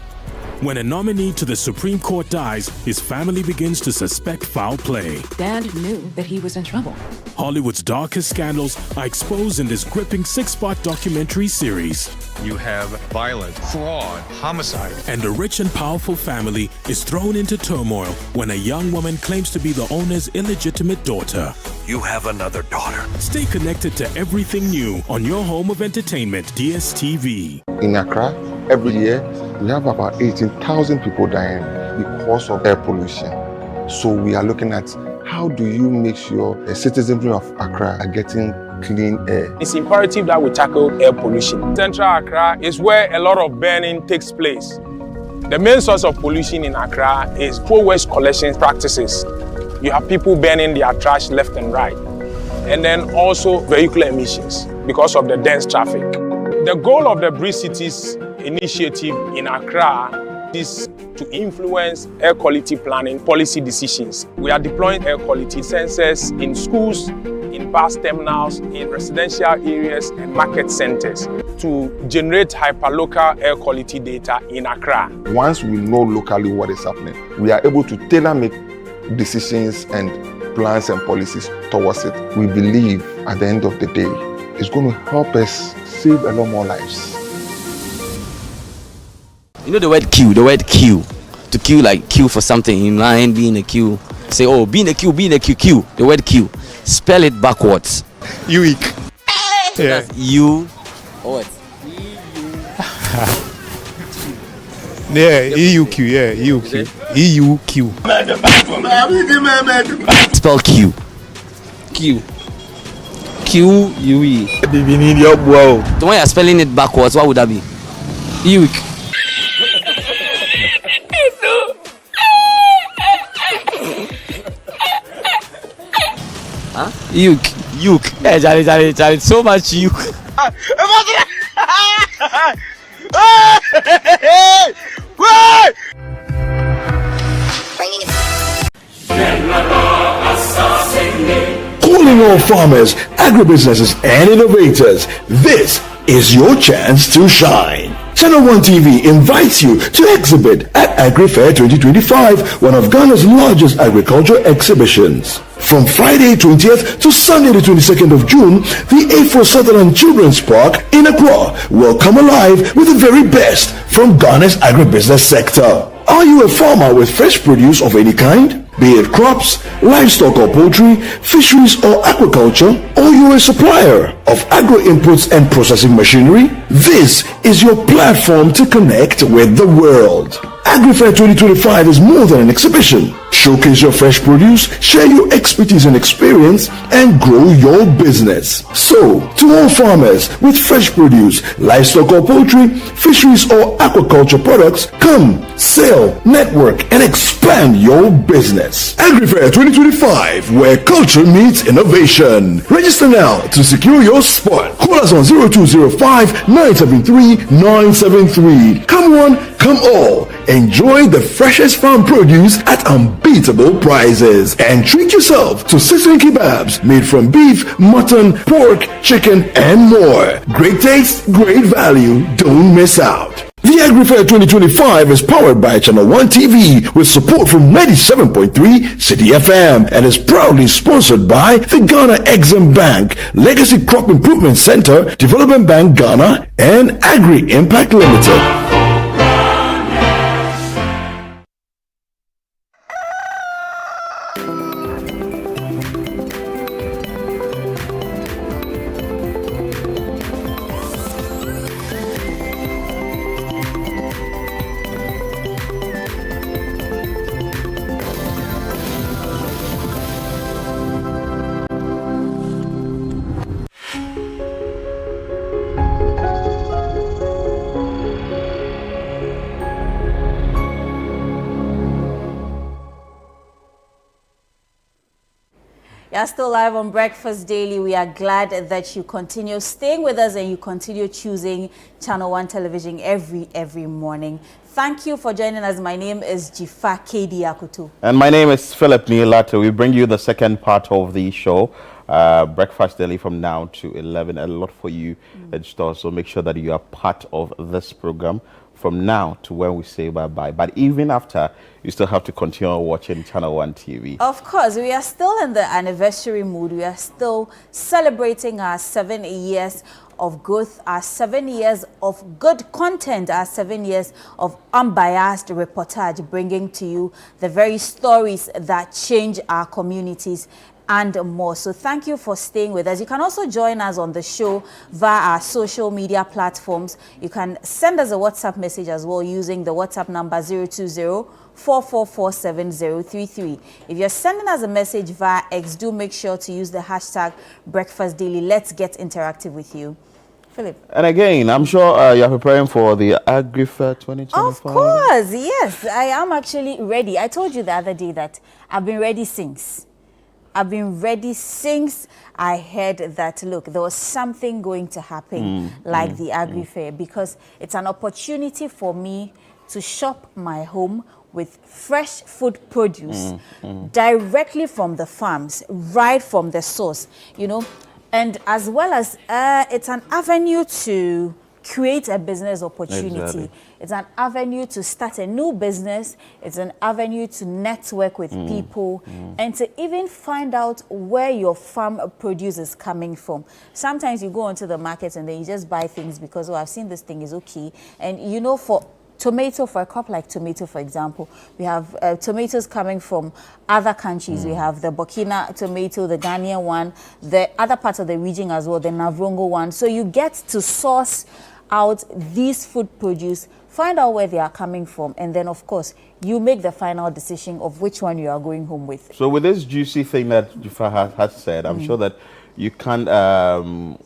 When a nominee to the Supreme Court dies, his family begins to suspect foul play. Dad knew that he was in trouble. Hollywood's darkest scandals are exposed in this gripping 6-part documentary series. You have violence, fraud, homicide. And a rich and powerful family is thrown into turmoil when a young woman claims to be the owner's illegitimate daughter. You have another daughter. Stay connected to everything new on your home of entertainment, DSTV. In Accra, every year, we have about 18,000 people dying because of air pollution. So we are looking at how do you make sure the citizens of Accra are getting clean air. It's imperative that we tackle air pollution. Central Accra is where a lot of burning takes place. The main source of pollution in Accra is poor waste collection practices. You have people burning their trash left and right. And then also vehicular emissions because of the dense traffic. The goal of the Bridge Cities initiative in Accra is to influence air quality planning policy decisions. We are deploying air quality sensors in schools, in bus terminals, in residential areas and market centers to generate hyperlocal air quality data in Accra. Once we know locally what is happening, we are able to tailor-make decisions and plans and policies towards it. We believe at the end of the day, it's going to help us save a lot more lives. You know the word queue, to queue, like queue for something in line, be in a queue. Say, oh, be in a queue, queue. The word queue. Spell it backwards. Uic. Yeah. That's U. What? Yeah, EUQ, yeah, EUQ. EUQ. Spell Q. Q-U-E. The one you're spelling it backwards, what would that be? EUQ. Huh? Yuk. Yeah, Charlie. So much yuk. Calling all farmers, agribusinesses, and innovators, this is your chance to shine. Channel 1 TV invites you to exhibit at Agriair 2025, one of Ghana's largest agricultural exhibitions. From Friday 20th to Sunday the 22nd of June, the A4 Sutherland Children's Park in Accra will come alive with the very best from Ghana's agribusiness sector. Are you a farmer with fresh produce of any kind? Be it crops, livestock or poultry, fisheries or aquaculture, or you're a supplier of agro inputs and processing machinery? This is your platform to connect with the world. Agrifair 2025 is more than an exhibition. Showcase your fresh produce, share your expertise and experience, and grow your business. So, to all farmers with fresh produce, livestock or poultry, fisheries or aquaculture products, come, sell, network, and expand your business. Agrifair 2025, where culture meets innovation. Register now to secure your spot. Call us on 0205 973 973. Come one, come all. Enjoy the freshest farm produce at unbeatable prices. And treat yourself to sizzling kebabs made from beef, mutton, pork, chicken, and more. Great taste, great value. Don't miss out. The Agrifair 2025 is powered by Channel 1 TV with support from 97.3 City FM and is proudly sponsored by the Ghana Exim Bank, Legacy Crop Improvement Center, Development Bank Ghana, and Agri Impact Limited. You're still live on Breakfast Daily. We are glad that you continue staying with us and you continue choosing Channel 1 television every morning. Thank you for joining us. My name is Jifa Kedi Akutu. And my name is Philip Nilato. We bring you the second part of the show, Breakfast Daily, from now to 11. A lot for you in store, so make sure that you are part of this program from now to when we say bye-bye. But even after, you still have to continue watching Channel 1 TV. Of course, we are still in the anniversary mood. We are still celebrating our 7 years of growth, our 7 years of good content, our 7 years of unbiased reportage, bringing to you the very stories that change our communities and more. So thank you for staying with us. You can also join us on the show via our social media platforms. You can send us a WhatsApp message as well using the WhatsApp number 020-444-7033. If you're sending us a message via X, do make sure to use the hashtag Breakfast Daily. Let's get interactive with you. Philip. And again, I'm sure you're preparing for the Agrifair 2025. Of course, yes. I am actually ready. I told you the other day that I've been ready since. I've been ready since I heard that, look, there was something going to happen like the Agrifair, because it's an opportunity for me to shop my home with fresh food produce directly from the farms, right from the source, you know, and as well as it's an avenue to create a business opportunity. Exactly. It's an avenue to start a new business. It's an avenue to network with people and to even find out where your farm produce is coming from. Sometimes you go onto the market and then you just buy things because, oh, I've seen this thing is okay. And you know, for tomato, for a crop like tomato, for example, we have tomatoes coming from other countries. We have the Burkina tomato, the Ghanaian one, the other parts of the region as well, the Navrongo one. So you get to source out these food produce, find out where they are coming from, and then of course you make the final decision of which one you are going home with. So with this juicy thing that Jufa has said, I'm sure that you can't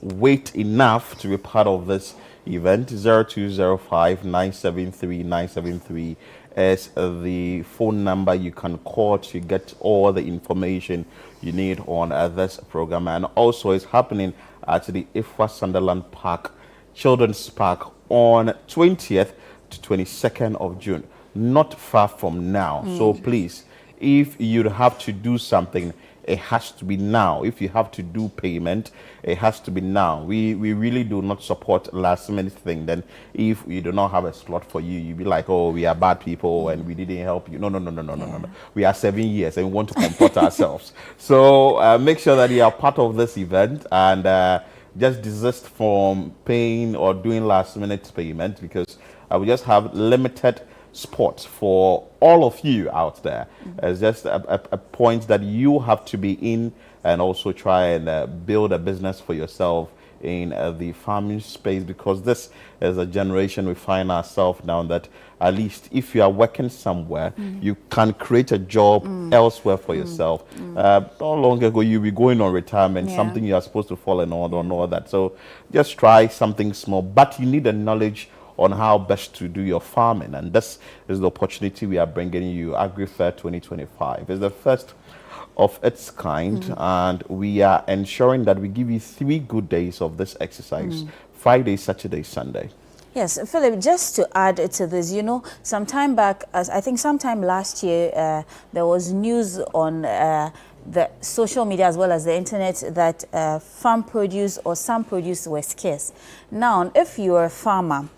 wait enough to be part of this event. 0205 973 973 is the phone number you can call to get all the information you need on this program. And also it's happening at the Ifwa Sunderland Park Children's Park on 20th to 22nd of June, not far from now. So please, if you have to do something, it has to be now. If you have to do payment, it has to be now. We really do not support last minute thing. Then if we do not have a slot for you, you be like, oh, we are bad people and we didn't help you. No. We are 7 years and we want to comport ourselves. So make sure that you are part of this event and just desist from paying or doing last minute payment, because we just have limited spot for all of you out there. It's just a point that you have to be in and also try and build a business for yourself in the farming space, because this is a generation we find ourselves now that at least if you are working somewhere, you can create a job elsewhere for yourself. Not long ago, you'll be going on retirement, something you are supposed to fall in on all that. So just try something small, but you need the knowledge on how best to do your farming. And this is the opportunity we are bringing you, Agriair 2025. It's the first of its kind, and we are ensuring that we give you 3 good days of this exercise, Friday, Saturday, Sunday. Yes, Philip, just to add to this, you know, sometime back, I think sometime last year, there was news on the social media as well as the internet that farm produce or some produce were scarce. Now, if you're a farmer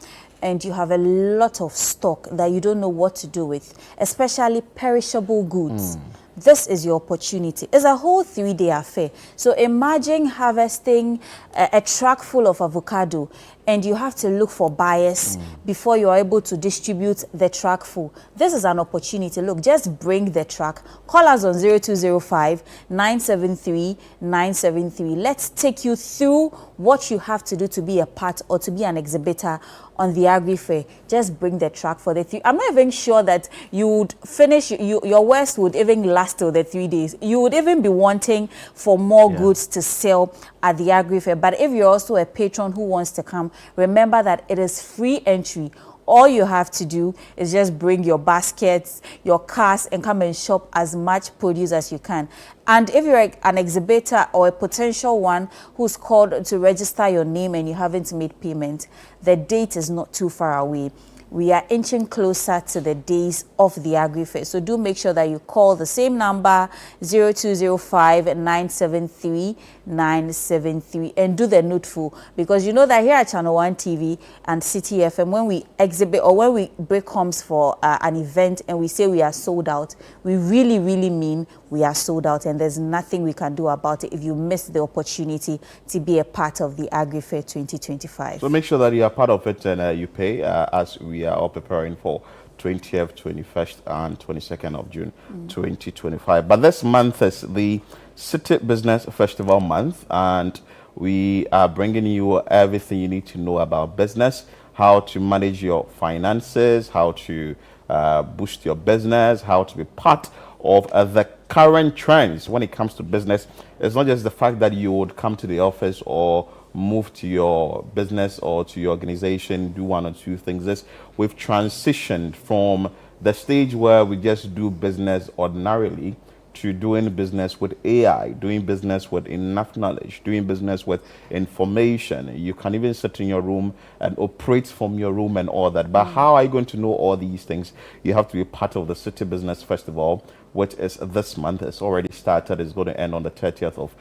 and you have a lot of stock that you don't know what to do with, especially perishable goods, this is your opportunity. It's a whole 3-day affair. So imagine harvesting a truck full of avocado, and you have to look for buyers before you're able to distribute the truck full. This is an opportunity. Look, just bring the truck. Call us on 0205-973-973. Let's take you through what you have to do to be a part or to be an exhibitor on the Agriair. Just bring the truck for the 3. I'm not even sure that you would finish, your worst would even last till the 3 days. You would even be wanting for more goods to sell at the Agriair. But if you're also a patron who wants to come, remember that it is free entry. All you have to do is just bring your baskets, your cars, and come and shop as much produce as you can. And if you're an exhibitor or a potential one who's called to register your name and you haven't made payment, the date is not too far away. We are inching closer to the days of the Agriair. So do make sure that you call the same number, 0205-973-973, and do the needful. Because you know that here at Channel 1 TV and City FM, when we exhibit or when we break homes for an event and we say we are sold out, we really, really mean we are sold out, and there's nothing we can do about it if you miss the opportunity to be a part of the Agriair 2025. So make sure that you are part of it and you pay as we are all preparing for 20th, 21st, and 22nd of June 2025. But this month is the City Business Festival month, and we are bringing you everything you need to know about business, how to manage your finances, how to boost your business, how to be part of the current trends when it comes to business. It's not just the fact that you would come to the office or move to your business or to your organization, do 1 or 2 things. We've transitioned from the stage where we just do business ordinarily to doing business with AI, doing business with enough knowledge, doing business with information. You can even sit in your room and operate from your room and all that. But how are you going to know all these things? You have to be part of the City Business Festival, which is this month. It's already started. It's going to end on the 30th of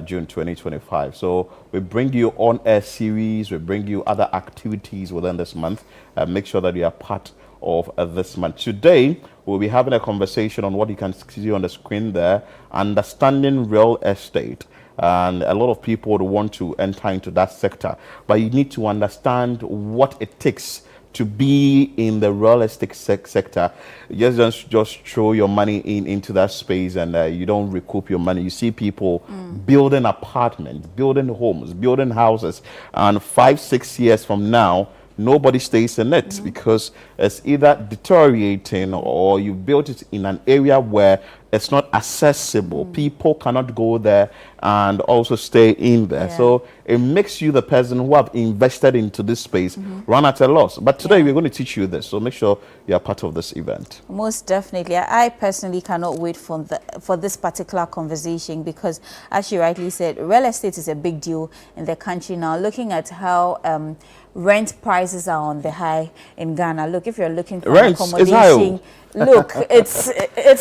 June 2025. So we bring you on-air series. We bring you other activities within this month. Make sure that you are part of this month. Today, we'll be having a conversation on what you can see on the screen there, understanding real estate. And a lot of people would want to enter into that sector, but you need to understand what it takes to be in the real estate sector. Just throw your money into that space and you don't recoup your money. You see people building apartments, building homes, building houses, and 5-6 years from now, nobody stays in it because it's either deteriorating or you built it in an area where it's not accessible. People cannot go there and also stay in there. So it makes you, the person who have invested into this space, run at a loss. But today we're going to teach you this. So make sure you are part of this event. Most definitely. I personally cannot wait for this particular conversation because, as you rightly said, real estate is a big deal in the country now. Looking at how rent prices are on the high in Ghana. Look, if you're looking for accommodation, look, it's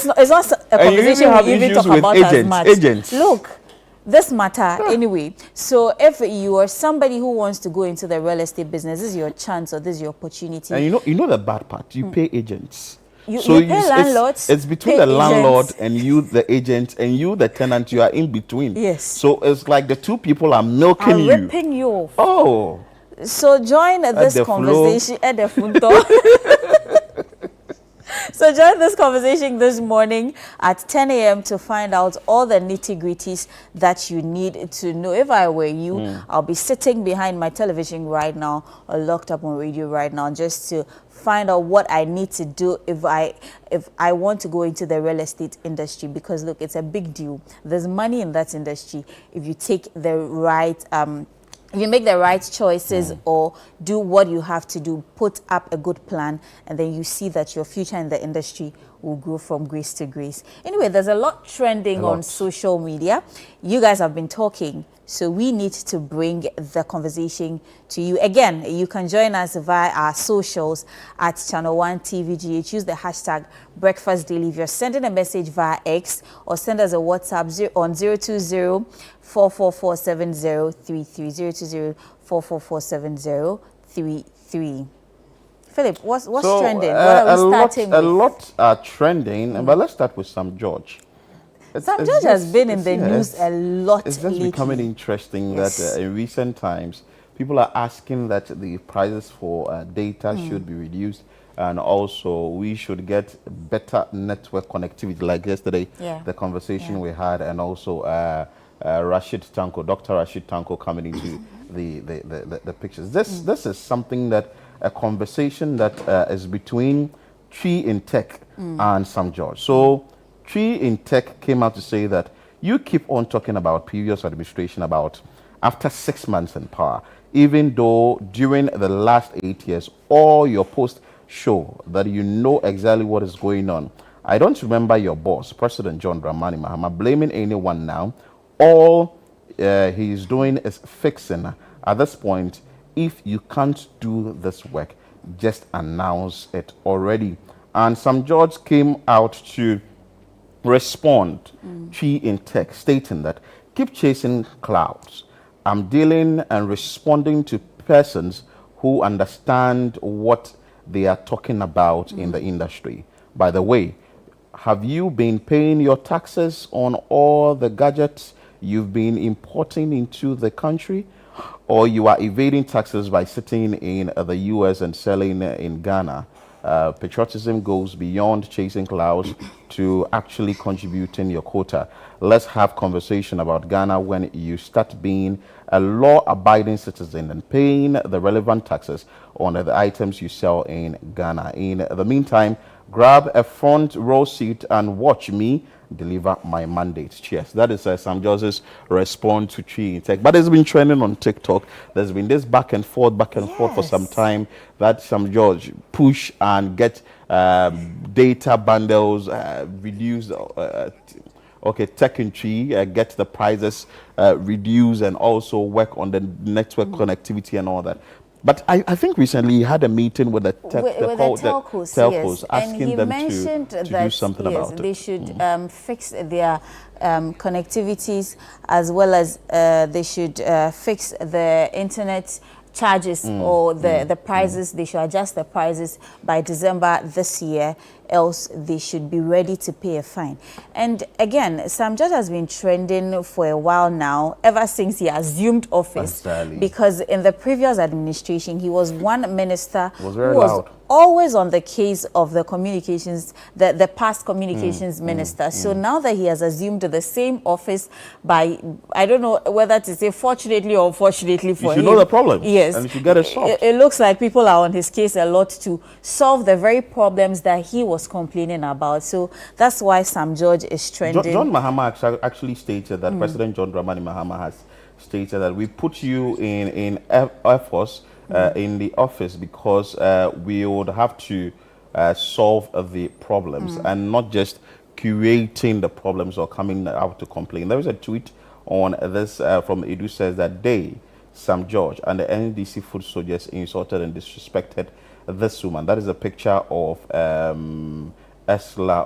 not a conversation we even talk about as much. Look, this matter anyway. So if you are somebody who wants to go into the real estate business, this is your chance or this is your opportunity. And you know the bad part, you pay agents. You pay landlords. It's between the landlord and you, the agent, and you, the tenant. You are in between. Yes. So it's like the two people are milking you. Ripping you off. Oh. So join this conversation at the front door. So join this conversation this morning at 10 a.m. to find out all the nitty-gritties that you need to know. If I were you, I'll be sitting behind my television right now or locked up on radio right now just to find out what I need to do if I want to go into the real estate industry, because look, it's a big deal. There's money in that industry if you take the right if you make the right choices or do what you have to do, put up a good plan, and then you see that your future in the industry will grow from grace to grace. Anyway, there's a lot trending on social media. You guys have been talking, so we need to bring the conversation to you. Again, you can join us via our socials at Channel 1 TVGH. Use the hashtag Breakfast Daily if you're sending a message via X, or send us a WhatsApp on 020-444-7033. 020-444-7033. Philip, what's trending? What are we starting with? A lot are trending, but let's start with Sam George. Sam George has been in the news a lot It's just lately. becoming interesting that in recent times, people are asking that the prices for data should be reduced, and also we should get better network connectivity, like yesterday, the conversation we had, and also Dr. Rashid Tanko coming into the pictures. This is something that, a conversation that is between Tree in Tech and Sam George. So Tree in Tech came out to say that you keep on talking about previous administration about after 6 months in power, even though during the last 8 years, all your posts show that you know exactly what is going on. I don't remember your boss, President John Dramani Mahama, blaming anyone now. All he is doing is fixing. At this point, if you can't do this work, just announce it already. And Sam George came out to respond Tree in Tech, stating that keep chasing clouds. I'm dealing and responding to persons who understand what they are talking about in the industry. By the way, have you been paying your taxes on all the gadgets you've been importing into the country? Or you are evading taxes by sitting in the US and selling in Ghana? Patriotism goes beyond chasing clouds to actually contributing your quota. Let's have conversation about Ghana when you start being a law-abiding citizen and paying the relevant taxes on the items you sell in Ghana. In the meantime, grab a front row seat and watch me deliver my mandate. Cheers. That is Sam George's response to Tree in Tech. But it's been trending on TikTok. There's been this back and forth for some time that Sam George push and get data bundles reduced. Tech and Tree get the prices reduced and also work on the network connectivity and all that. But I think recently he had a meeting with the telcos, asking them to do something about it. They should fix their connectivities, as well as they should fix the internet charges or the prices. They should adjust the prices by December this year, else they should be ready to pay a fine. And again, Sam George has been trending for a while now, ever since he assumed office, because in the previous administration, he was one minister who was always on the case of the communications, the past communications minister. So now that he has assumed the same office by, I don't know whether to say fortunately or unfortunately for him. You should know the problem. Yes. And you should get it solved. It looks like people are on his case a lot to solve the very problems that he was complaining about. So that's why Sam George is trending. John Mahama actually stated that President John Dramani Mahama has stated that we put you in Air Force in the office because we would have to solve the problems and not just curating the problems or coming out to complain. There is a tweet on this from Edu says that day Sam George and the NDC food soldiers insulted and disrespected this woman. That is a picture of Esla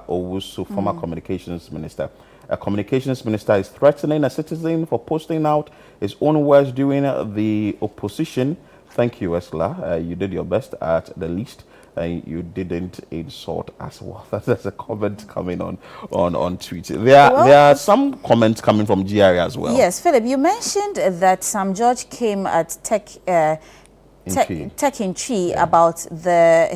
Owusu, former communications minister. A communications minister is threatening a citizen for posting out his own words during the opposition. Thank you, Esla. You did your best at the least. You didn't insult as well. That's a comment coming on Twitter. There are some comments coming from GRA as well. Yes, Philip, you mentioned that Sam George came at Tech Tekinchi about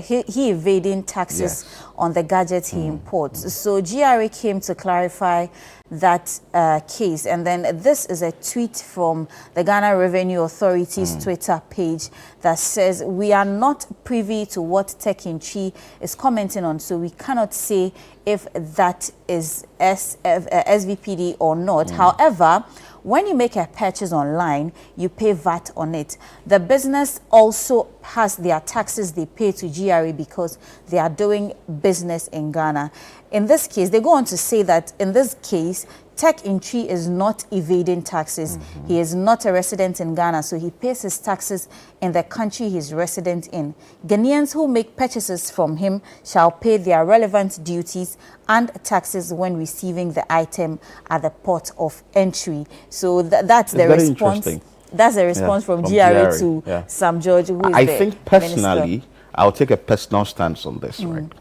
he evading taxes on the gadgets he imports. So GRA came to clarify that case, and then this is a tweet from the Ghana Revenue Authority's Twitter page that says, "We are not privy to what Tekinchi is commenting on, so we cannot say if that is SVPD or not. However, when you make a purchase online, you pay VAT on it. The business also has their taxes they pay to GRA because they are doing business in Ghana." In this case, they go on to say that in this case, Tekinchi is not evading taxes. He is not a resident in Ghana, so he pays his taxes in the country he's resident in. Ghanaians who make purchases from him shall pay their relevant duties and taxes when receiving the item at the port of entry. So that's the response. That's a response from GRA to Sam George, who is I think personally, minister. I'll take a personal stance on this, right?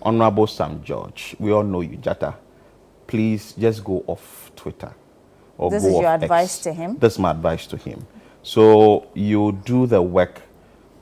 Honorable Sam George, we all know you, Jata. Please just go off Twitter. Or This go is your off advice X. to him? This is my advice to him. So you do the work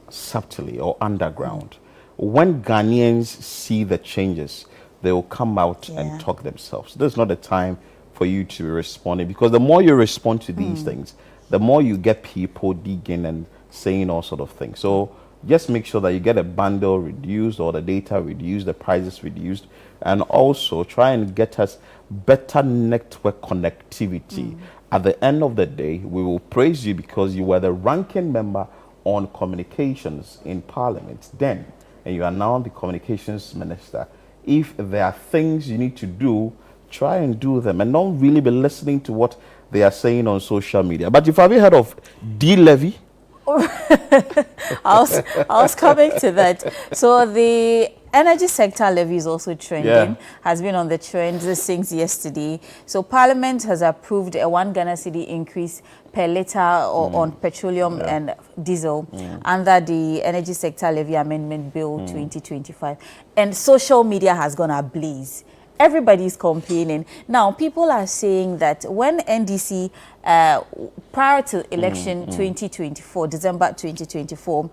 subtly or underground. When Ghanaians see the changes, they will come out and talk themselves. This is not the time for you to be responding, because the more you respond to these things, the more you get people digging and saying all sort of things. So just make sure that you get a bundle reduced or the data reduced, the prices reduced, and also try and get us better network connectivity. At the end of the day, we will praise you because you were the ranking member on communications in Parliament then, and you are now the communications minister. If there are things you need to do, try and do them, and don't really be listening to what they are saying on social media. But have you heard of levy? I was coming to that. So the energy sector levy is also trending, has been on the trend since yesterday. So Parliament has approved a 1 Ghana cedi increase per litre on petroleum and diesel under the Energy Sector Levy Amendment Bill 2025. And social media has gone ablaze. Everybody's complaining. Now, people are saying that when NDC, prior to election 2024, December 2024,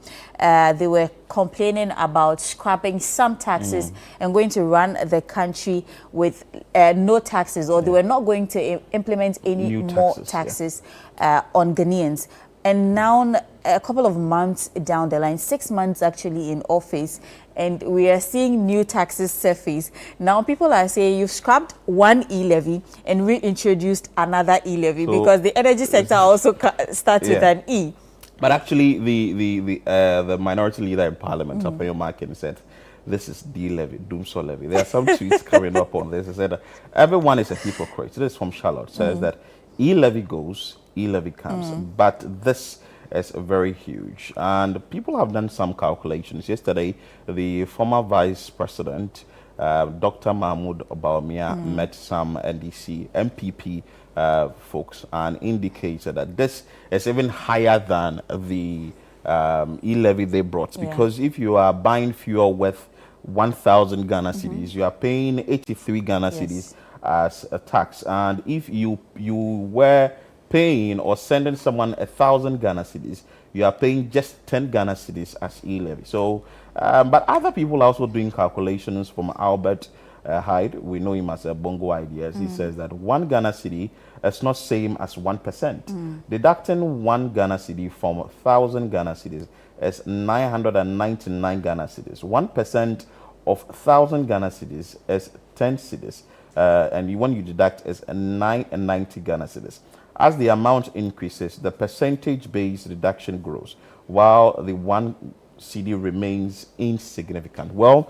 they were complaining about scrapping some taxes and going to run the country with no taxes, or they were not going to implement any more taxes on Ghanaians. And now, a couple of months down the line, 6 months actually in office, and we are seeing new taxes surface. Now people are saying you've scrapped one e-levy and reintroduced another e-levy, because the energy sector also starts with an E. But actually, the minority leader in Parliament, Apeyo Markin, said this is levy, doomsday levy. There are some tweets coming up on this. He said everyone is a hypocrite. This is from Charlotte. Says that e-levy goes, e-levy comes, but this is very huge, and people have done some calculations. Yesterday, the former Vice President, Dr. Mahmoud Bawumia, met some NDC, MPP folks, and indicated that this is even higher than the e-levy they brought, because if you are buying fuel worth 1,000 Ghana cedis, you are paying 83 Ghana cedis as a tax, and if you were paying or sending someone 1,000 Ghana cedis, you are paying just 10 Ghana cedis as e-levy. So, but other people are also doing calculations. From Albert Hyde, we know him as a Bongo Ideas. He says that 1 Ghana cedi is not same as 1%. Deducting 1 Ghana cedi from 1,000 Ghana cedis is 999 Ghana cedis. 1% of 1,000 Ghana cedis is 10 cedis, and when you deduct is 990 Ghana cedis. As the amount increases, the percentage-based reduction grows, while the 1 cedi remains insignificant. Well,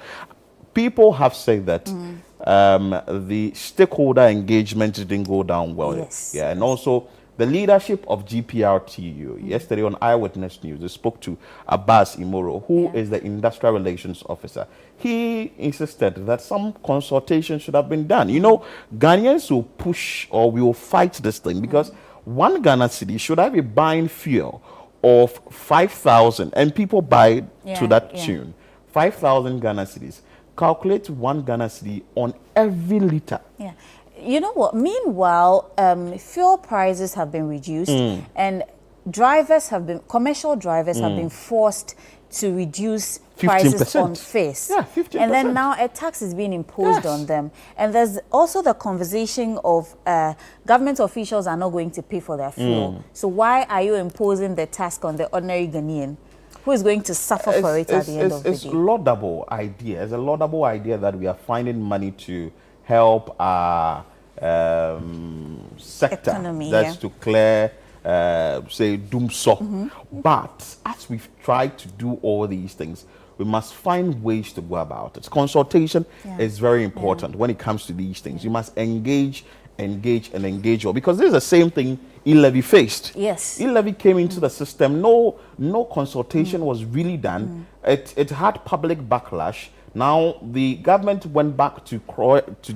people have said that the stakeholder engagement didn't go down well. Yeah, and also the leadership of GPRTU, yesterday on Eyewitness News, they spoke to Abbas Imoro, who is the Industrial Relations Officer. He insisted that some consultation should have been done. You know, Ghanaians will push or will fight this thing, because 1 Ghana cedi should have a buying fuel of 5,000, and people buy to that tune. 5,000 Ghana cedis. Calculate 1 Ghana cedi on every liter. You know what? Meanwhile, fuel prices have been reduced, and commercial drivers have been forced to reduce prices 15%. on fares. Yeah, 15%. And then now a tax is being imposed on them. And there's also the conversation of government officials are not going to pay for their fuel. So why are you imposing the task on the ordinary Ghanaian who is going to suffer for it at the end of the day? It's laudable idea. It's a laudable idea that we are finding money to help our sector. Economy, that's to clear say doomsop. But as we've tried to do all these things, we must find ways to go about it. Consultation is very important when it comes to these things. You must engage well, because this is the same thing e-levy faced. Yes. E-levy came into the system. No consultation was really done. It had public backlash. Now the government went back to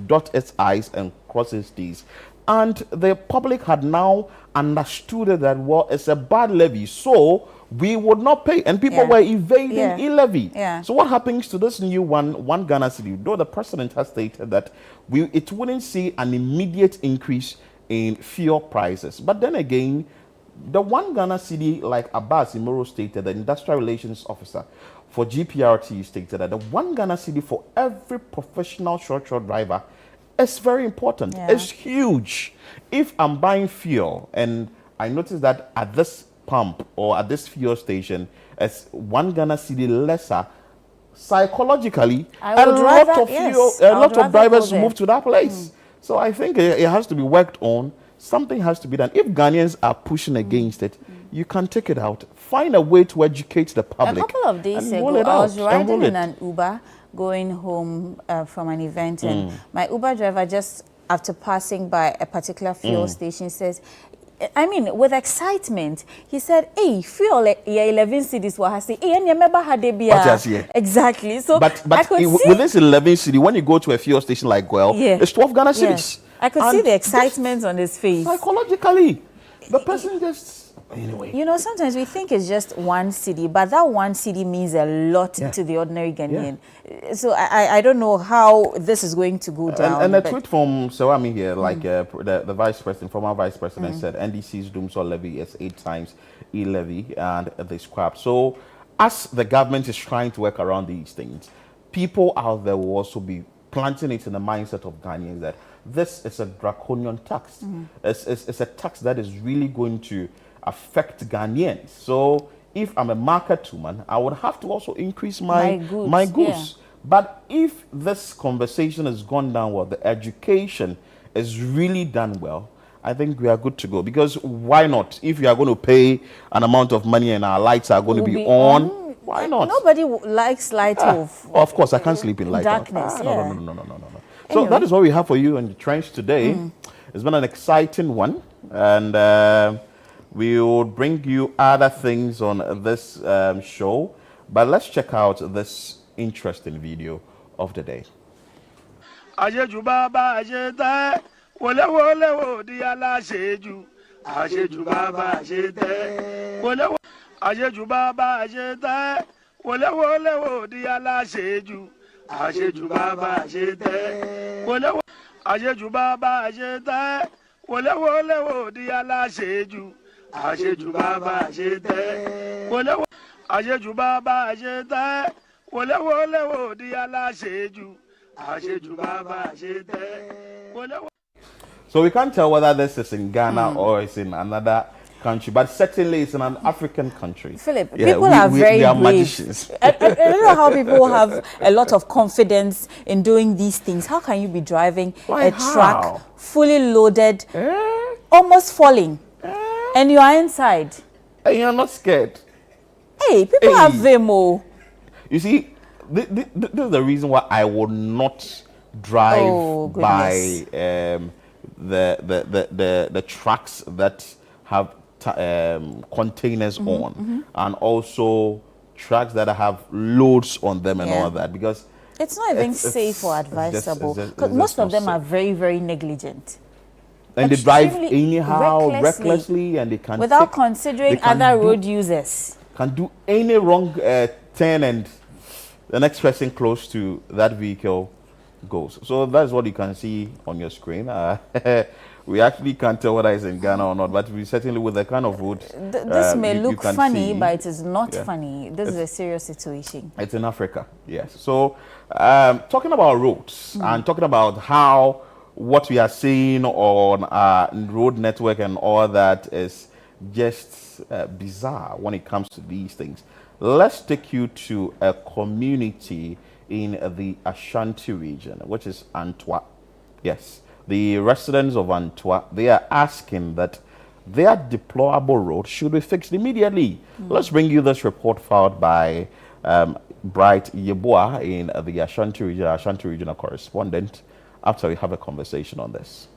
dot its I's and cross its T's. And the public had now understood that, well, it's a bad levy, so we would not pay. And people were evading e-levy. So what happens to this new one Ghana cedi? Though the president has stated that it wouldn't see an immediate increase in fuel prices. But then again, the one Ghana cedi, like Abbas Imoro stated, the industrial relations officer for GPRT stated that the one Ghana cedi for every professional short driver is very important. It's huge. If I'm buying fuel and I notice that at this pump or at this fuel station, it's one Ghana cedi lesser, psychologically, a lot of drivers move to that place. So I think it has to be worked on. Something has to be done. If Ghanaians are pushing against it, you can take it out. Find a way to educate the public. A couple of days ago, I was riding in an Uber going home from an event, and my Uber driver, just after passing by a particular fuel station, says, I mean, with excitement, he said, "Hey, fuel 11 cedis wa hasi. Hey, I never had a beer." Exactly. So, but with this 11 cedi, when you go to a fuel station like it's 12 Ghana cedis. I could see the excitement on his face. Psychologically, the person just anyway. You know, sometimes we think it's just 1 cedi, but that 1 cedi means a lot to the ordinary Ghanaian. So I don't know how this is going to go down. And a tweet from Sewami here, like the vice president, former vice president, said NDC's doomsday levy is 8 times e-levy and they scrap. So as the government is trying to work around these things, people out there will also be planting it in the mindset of Ghanaians that this is a draconian tax. It's a tax that is really going to affect Ghanaians. So if I'm a market woman, I would have to also increase my goods. But if this conversation has gone down well, the education is really done well, I think we are good to go. Because why not? If you are going to pay an amount of money and our lights are going to be on, why not? Nobody likes light off. Of course, I can't sleep in light darkness. No. So that is what we have for you in the trench today. It's been an exciting one, and we will bring you other things on this show. But let's check out this interesting video of the day. So we can't tell whether this is in Ghana or it's in another country, but certainly it's in an African country. Philip, people are very brave. Magicians. I don't know how people have a lot of confidence in doing these things. How can you be driving a truck fully loaded, almost falling, and you are inside? And you're not scared. Hey, people have VMO. You see, this is the reason why I will not drive by the trucks that have containers on, and also trucks that have loads on them and all that, because it's not even safe or advisable, because most of them are very, very negligent. And they drive anyhow, recklessly, and they can without considering other road users. Can do any wrong turn, and the next person close to that vehicle goes. So that's what you can see on your screen. we actually can't tell whether it's in Ghana or not, but we certainly, with the kind of road, this may look funny, but it is not yeah. funny. This is a serious situation. It's in Africa, yes. So, talking about roads and talking about how what we are seeing on road network and all that is just bizarre when it comes to these things. Let's take you to a community in the Ashanti region, which is Antwa. Yes, the residents of Antwa, they are asking that their deplorable road should be fixed immediately. Let's bring you this report filed by Bright Yeboah in the Ashanti regional correspondent, after we have a conversation on this.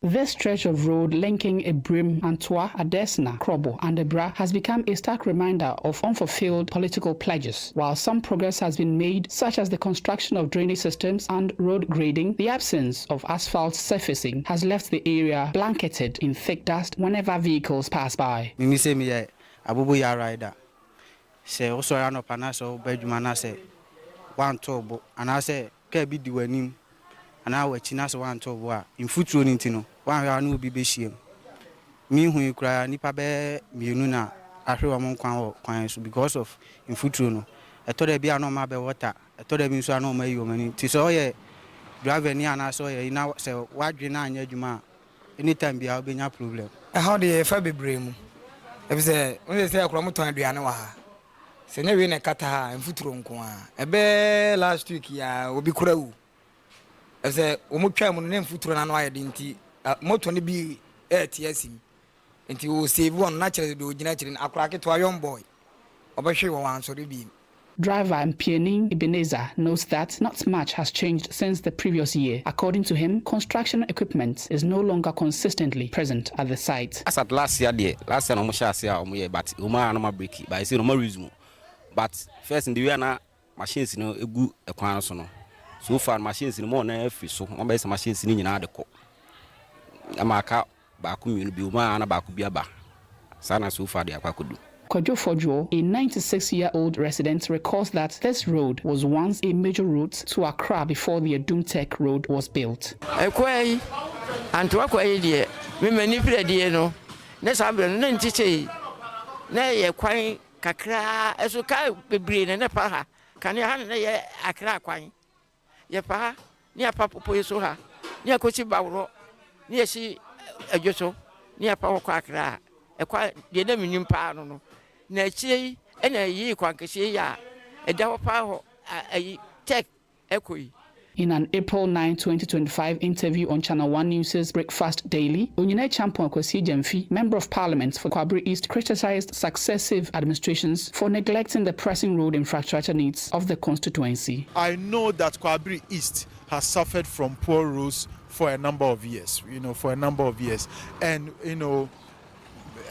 This stretch of road linking Ibrim, Antwa, Adesna, Krobo, and Ebra has become a stark reminder of unfulfilled political pledges. While some progress has been made, such as the construction of drainage systems and road grading, the absence of asphalt surfacing has left the area blanketed in thick dust whenever vehicles pass by. Mimi say me abubu ya rider. Say also ya no pana so beduma na say one tobo and I say ke bi di wanim ana wa china so one tobo a in futuro ni ntino one ya no bi be hiem. Me hu kura nipa be mienu na ahwe wa mon kwan so because of in futuro no eto de bia no ma be water eto de bi so na ma yi o mani ti so ye driver ni ana so ye na say wadwe na anya adwuma anytime bia obenya problem. How dey fa bebre mu e be say we say akura muton aduane wa ha se ne we na kata ha in futuro nko a ebe last week ya obi kura wu e say o mo twa mu ne futuro na no aye dinti moto ne bi ets nti o save one naturally do gina chirin akura ke to young boy obehwe wo wan so bi. Driver Mpiening Ebenezer knows that not much has changed since the previous year. According to him, construction equipment is no longer consistently present at the site. As at last year, no more shall say, but Uma no more breaky, but I say no more reason. But first in the year, na machines no a good equation. So far, machines in more than every so one base machines in the co. Amaka Bakum, you be Uma and Bakubiaba. Sana so far, the Aquacudu. Kojo Fojo, a 96-year-old resident, recalls that this road was once a major route to Accra before the Adumtek road was built. Ekwai Antwa kwai die me mani fre die no ne sabre no ntiche na ye kwan kakra eso ka bebre ne pa ha kan ya ne ye Accra kwan ye pa ni apa popo yeso ha ni akochi bawro ni esi adwoso ni apa kwa Accra ekwa de na minim pa no na chi ena yi kwankese ya edawo pa ho ayi tech ekoi. In an April 9, 2025 interview on Channel 1 News' Breakfast Daily, Onyene Champion Kwesi Jemfi, Member of Parliament for Kwabri East, criticized successive administrations for neglecting the pressing road infrastructure needs of the constituency. I know that Kwabri East has suffered from poor roads for a number of years, And,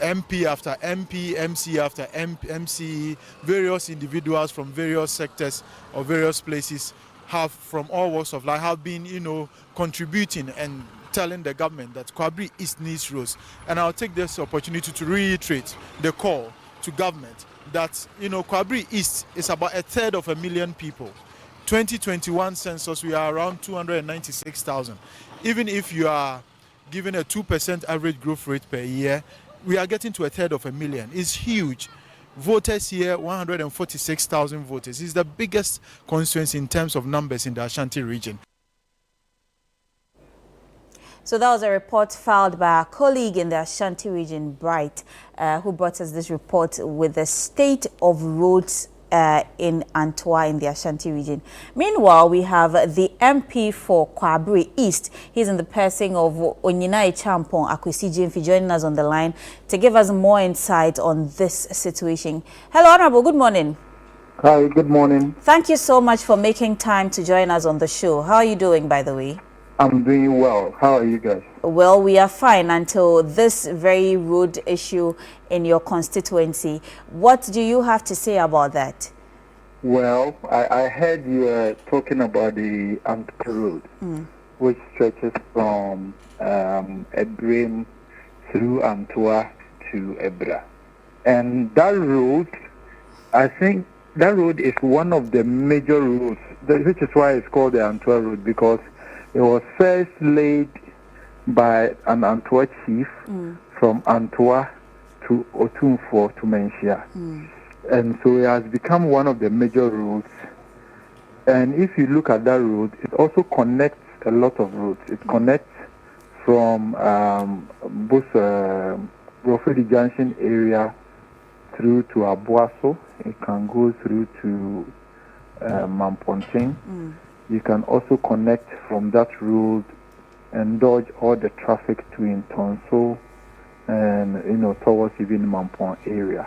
MP after MP, MC after MC, various individuals from various sectors or various places have, from all walks of life, have been, contributing and telling the government that Kwabri East needs roads. And I'll take this opportunity to reiterate the call to government that, Kwabri East is about 1/3 people. 2021 census, we are around 296,000. Even if you are given a 2% average growth rate per year, we are getting to 1/3 It's huge. Voters here, 146,000 voters. It's the biggest constituency in terms of numbers in the Ashanti region. So that was a report filed by our colleague in the Ashanti region, Bright, who brought us this report with the state of roads in Antwa in the Ashanti region. Meanwhile, we have the MP for Kwabri East. He's in the person of Onyina Champon Akwesi Jemfi joining us on the line to give us more insight on this situation. Hello, Honorable. Good morning. Hi, good morning. Thank you so much for making time to join us on the show. How are you doing, by the way? I'm doing well. How are you guys? Well, we are fine until this very road issue in your constituency. What do you have to say about that? Well, I heard you were talking about the Antwa road, which stretches from Ibrim through Antwa to Ebra. And that road, I think that road is one of the major roads, which is why it's called the Antwa road, because it was first laid by an Antoa chief from Antoa to Otumfo to Menchia. And so it has become one of the major roads. And if you look at that road, it also connects a lot of roads. It connects from both Brofedi Junction area through to Abuaso. It can go through to Mamponting. You can also connect from that road and dodge all the traffic to Intonso and towards even Mampon area.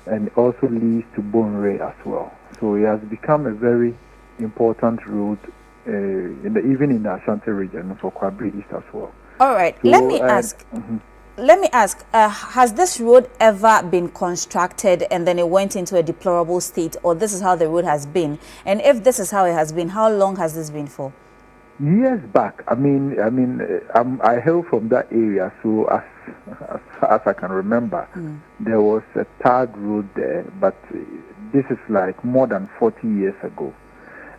And it also leads to Bonray as well. So it has become a very important road even in the Ashanti region for Kwabri East as well. All right, so, let me ask. Let me ask, has this road ever been constructed and then it went into a deplorable state, or this is how the road has been? And if this is how it has been, how long has this been for? Years back. I hail from that area, so as far as I can remember, there was a tarred road there, but this is like more than 40 years ago.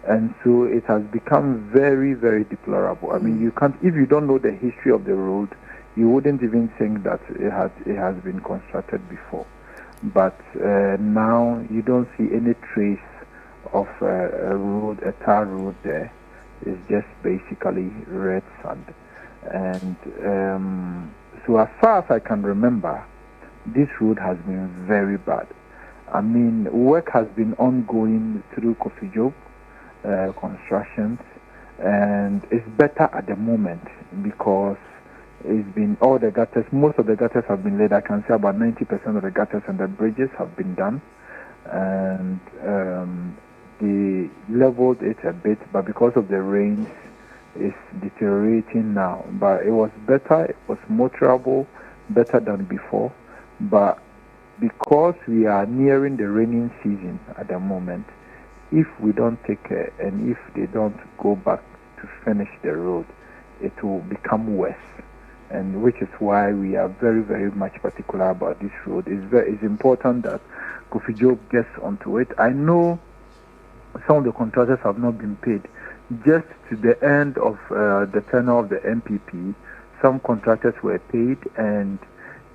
And so it has become very, very deplorable. I mean, you can't, if you don't know the history of the road, you wouldn't even think that it has been constructed before. But now you don't see any trace of a tar road there. It's just basically red sand. And so as far as I can remember, this road has been very bad. I mean, work has been ongoing through Kofi Job constructions, and it's better at the moment because it's been all the gutters, most of the gutters have been laid. I can say about 90% of the gutters and the bridges have been done, and they leveled it a bit, but because of the rains, it's deteriorating now. But it was better, it was motorable, better than before. But because we are nearing the raining season at the moment, if we don't take care and if they don't go back to finish the road, it will become worse. And which is why we are very, very much particular about this road. It's important that Kofi Job gets onto it. I know some of the contractors have not been paid. Just to the end of the tenure of the MPP, some contractors were paid, and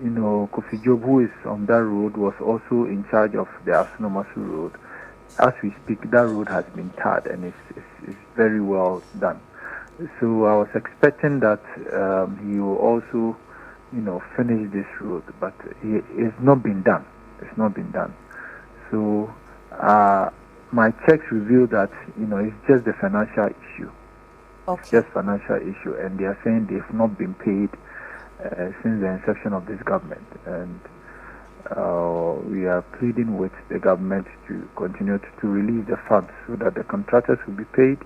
Kofi Job, who is on that road, was also in charge of the Asnomasu road. As we speak, that road has been tarred and it's very well done. So I was expecting that he will also, finish this road, but it's not been done. It's not been done. So my checks reveal that it's just the financial issue. Okay. It's just financial issue, and they are saying they've not been paid since the inception of this government, and we are pleading with the government to continue to release the funds so that the contractors will be paid,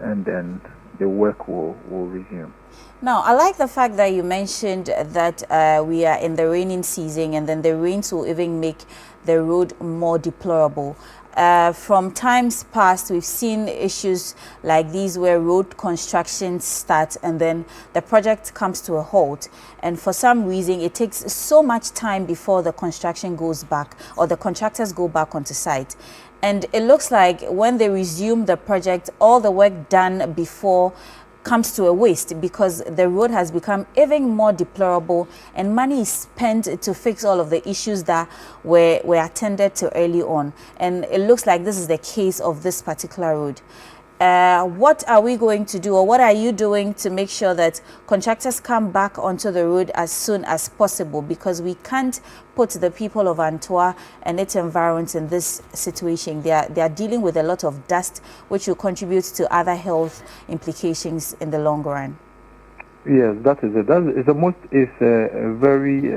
and then the work will resume. Now, I like the fact that you mentioned that we are in the raining season, and then the rains will even make the road more deplorable. From times past, we've seen issues like these where road construction starts and then the project comes to a halt. And for some reason, it takes so much time before the construction goes back or the contractors go back onto site. And it looks like when they resume the project, all the work done before comes to a waste because the road has become even more deplorable and money is spent to fix all of the issues that were attended to early on. And it looks like this is the case of this particular road. What are we going to do, or what are you doing to make sure that contractors come back onto the road as soon as possible? Because we can't put the people of Antoa and its environment in this situation. They are dealing with a lot of dust, which will contribute to other health implications in the long run. Yes, that is it. It's a very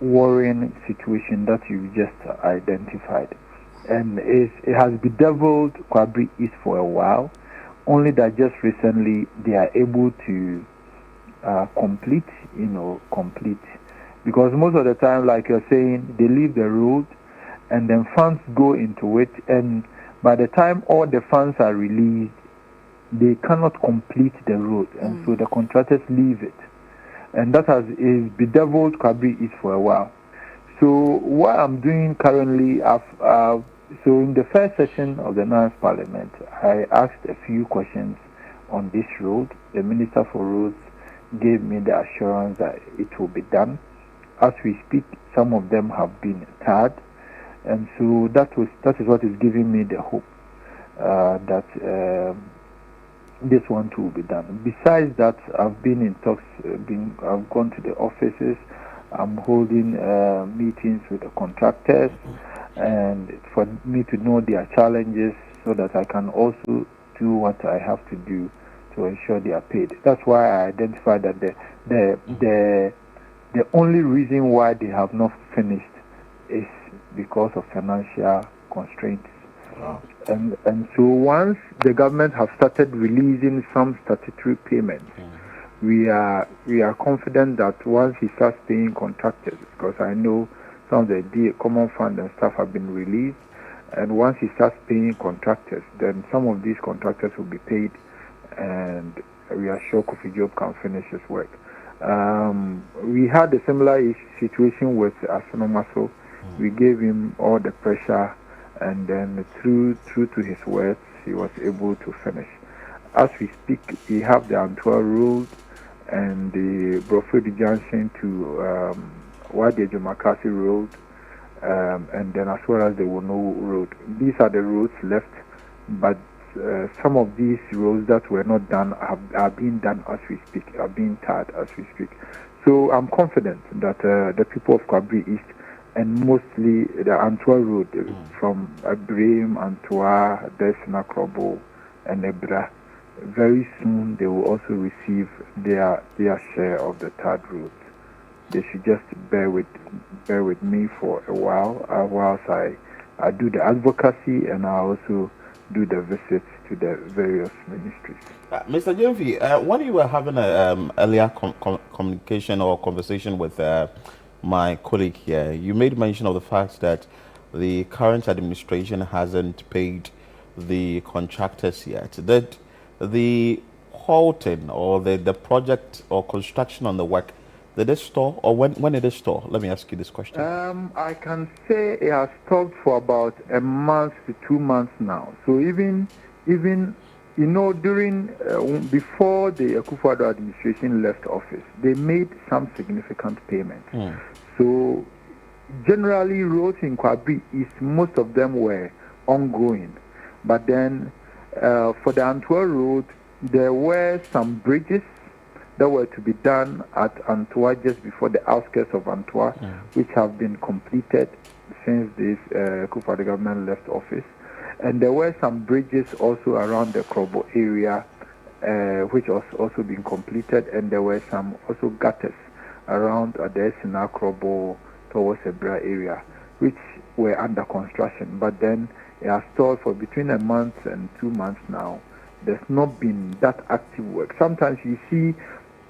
worrying situation that you just identified. And it has bedeviled Kwabri East for a while, only that just recently they are able to complete. Because most of the time, like you're saying, they leave the road and then funds go into it, and by the time all the funds are released, they cannot complete the road, and so the contractors leave it. And that is bedeviled Kwabri East for a while. So what I'm doing currently, so in the first session of the 9th Parliament, I asked a few questions on this road. The Minister for Roads gave me the assurance that it will be done. As we speak, some of them have been tarred, and so that is what is giving me the hope that this one too will be done. Besides that, I've been in talks. I've gone to the offices. I'm holding meetings with the contractors, and for me to know their challenges, so that I can also do what I have to do to ensure they are paid. That's why I identified that the only reason why they have not finished is because of financial constraints. Wow. And so once the government have started releasing some statutory payments, we are confident that once he starts paying contractors, because I know some of the common fund and stuff have been released, and once he starts paying contractors, then some of these contractors will be paid, and we are sure Kofi Job can finish his work. We had a similar situation with Asinomaso. We gave him all the pressure, and then through to his words, he was able to finish. As we speak, we have the Antwerp Road and the Broford Junction to Wadi Jomakasi Road, and then as well as the Wono Road. These are the roads left, but some of these roads that were not done are being done as we speak, are being tarred as we speak. So I'm confident that the people of Kwabri East, and mostly the Antwerp Road from Abrim, Antwerp, Desna, Krobo, and Ebra, very soon they will also receive their share of the tarred roads. They should just bear with me for a while, whilst I do the advocacy, and I also do the visits to the various ministries. Mr. Jemfi, when you were having an earlier communication or conversation with my colleague here, you made mention of the fact that the current administration hasn't paid the contractors yet. That the halting or the project or construction on the work, did it stall, or when did it stall? Let me ask you this question. I can say it has stopped for about a month to 2 months now. So even during before the Akufo-Addo administration left office, they made some significant payments. So generally, roads in Kwabri East, most of them were ongoing, but then for the Antwerp Road, there were some bridges that were to be done at Antwerp, just before the outskirts of Antwerp, which have been completed since this Akufo-Addo government left office. And there were some bridges also around the Krobo area, which was also being completed, and there were some also gutters around the Esina, Krobo, towards Ebra area, which were under construction. But then it has stalled for between a month and 2 months now. There's not been that active work. Sometimes you see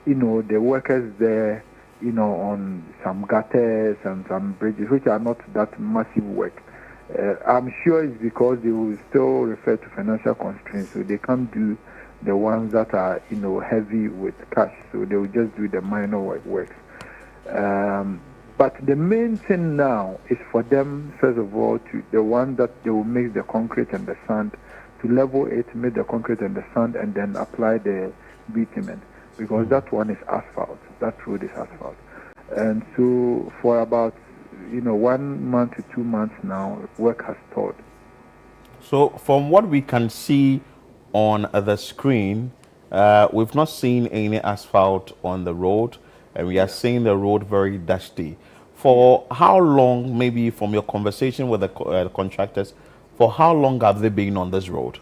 the workers there, on some gutters and some bridges, which are not that massive work. I'm sure it's because they will still refer to financial constraints, so they can't do the ones that are, heavy with cash. So they will just do the minor works. But the main thing now is for them, first of all, to the one that they will make the concrete and the sand, to level it, make the concrete and the sand, and then apply the bitumen. Because that one is asphalt. That road is asphalt. And so for about 1 month to 2 months now, work has stalled. So from what we can see on the screen, we've not seen any asphalt on the road, and we are seeing the road very dusty. For how long, maybe from your conversation with the contractors, for how long have they been on this road?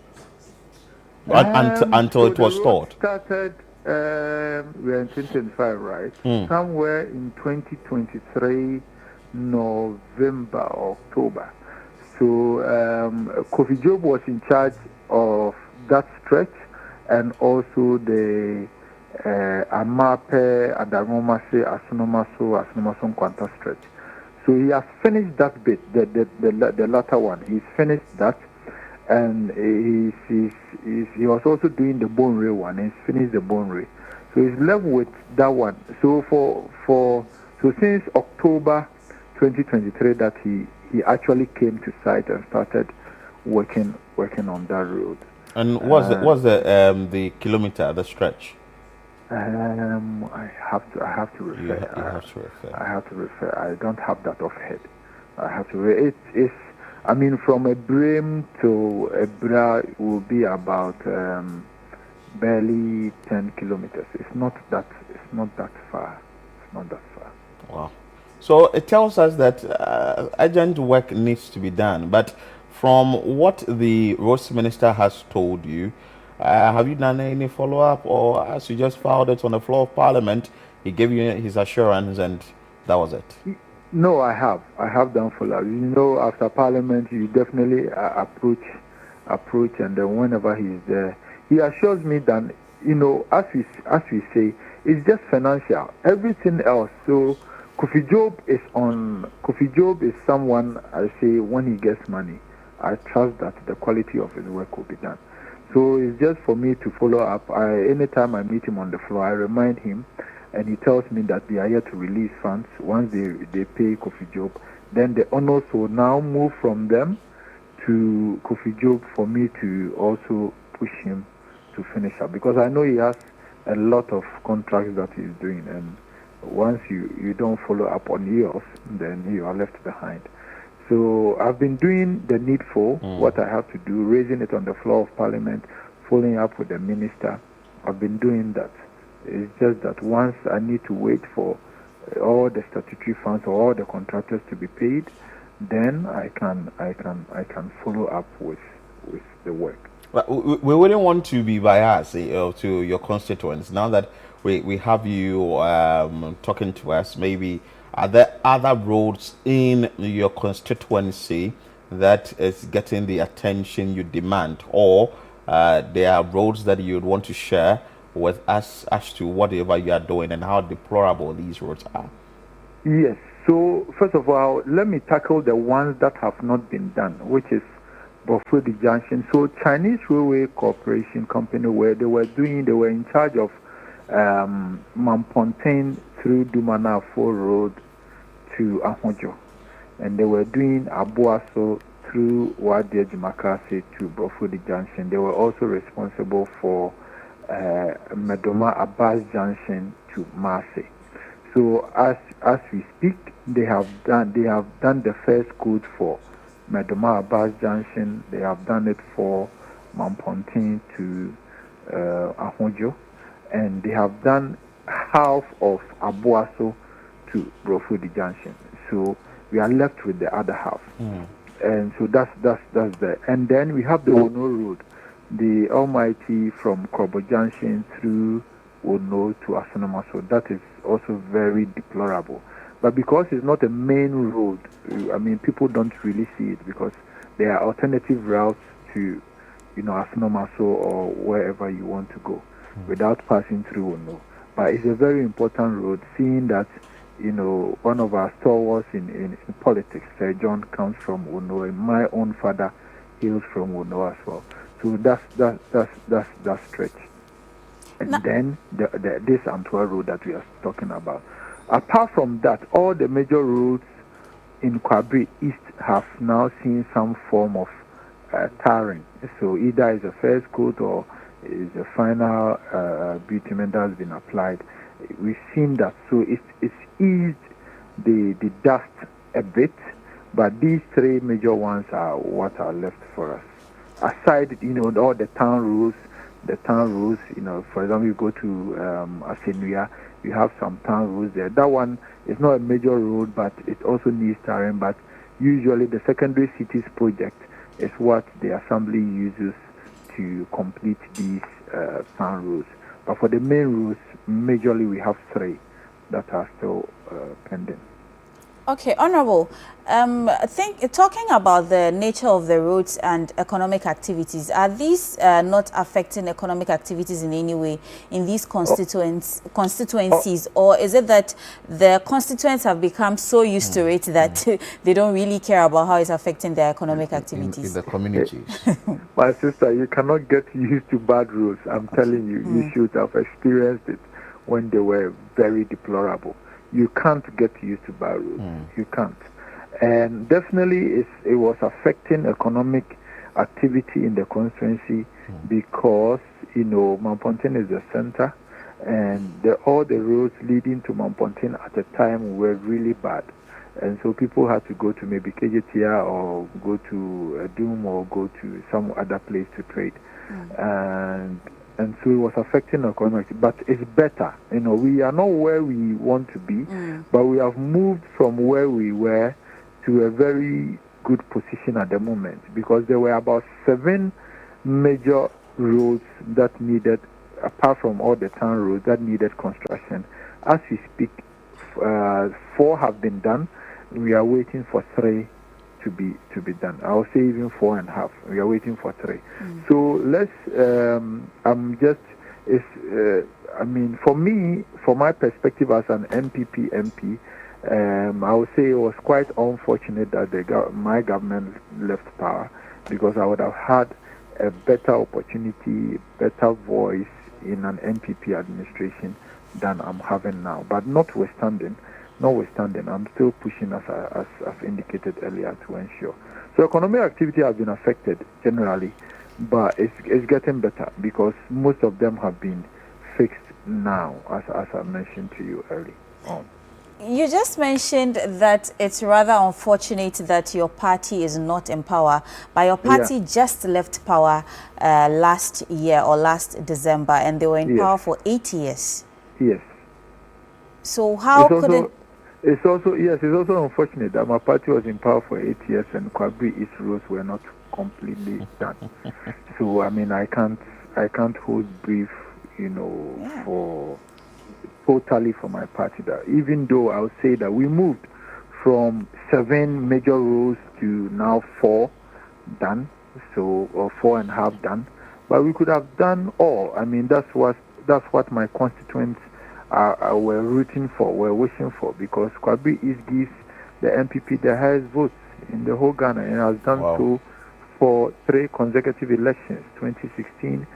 Until it was stalled? Started, we're in 2025, right? Somewhere in 2023, November or October. So Kofi Job was in charge of that stretch, and also the Amape, Adamomase, Asinomaso Nkwanta stretch. So he has finished that bit, the latter one. He's finished that, and he was also doing the Bone Ray one. He's finished the Bone Ray, so he's left with that one. So so since October 2023, that he actually came to site and started working on that road. And what's the kilometer, the stretch? I have to refer. You have to refer. I have to refer. I don't have that off head. I have to. It's. I mean, from a Brim to a Bra will be about barely 10 kilometers. It's not that far. It's not that far. Wow. So it tells us that urgent work needs to be done. But from what the roads minister has told you, have you done any follow-up, or as you just filed it on the floor of Parliament, he gave you his assurance and that was it? No, I have. I have done follow-up. You know, after Parliament, you definitely approach, and then whenever he's there, he assures me that, you know, as we say, it's just financial. Everything else. So Kofi Job is someone I say when he gets money, I trust that the quality of his work will be done. So it's just for me to follow up. Anytime I meet him on the floor, I remind him, and he tells me that they are here to release funds. Once they pay Kofi Job, then the honors will now move from them to Kofi Job for me to also push him to finish up. Because I know he has a lot of contracts that he's doing, and once you don't follow up on yours, then you are left behind. So I've been doing the needful, what I have to do, raising it on the floor of Parliament, following up with the minister. I've been doing that. It's just that once I need to wait for all the statutory funds or all the contractors to be paid, then I can follow up with the work. But we wouldn't want to be biased to your constituents. Now that we have you talking to us, maybe are there other roads in your constituency that is getting the attention you demand, or there are roads that you would want to share with us as to whatever you are doing and how deplorable these roads are? Yes. So first of all, let me tackle the ones that have not been done, which is Bofodi Junction. So Chinese Railway Corporation Company, where they were in charge of Mampontein through Dumanafo Road to Ahojo, and they were doing Abuaso through Wadi Jumakase to Bofodi Junction. They were also responsible for Medoma Abbas Junction to Marseille. So as we speak, they have done the first code for Medoma Abbas Junction. They have done it for Mampontein to Ahojo, and they have done half of Abuaso to Brofudi Junction. So we are left with the other half. And so that's the. And then we have the Ono Road, the Almighty from Krobo Junction through Ono to Asanoma. So that is also very deplorable. But because it's not a main road, I mean, people don't really see it because there are alternative routes to, Asnomaso or wherever you want to go without passing through Ono. But it's a very important road, seeing that, one of our stalwarts in politics, Sir John, comes from Ono, and my own father hails from Ono as well. So that's stretch. And then this Antwerp road that we are talking about. Apart from that, all the major roads in Kwabri East have now seen some form of tarring. So either it's a first coat or is a final bitumen that has been applied. We've seen that. So it's eased the dust a bit, but these three major ones are what are left for us. Aside, all the town roads, for example, you go to Asenuya, you have some town roads there. That one is not a major road, but it also needs tarring. But usually the secondary cities project is what the assembly uses to complete these town roads. But for the main roads, majorly we have three that are still pending. Okay, Honorable, I think talking about the nature of the roads and economic activities, are these not affecting economic activities in any way in these constituencies, or is it that the constituents have become so used to it that they don't really care about how it's affecting their economic activities? In the communities. My sister, you cannot get used to bad roads. I'm telling you, you should have experienced it when they were very deplorable. You can't get used to bad roads. You can't. And definitely it was affecting economic activity in the constituency because, Mamponten is the center, and all the roads leading to Mamponten at the time were really bad. And so people had to go to maybe KJTR or go to Doom or go to some other place to trade. And so it was affecting the economy. But it's better. We are not where we want to be, but we have moved from where we were to a very good position at the moment, because there were about 7 major roads that needed, apart from all the town roads, that needed construction. As we speak, 4 have been done. We are waiting for 3 to be done. I'll say even 4.5. We are waiting for 3. So let's. For me, from my perspective as an MPP MP, I would say it was quite unfortunate that my government left power, because I would have had a better opportunity, better voice in an MPP administration than I'm having now. But notwithstanding, I'm still pushing, as I've indicated earlier, to ensure. So economic activity has been affected generally, but it's getting better, because most of them have been fixed now, as I mentioned to you earlier on. You just mentioned that it's rather unfortunate that your party is not in power, but your party just left power last year or last December, and they were in power for 8 years. Yes. So how could it... It's also unfortunate that my party was in power for 8 years and Kwabri East roads were not completely done. So I can't hold brief, totally for my party. That even though I would say that we moved from 7 major roads to now 4 done, or 4.5 done, but we could have done all. That's what my constituents were rooting for, were wishing for, because Kwabri East gives the MPP the highest votes in the whole Ghana, and has done so for 3 consecutive elections, 2016,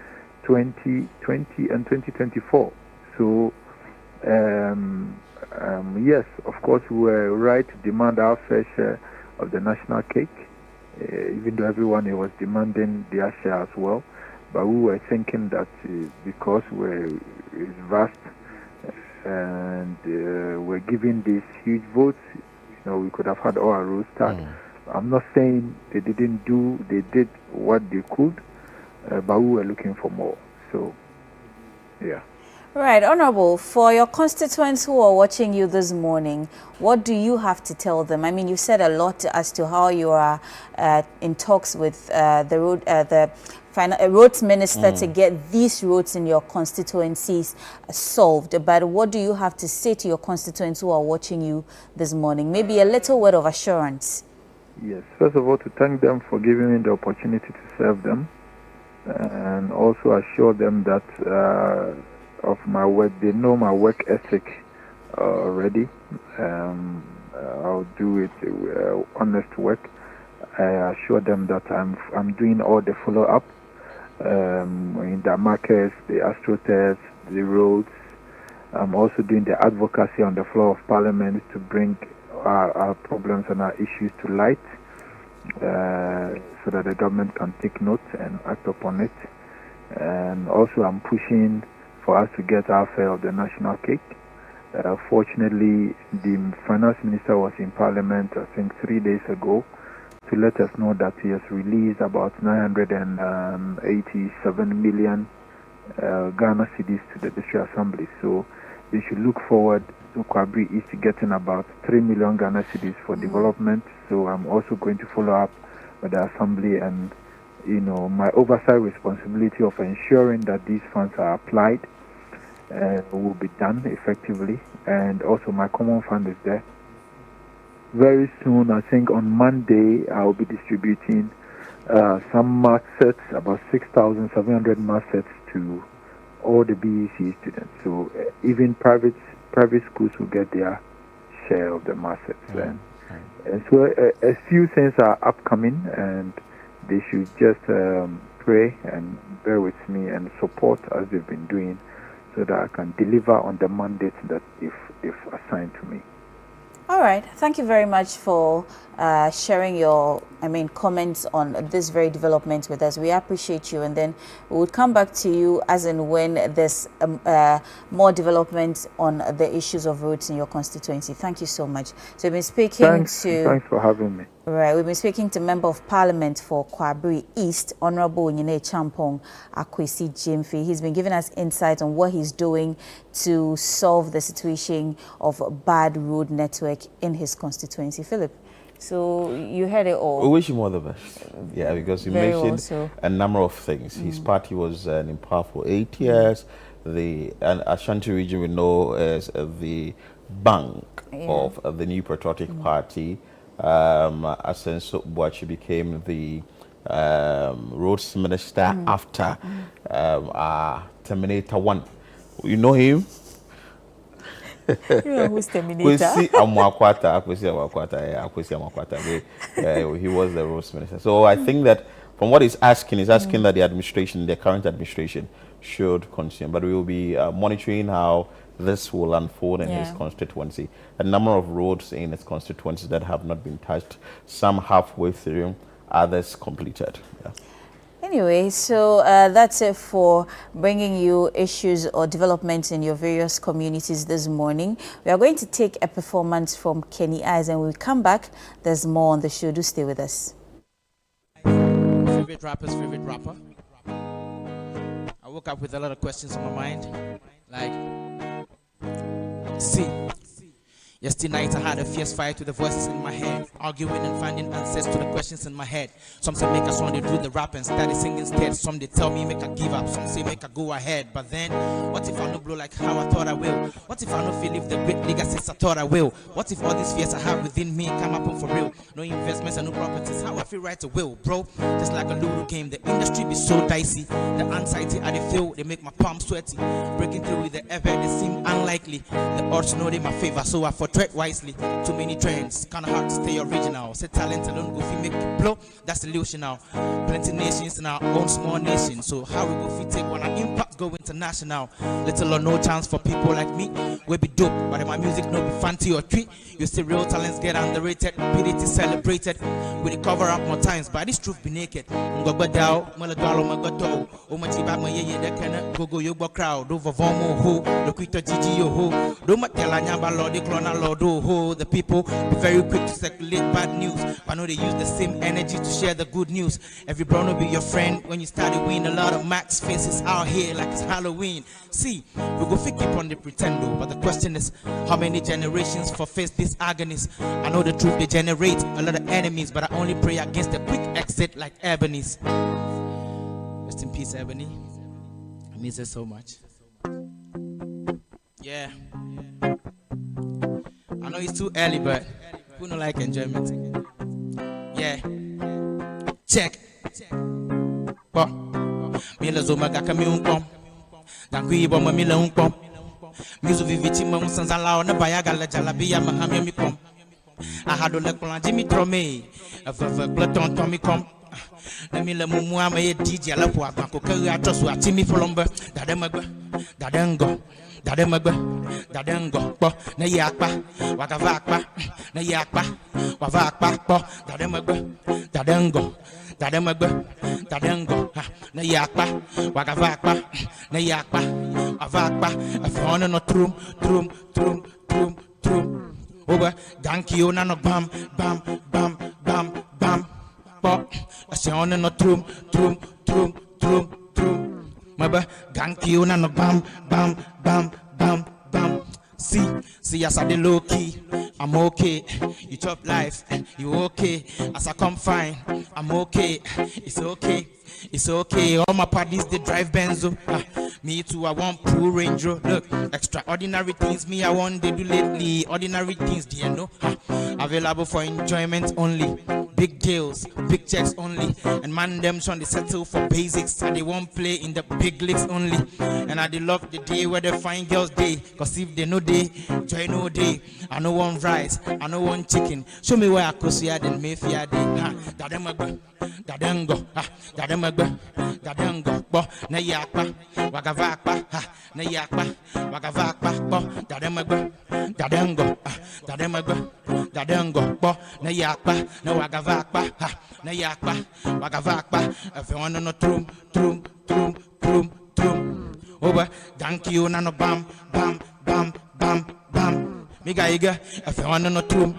2020, and 2024. So, yes, of course, we were right to demand our fair share of the national cake, even though everyone was demanding their share as well. But we were thinking that because it's vast, and we're giving these huge votes, we could have had all our roads start. I'm not saying they didn't do, they did what they could, but we were looking for more. So, yeah. Right, Honorable, for your constituents who are watching you this morning, what do you have to tell them? You said a lot as to how you are in talks with the roads minister to get these roads in your constituencies solved. But what do you have to say to your constituents who are watching you this morning? Maybe a little word of assurance. Yes, first of all, to thank them for giving me the opportunity to serve them, and also assure them that of my work, they know my work ethic already. I'll do it honest work. I assure them that I'm doing all the follow-up in the markets, the astroturfs, the roads. I'm also doing the advocacy on the floor of Parliament to bring our problems and our issues to light, so that the government can take note and act upon it. And also I'm pushing for us to get our share of the national cake. Fortunately, the finance minister was in Parliament, I think 3 days ago, to let us know that he has released about 987 million Ghana cedis to the District Assembly. So they should look forward to Kwabri East getting about 3 million Ghana cedis for development. So I'm also going to follow up with the Assembly, and my oversight responsibility of ensuring that these funds are applied will be done effectively. And also my common fund is there. Very soon, I think on Monday, I will be distributing some math sets, about 6,700 math sets to all the BEC students. So even private schools will get their share of the math sets. And so a few things are upcoming, and they should just pray and bear with me and support as they've been doing, so that I can deliver on the mandate that if assigned to me. All right. Thank you very much for sharing your, comments on this very development with us. We appreciate you, and then we will come back to you as and when there's more development on the issues of roads in your constituency. Thank you so much. So we've been speaking Thanks for having me. Right, we've been speaking to Member of Parliament for Kwabri East, Honorable Nyine Champong Akwesi Jimfi. He's been giving us insight on what he's doing to solve the situation of bad road network in his constituency. Philip, so you heard it all. We wish him all the best. Yeah, because he mentioned a number of things. His party was in power for 8 years. The Ashanti region we know as the bank of the New Patriotic Party. Asenso Boachi became the roads minister after Terminator 1. You know him? You know who's Terminator? He was the roads minister. So I think that from what he's asking that the administration, the current administration, should continue. But we will be monitoring how this will unfold in his constituency. A number of roads in his constituency that have not been touched, some halfway through, others completed. Yeah. Anyway, so that's it for bringing you issues or developments in your various communities this morning. We are going to take a performance from Kenny Eyes, and when we come back, there's more on the show. Do stay with us. Favorite rapper's favorite rapper. I woke up with a lot of questions on my mind. Like, yesterday night I had a fierce fight with the voices in my head, arguing and finding answers to the questions in my head. Some say make a song, they do the rap and start singing instead. Some they tell me make a give up, some say make a go ahead. But then, what if I no blow like how I thought I will? What if I no feel if the great legacies I thought I will? What if all these fears I have within me come up for real? No investments and no properties, how I feel right to will, bro. Just like a Ludo game, the industry be so dicey. The anxiety I they feel, they make my palms sweaty. Breaking through with the ever, they seem unlikely. The odds know they in my favor, so I tread wisely. Too many trends, kinda hard to stay original. Say talent alone go fi make it blow, that's delusional. Plenty nations in our own small nation, so how we go fi take one our impact go international. Little or no chance for people like me, we be dope, but if my music no be fancy or treat. You see real talents get underrated, PDT celebrated. We cover up more times, but this truth be naked. Ngobadao, Maladalo Magato, Omachiba Maye, the Kana, Gogo Yoga crowd, over Vomo ho, Loquito Gigi ho, Domatella Nyamba Lord, the Clona Lord ho, the people be very quick to circulate bad news. But I know they use the same energy to share the good news. Every brown will be your friend when you start to win. A lot of max faces out here like it's Halloween. See, we go keep on the pretendo, but the question is, how many generations for face this agonies? I know the truth they generate a lot of enemies, but I only pray against the quick exit like Ebony's. Rest in peace, Ebony. I miss her so much. Yeah. I know it's too early, but who don't like enjoyment? Yeah. Check. But Mila Zoma Gakami Umpom. Gankui Boma Mila Umpom. Mizu Viviti Monsans allow Nabayagala Jalabia Mahami Mikom. I had a level Jimmy Trome. A Platon Tommy Com. The Mila Mumua may DJ Lapua, Coca, trust what Timmy Folomber, Dademaga, Dadango. Dadengo, Nayakpa, Wakavakpa, Nayakpa, Wavakpa, Dadengo, Nayakpa, Wakavakpa, Nayakpa, Wavakpa, a phone no trum, over, Gankio nano bam, pop, a son no trum, Maba, Gankio nano bam. See as I the low key, I'm okay. You top life, you okay. As I come fine, I'm okay. It's okay. All my parties they drive Benzo. Me too, I want Pro Ranger. Look, extraordinary things me I want they do lately. Ordinary things, do you know? Available for enjoyment only. big deals, big checks only. And man them trying to settle for basics, and they won't play in the big leagues only. And I they love the day where they find girls day, cause if they know day, joy no day. I know one rice, I know one chicken. Show me where I could see I didn't make fear day. Dadango, dadango, bo, na yakpa, wagavakpa, na yakpa, wagavakpa, bo, dadango, dadango, bo, na yakpa, na wagavakpa, na yakpa, wagavakpa. If you wanna know trum, over, thank you, nano bam, bam, bam, bam, bam. Miga iga, if you wanna know trum,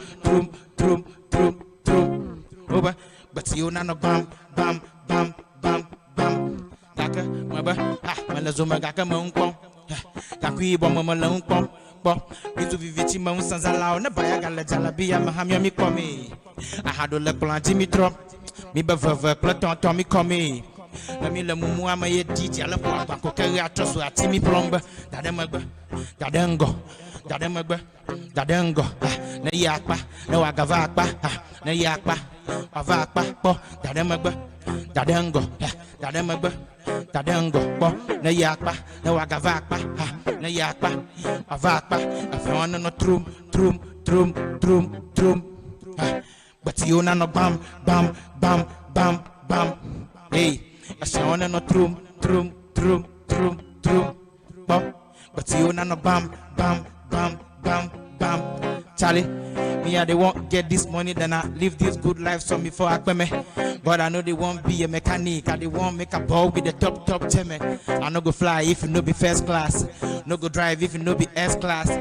over, but you nano bam, bam, bam, bam, bam. Gaka, maba, malazuma gaka mongpom, kakui bomma longpom, bom, bitu viviti mon sans allow, na baya gala jalabia, mahamia mi come. I had a planti mi drop, mi bava, platon, Tommy come. Let me le mumu ama ye DJ ala po akwa kere atoso atimi plomba dadango na yakpa na wagavakpa na yakpa avakpa po dadango po na yakpa na wagavakpa na yakpa avakpa afwana no trum but you na no bam hey. I say on no trum, but you no bam. Charlie, me they won't get this money, then I live this good life so before I come. But I know they won't be a mechanic, and they won't make a ball with the top teme. I no go fly if you no be first class, no go drive if you no be S class.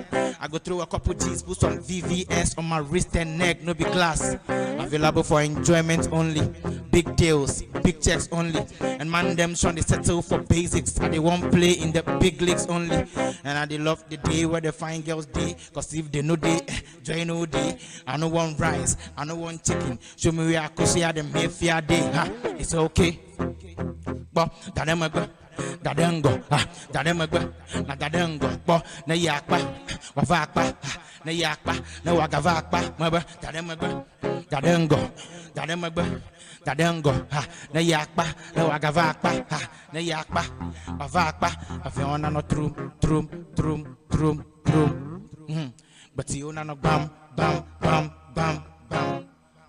I go throw a couple G's, put some VVS on my wrist and neck, no be glass. Available for enjoyment only, big deals, big checks only. And man them trying to settle for basics, and they won't play in the big leagues only. And I they love the day where they find girls day, cause if they know day, joy no day. I know one rice, I know one chicken. Show me where I could see how they make fear day, it's okay. But dadango, na dadango, bo, na yakpa, wavakpa, na yakpa, na wagavakpa, maba, dadango, na yakpa, na wagavakpa, na yakpa, wavakpa, afiona no trum, but you na no bam,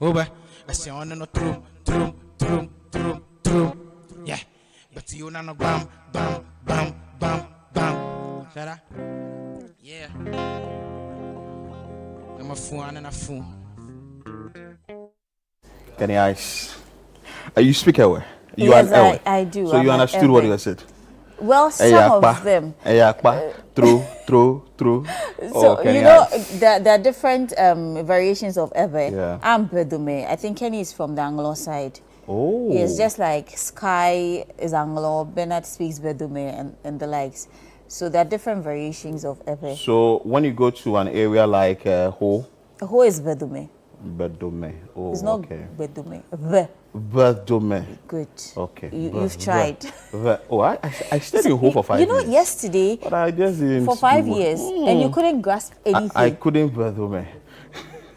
over, afiona no trum, yeah. But you know no bam. Shut up. Yeah. I'm a fool and a fool. Kenny Ice. You speak away. Yes, I do. So you understood what you said? Well, some of them. True. So, you know, there are different variations of Ebe. Yeah. I'm Bedume. I think Kenny is from the Anglo side. Oh. Yes, just like Sky is Anglo, Bernard speaks Bedume and the likes. So there are different variations of Ebe. So when you go to an area like Ho is Bedume. Oh, it's not okay. Bedume. Bedume. Good. Okay. You've tried. I stayed in Ho for 5 years. You know, yesterday, but I just didn't for 5 years, and you couldn't grasp anything. I couldn't Bedume.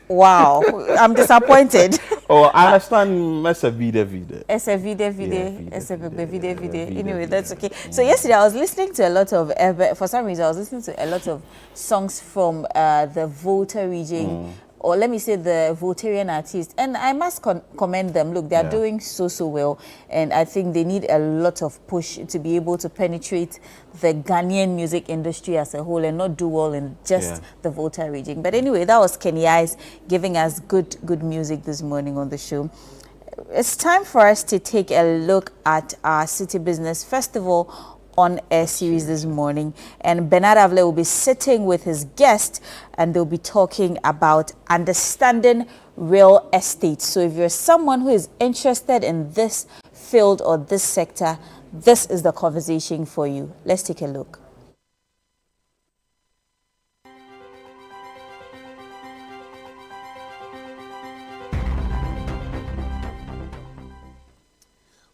Wow, I'm disappointed. Oh, I understand. Vide. Anyway, that's okay. So yesterday I was listening to a lot of, for some reason I was listening to a lot of songs from the Volta region, or let me say the Voltarian artists, and I must commend them. Look, they are doing so well, and I think they need a lot of push to be able to penetrate the Ghanaian music industry as a whole and not do well in just the Volta region. But anyway, that was Kenny Ice giving us good music this morning on the show. It's time for us to take a look at our City Business Festival on air series this morning, and Bernard Avle will be sitting with his guest and they'll be talking about understanding real estate. So if you're someone who is interested in this field or this sector, this is the conversation for you. Let's take a look.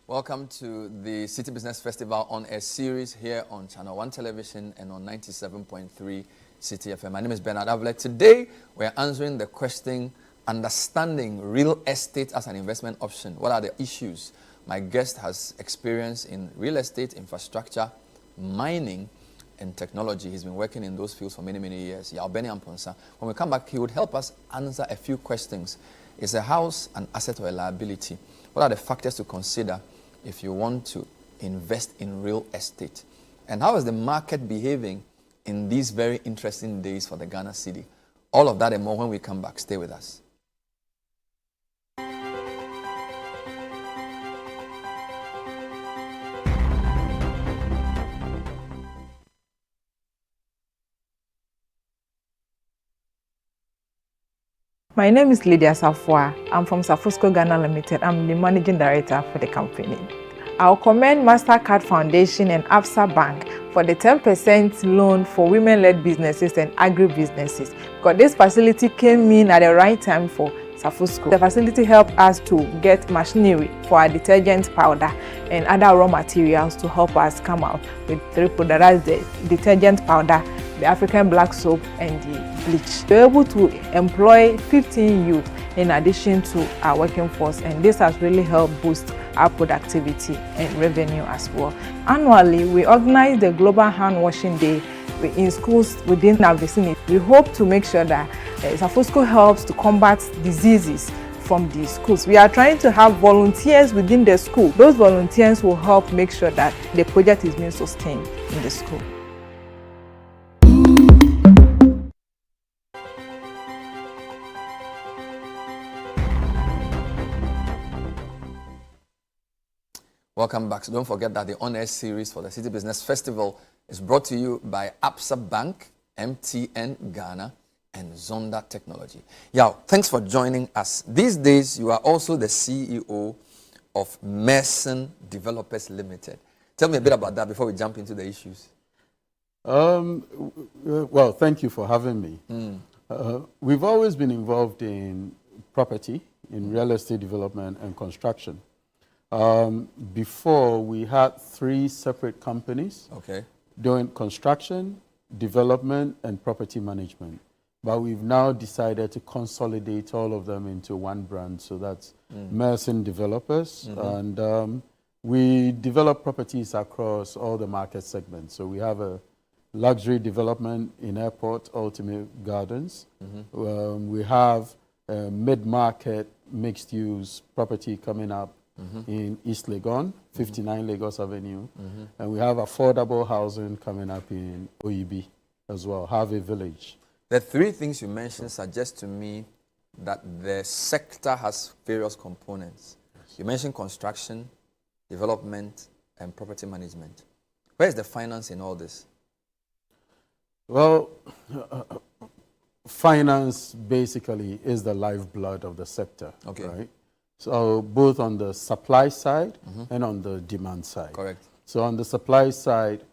Welcome to the City Business Festival on air series here on Channel 1 Television and on 97.3 City FM. My name is Bernard Avle. Today, we're answering the question understanding real estate as an investment option. What are the issues? My guest has experience in real estate, infrastructure, mining, and technology. He's been working in those fields for many, many years. Yaobeni Amponsa. When we come back, he would help us answer a few questions. Is a house an asset or a liability? What are the factors to consider if you want to invest in real estate? And how is the market behaving in these very interesting days for the Ghana city? All of that and more when we come back. Stay with us. My name is Lydia Safwa. I'm from Safusco Ghana Limited. I'm the managing director for the company. I'll commend MasterCard Foundation and Absa Bank for the 10% loan for women-led businesses and agri-businesses, because this facility came in at the right time for Safusco. The facility helped us to get machinery for our detergent powder and other raw materials to help us come out with 3 products: the detergent powder, the African black soap, and the bleach. We're able to employ 15 youth in addition to our working force, and this has really helped boost our productivity and revenue as well. Annually, we organize the Global Hand Washing Day in schools within our vicinity. We hope to make sure that Safusco helps to combat diseases from the schools. We are trying to have volunteers within the school. Those volunteers will help make sure that the project is being sustained in the school. Welcome back. So don't forget that the on-air series for the City Business Festival is brought to you by Absa Bank, MTN Ghana, and Zonda Technology. Yeah, thanks for joining us. These days, you are also the CEO of Merson Developers Limited. Tell me a bit about that before we jump into the issues. Well, thank you for having me. We've always been involved in property, in real estate development and construction. Before, we had 3 separate companies doing construction, development, and property management. But we've now decided to consolidate all of them into one brand. So that's Merson Developers. And we develop properties across all the market segments. So we have a luxury development in Airport, Ultimate Gardens. We have a mid-market mixed-use property coming up in East Legon, 59 Lagos Avenue. And we have affordable housing coming up in OEB as well, Harvey Village. The 3 things you mentioned suggest to me that the sector has various components. You mentioned construction, development, and property management. Where is the finance in all this? Well, finance basically is the lifeblood of the sector, right? So both on the supply side and on the demand side. Correct. So on the supply side,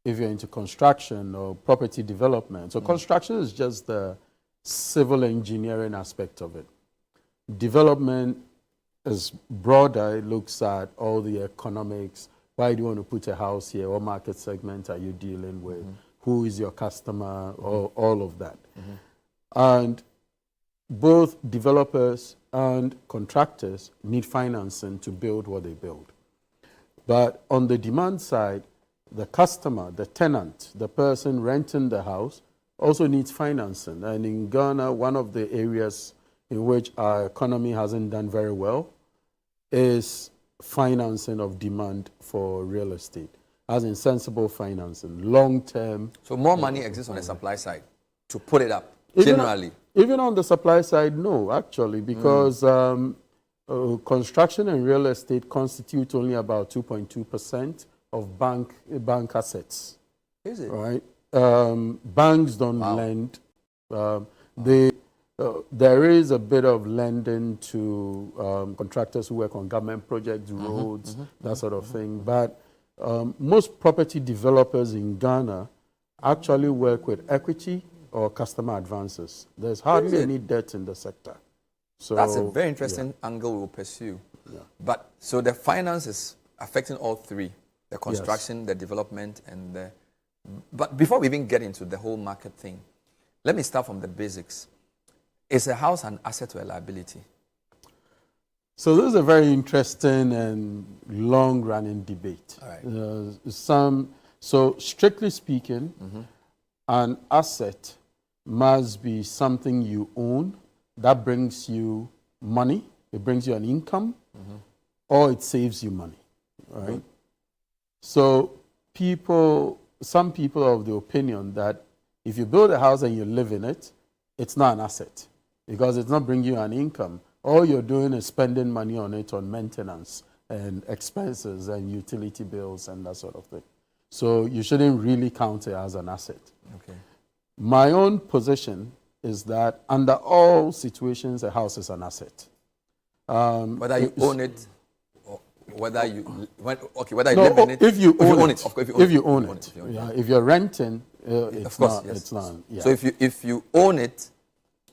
if you're into construction or property development, so construction is just the civil engineering aspect of it. Development is broader. It looks at all the economics. Why do you want to put a house here? What market segment are you dealing with? Who is your customer? All of that. And both developers and contractors need financing to build what they build. But on the demand side, the customer, the tenant, the person renting the house also needs financing. And in Ghana, one of the areas in which our economy hasn't done very well is financing of demand for real estate, as in sensible financing, long-term. So more money exists on the supply side to put it up, generally? Even on the supply side, no, actually, because construction and real estate constitute only about 2.2% of bank assets. Is it? Right? Banks don't lend. There is a bit of lending to contractors who work on government projects, roads, that sort of thing. But most property developers in Ghana actually work with equity or customer advances. There's hardly any debt in the sector. So that's a very interesting angle we'll pursue. But so the finance is affecting all 3, the construction, the development, and the... But before we even get into the whole market thing, let me start from the basics. Is a house an asset or a liability? So this is a very interesting and long-running debate. All right. So strictly speaking, an asset must be something you own that brings you money, it brings you an income, or it saves you money, right? So some people are of the opinion that if you build a house and you live in it, it's not an asset because it's not bringing you an income. All you're doing is spending money on it on maintenance and expenses and utility bills and that sort of thing. So you shouldn't really count it as an asset. Okay. My own position is that under all situations, a house is an asset. Whether you own it, or whether you live in it. If you own it, of course, if you own it. If you're renting, it's not. Yes. It's not. Yeah. So if you own it,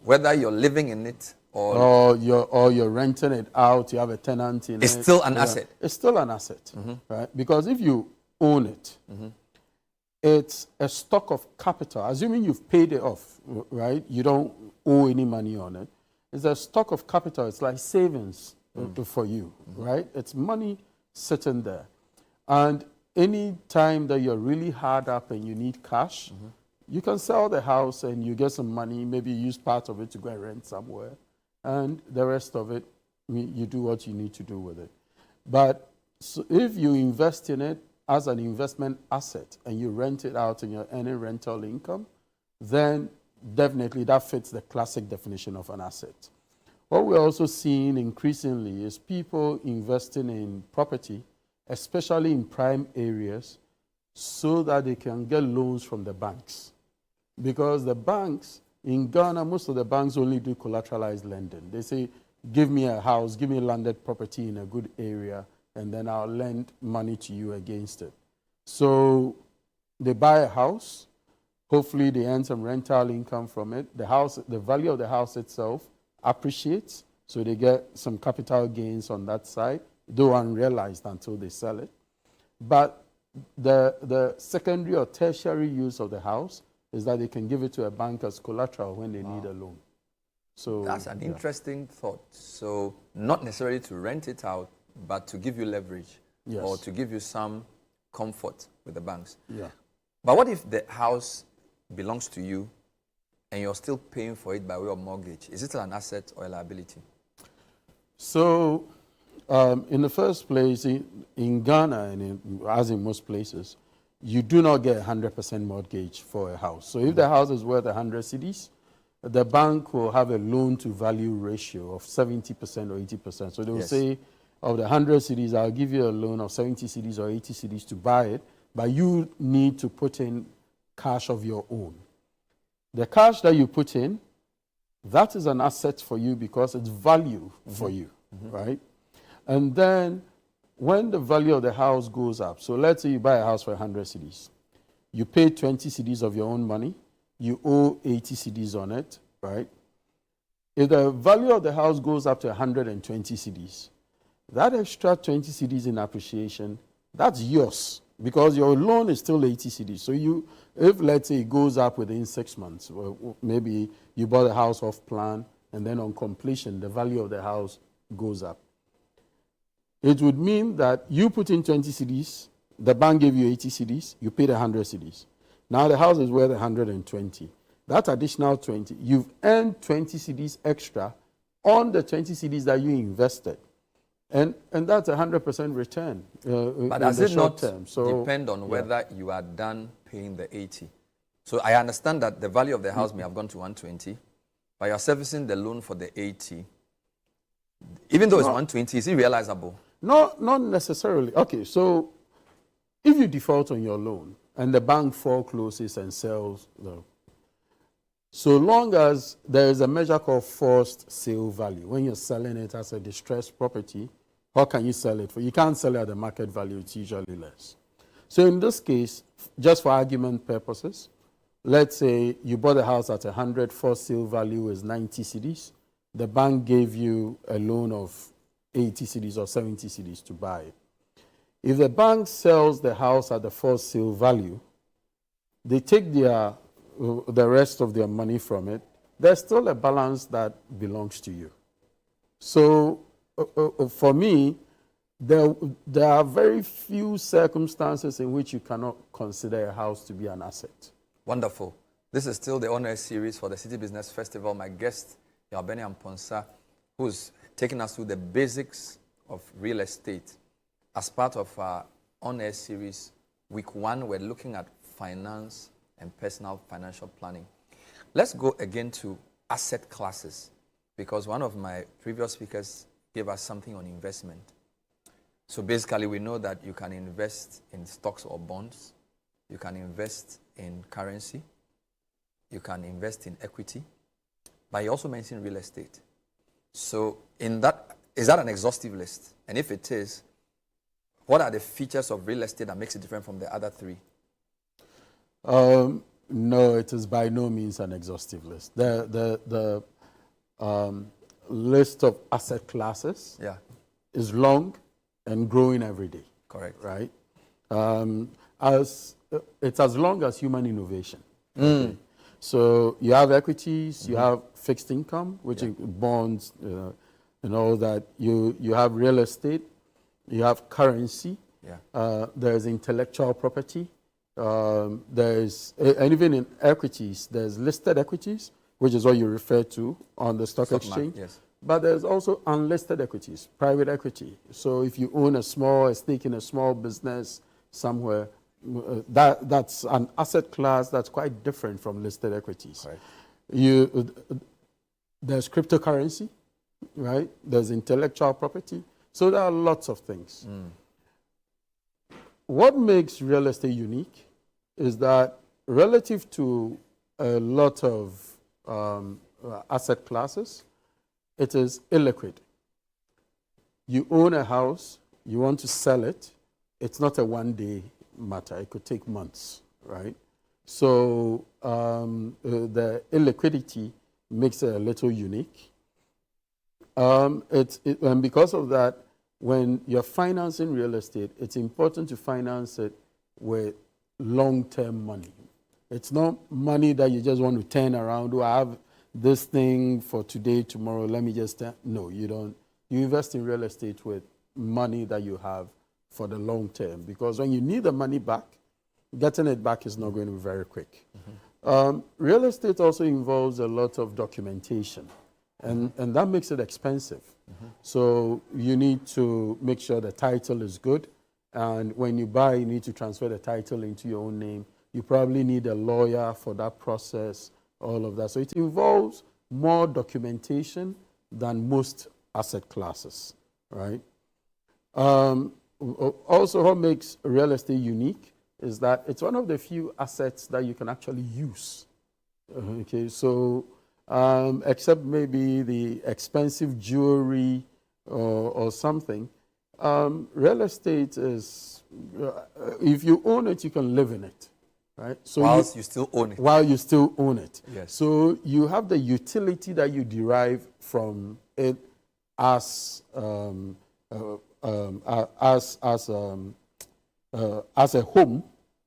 whether you're living in it or you're renting it out, you have a tenant in it. It's still an asset. It's still an asset, right? Because if you own it, it's a stock of capital. Assuming you've paid it off, right? You don't owe any money on it. It's a stock of capital. It's like savings for you, right? It's money sitting there. And any time that you're really hard up and you need cash, you can sell the house and you get some money. Maybe you use part of it to go and rent somewhere. And the rest of it, you do what you need to do with it. But so if you invest in it as an investment asset and you rent it out and you're earning rental income, then definitely that fits the classic definition of an asset. What we're also seeing increasingly is people investing in property, especially in prime areas, so that they can get loans from the banks. Because the banks, in Ghana, most of the banks only do collateralized lending. They say, give me a house, give me a landed property in a good area, and then I'll lend money to you against it. So they buy a house, hopefully they earn some rental income from it. The value of the house itself appreciates, so they get some capital gains on that side, though unrealized until they sell it. But the secondary or tertiary use of the house is that they can give it to a bank as collateral when they need a loan. So that's an interesting thought. So not necessarily to rent it out, but to give you leverage or to give you some comfort with the banks. Yeah. But what if the house belongs to you and you're still paying for it by way of mortgage? Is it an asset or a liability? So in the first place, in Ghana, and as in most places, you do not get 100% mortgage for a house. So if the house is worth 100 cedis, the bank will have a loan-to-value ratio of 70% or 80%. So they will say, of the 100 cedis, I'll give you a loan of 70 cedis or 80 cedis to buy it, but you need to put in cash of your own. The cash that you put in, that is an asset for you because it's value for you, right? And then when the value of the house goes up, so let's say you buy a house for 100 cedis. You pay 20 cedis of your own money. You owe 80 cedis on it, right? If the value of the house goes up to 120 cedis, that extra 20 cedis in appreciation, that's yours because your loan is still 80 cedis. So if let's say it goes up within 6 months, or maybe you bought a house off plan and then on completion, the value of the house goes up. It would mean that you put in 20 cedis, the bank gave you 80 cedis, you paid 100 cedis. Now the house is worth 120. That additional 20, you've earned 20 cedis extra on the 20 cedis that you invested. And that's 100% return. But does it not depend on whether you are done paying the 80? So I understand that the value of the house may have gone to 120, but you're servicing the loan for the 80. Even though it's 120, is it realizable? No, not necessarily. Okay, so if you default on your loan and the bank forecloses and sells, so long as there is a measure called forced sale value, when you're selling it as a distressed property, what can you sell it for? You can't sell it at the market value, it's usually less. So in this case, just for argument purposes, let's say you bought a house at 100, forced sale value is 90 cedis. The bank gave you a loan of 80 cedis or 70 cedis to buy it. If the bank sells the house at the forced sale value, they take the rest of their money from it, there's still a balance that belongs to you. So for me, there are very few circumstances in which you cannot consider a house to be an asset. Wonderful. This is still the honor series for the City Business Festival. My guest, Yabeni Amponsa, who's taking us through the basics of real estate. As part of our on-air series, week 1, we're looking at finance and personal financial planning. Let's go again to asset classes, because one of my previous speakers gave us something on investment. So basically, we know that you can invest in stocks or bonds, you can invest in currency, you can invest in equity, but you also mentioned real estate. So in that, is that an exhaustive list? And if it is, what are the features of real estate that makes it different from the other 3? No, it is by no means an exhaustive list. The list of asset classes is long and growing every day. Correct. Right? It's as long as human innovation. Okay? So you have equities, you have fixed income, which is bonds, and all that. You have real estate, you have currency, there's intellectual property, and even in equities, there's listed equities, which is what you refer to on the stock exchange. Yes. But there's also unlisted equities, private equity. So if you own a stake in a small business somewhere, that's an asset class that's quite different from listed equities. Right. There's cryptocurrency, right? There's intellectual property. So there are lots of things. What makes real estate unique is that relative to a lot of asset classes, it is illiquid. You own a house, you want to sell it, it's not a one-day matter. It could take months, right? So the illiquidity makes it a little unique. And because of that, when you're financing real estate, it's important to finance it with long-term money. It's not money that you just want to turn around. I have this thing for today, tomorrow, let me just... No, you don't. You invest in real estate with money that you have for the long term, because when you need the money back, getting it back is not going to be very quick. Real estate also involves a lot of documentation, and that makes it expensive. So you need to make sure the title is good, and when you buy, you need to transfer the title into your own name. You probably need a lawyer for that process, all of that. So it involves more documentation than most asset classes, right? Also, what makes real estate unique is that it's one of the few assets that you can actually use. Okay, so except maybe the expensive jewelry or something, real estate is, if you own it, you can live in it. Right? So whilst you still own it. While you still own it. Yes. So you have the utility that you derive from it as a home,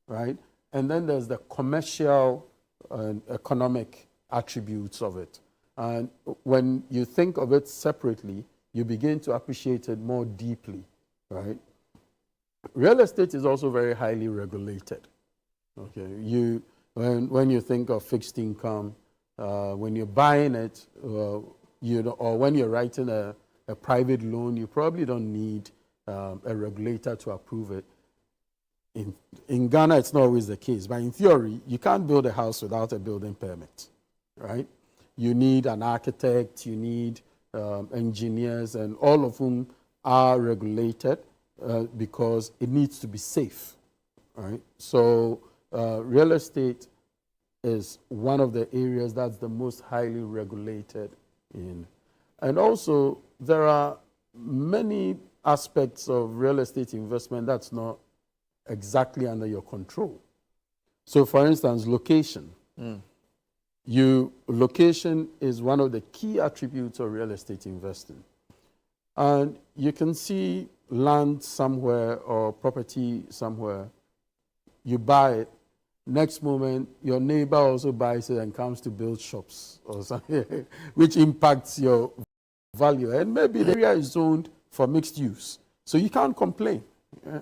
right? And then there's the commercial and economic attributes of it. And when you think of it separately, you begin to appreciate it more deeply, right? Real estate is also very highly regulated. Okay, when you think of fixed income, when you're buying it, or when you're writing a private loan, you probably don't need a regulator to approve it. In Ghana, it's not always the case, but in theory, you can't build a house without a building permit, right? You need an architect, you need engineers, and all of whom are regulated because it needs to be safe, right? So real estate is one of the areas that's the most highly regulated in. And also, there are many aspects of real estate investment that's not exactly under your control. So, for instance, location. Location is one of the key attributes of real estate investing. And you can see land somewhere or property somewhere, you buy it, Next moment, your neighbor also buys it and comes to build shops or something, which impacts your value. And maybe the area is zoned for mixed use. So you can't complain,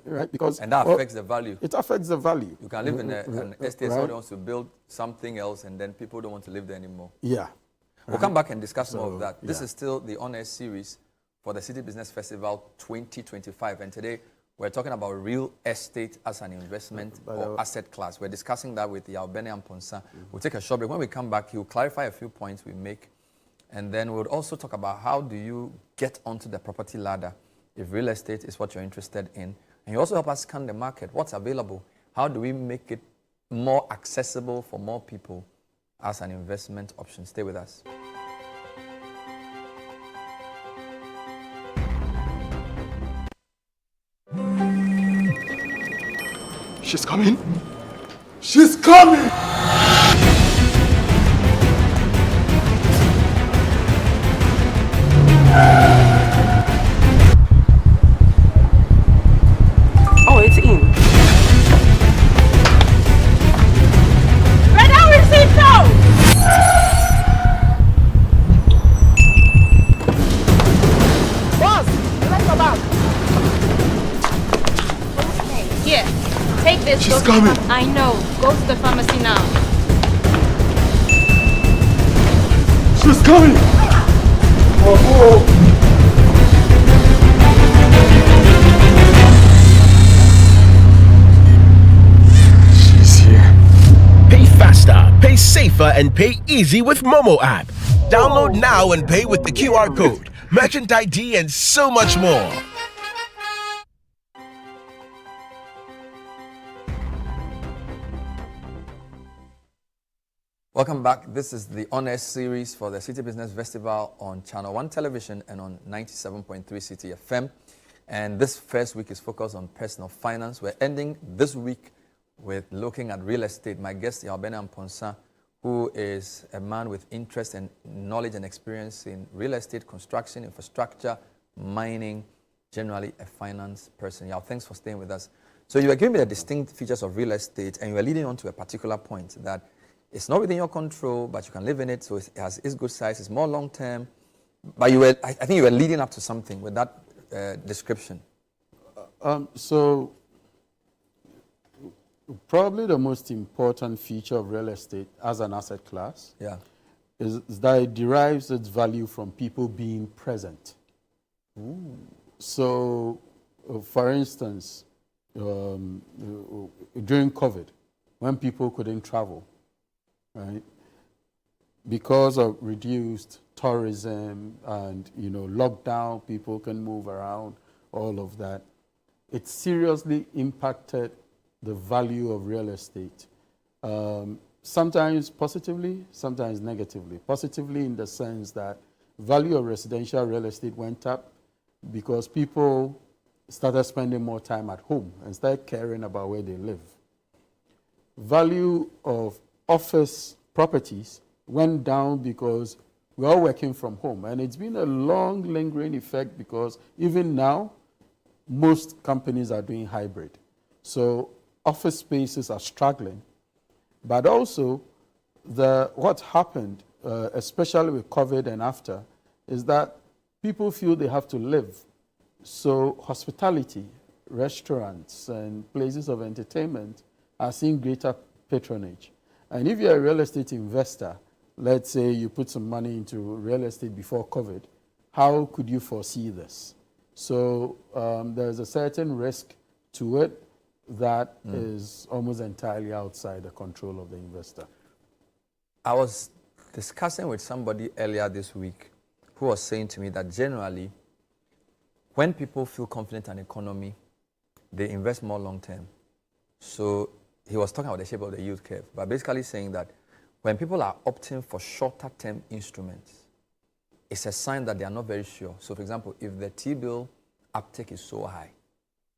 right? Because and that affects the value. It affects the value. You can live in an estate, right? someone wants to build something else, and then people don't want to live there anymore. Yeah. We'll come back and discuss more of that. Yeah. This is still the On-Air series for the City Business Festival 2025. And today, we're talking about real estate as an investment or asset class. We're discussing that with Yabene Amponsa. We'll take a short break. When we come back, he'll clarify a few points we make. And then we'll also talk about how do you get onto the property ladder if real estate is what you're interested in. And you also help us scan the market. What's available? How do we make it more accessible for more people as an investment option? Stay with us. She's coming. She's coming. Oh, it's in. Red Hour receive now! Boss, let's go back. Here, take this. She's coming. I know. Go to the pharmacy now. She's coming. Oh. She's here. Pay faster, pay safer, and pay easy with Momo app. Download now and pay with the QR code, merchant ID, and so much more. Welcome back. This is the On-Air series for the City Business Festival on Channel 1 Television and on 97.3 City FM. And this first week is focused on personal finance. We're ending this week with looking at real estate. My guest, Yabene Amponsa, who is a man with interest and knowledge and experience in real estate, construction, infrastructure, mining, generally a finance person. Yao, thanks for staying with us. So you were giving me the distinct features of real estate, and you were leading on to a particular point that it's not within your control, but you can live in it. So it has its good size. It's more long term. But I think you were leading up to something with that description. So probably the most important feature of real estate as an asset class is that it derives its value from people being present. Ooh. So, for instance, during COVID, when people couldn't travel, right? Because of reduced tourism and lockdown, people can move around, all of that. It seriously impacted the value of real estate. Sometimes positively, sometimes negatively. Positively in the sense that value of residential real estate went up because people started spending more time at home and started caring about where they live. Value of office properties went down because we're all working from home. And it's been a long, lingering effect because even now, most companies are doing hybrid. So office spaces are struggling. But also, what happened, especially with COVID and after, is that people feel they have to live. So hospitality, restaurants, and places of entertainment are seeing greater patronage. And if you're a real estate investor, let's say you put some money into real estate before COVID, how could you foresee this? So there's a certain risk to it that is almost entirely outside the control of the investor. I was discussing with somebody earlier this week who was saying to me that generally, when people feel confident in the economy, they invest more long term. So he was talking about the shape of the yield curve, but basically saying that when people are opting for shorter term instruments, it's a sign that they are not very sure. So for example, if the T-bill uptake is so high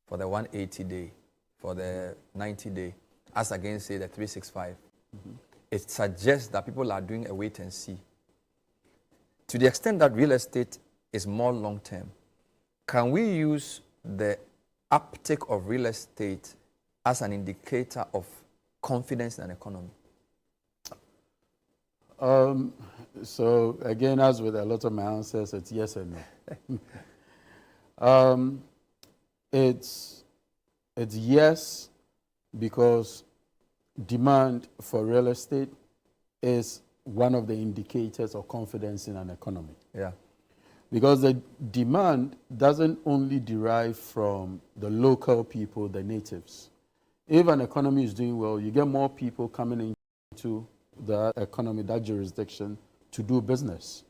for the 180 day, for the 90 day, as against say the 365, it suggests that people are doing a wait and see. To the extent that real estate is more long term, can we use the uptake of real estate as an indicator of confidence in an economy? So again, as with a lot of my answers, it's yes and no. It's yes, because demand for real estate is one of the indicators of confidence in an economy. Yeah. Because the demand doesn't only derive from the local people, the natives. If an economy is doing well, you get more people coming into the economy, that jurisdiction, to do business.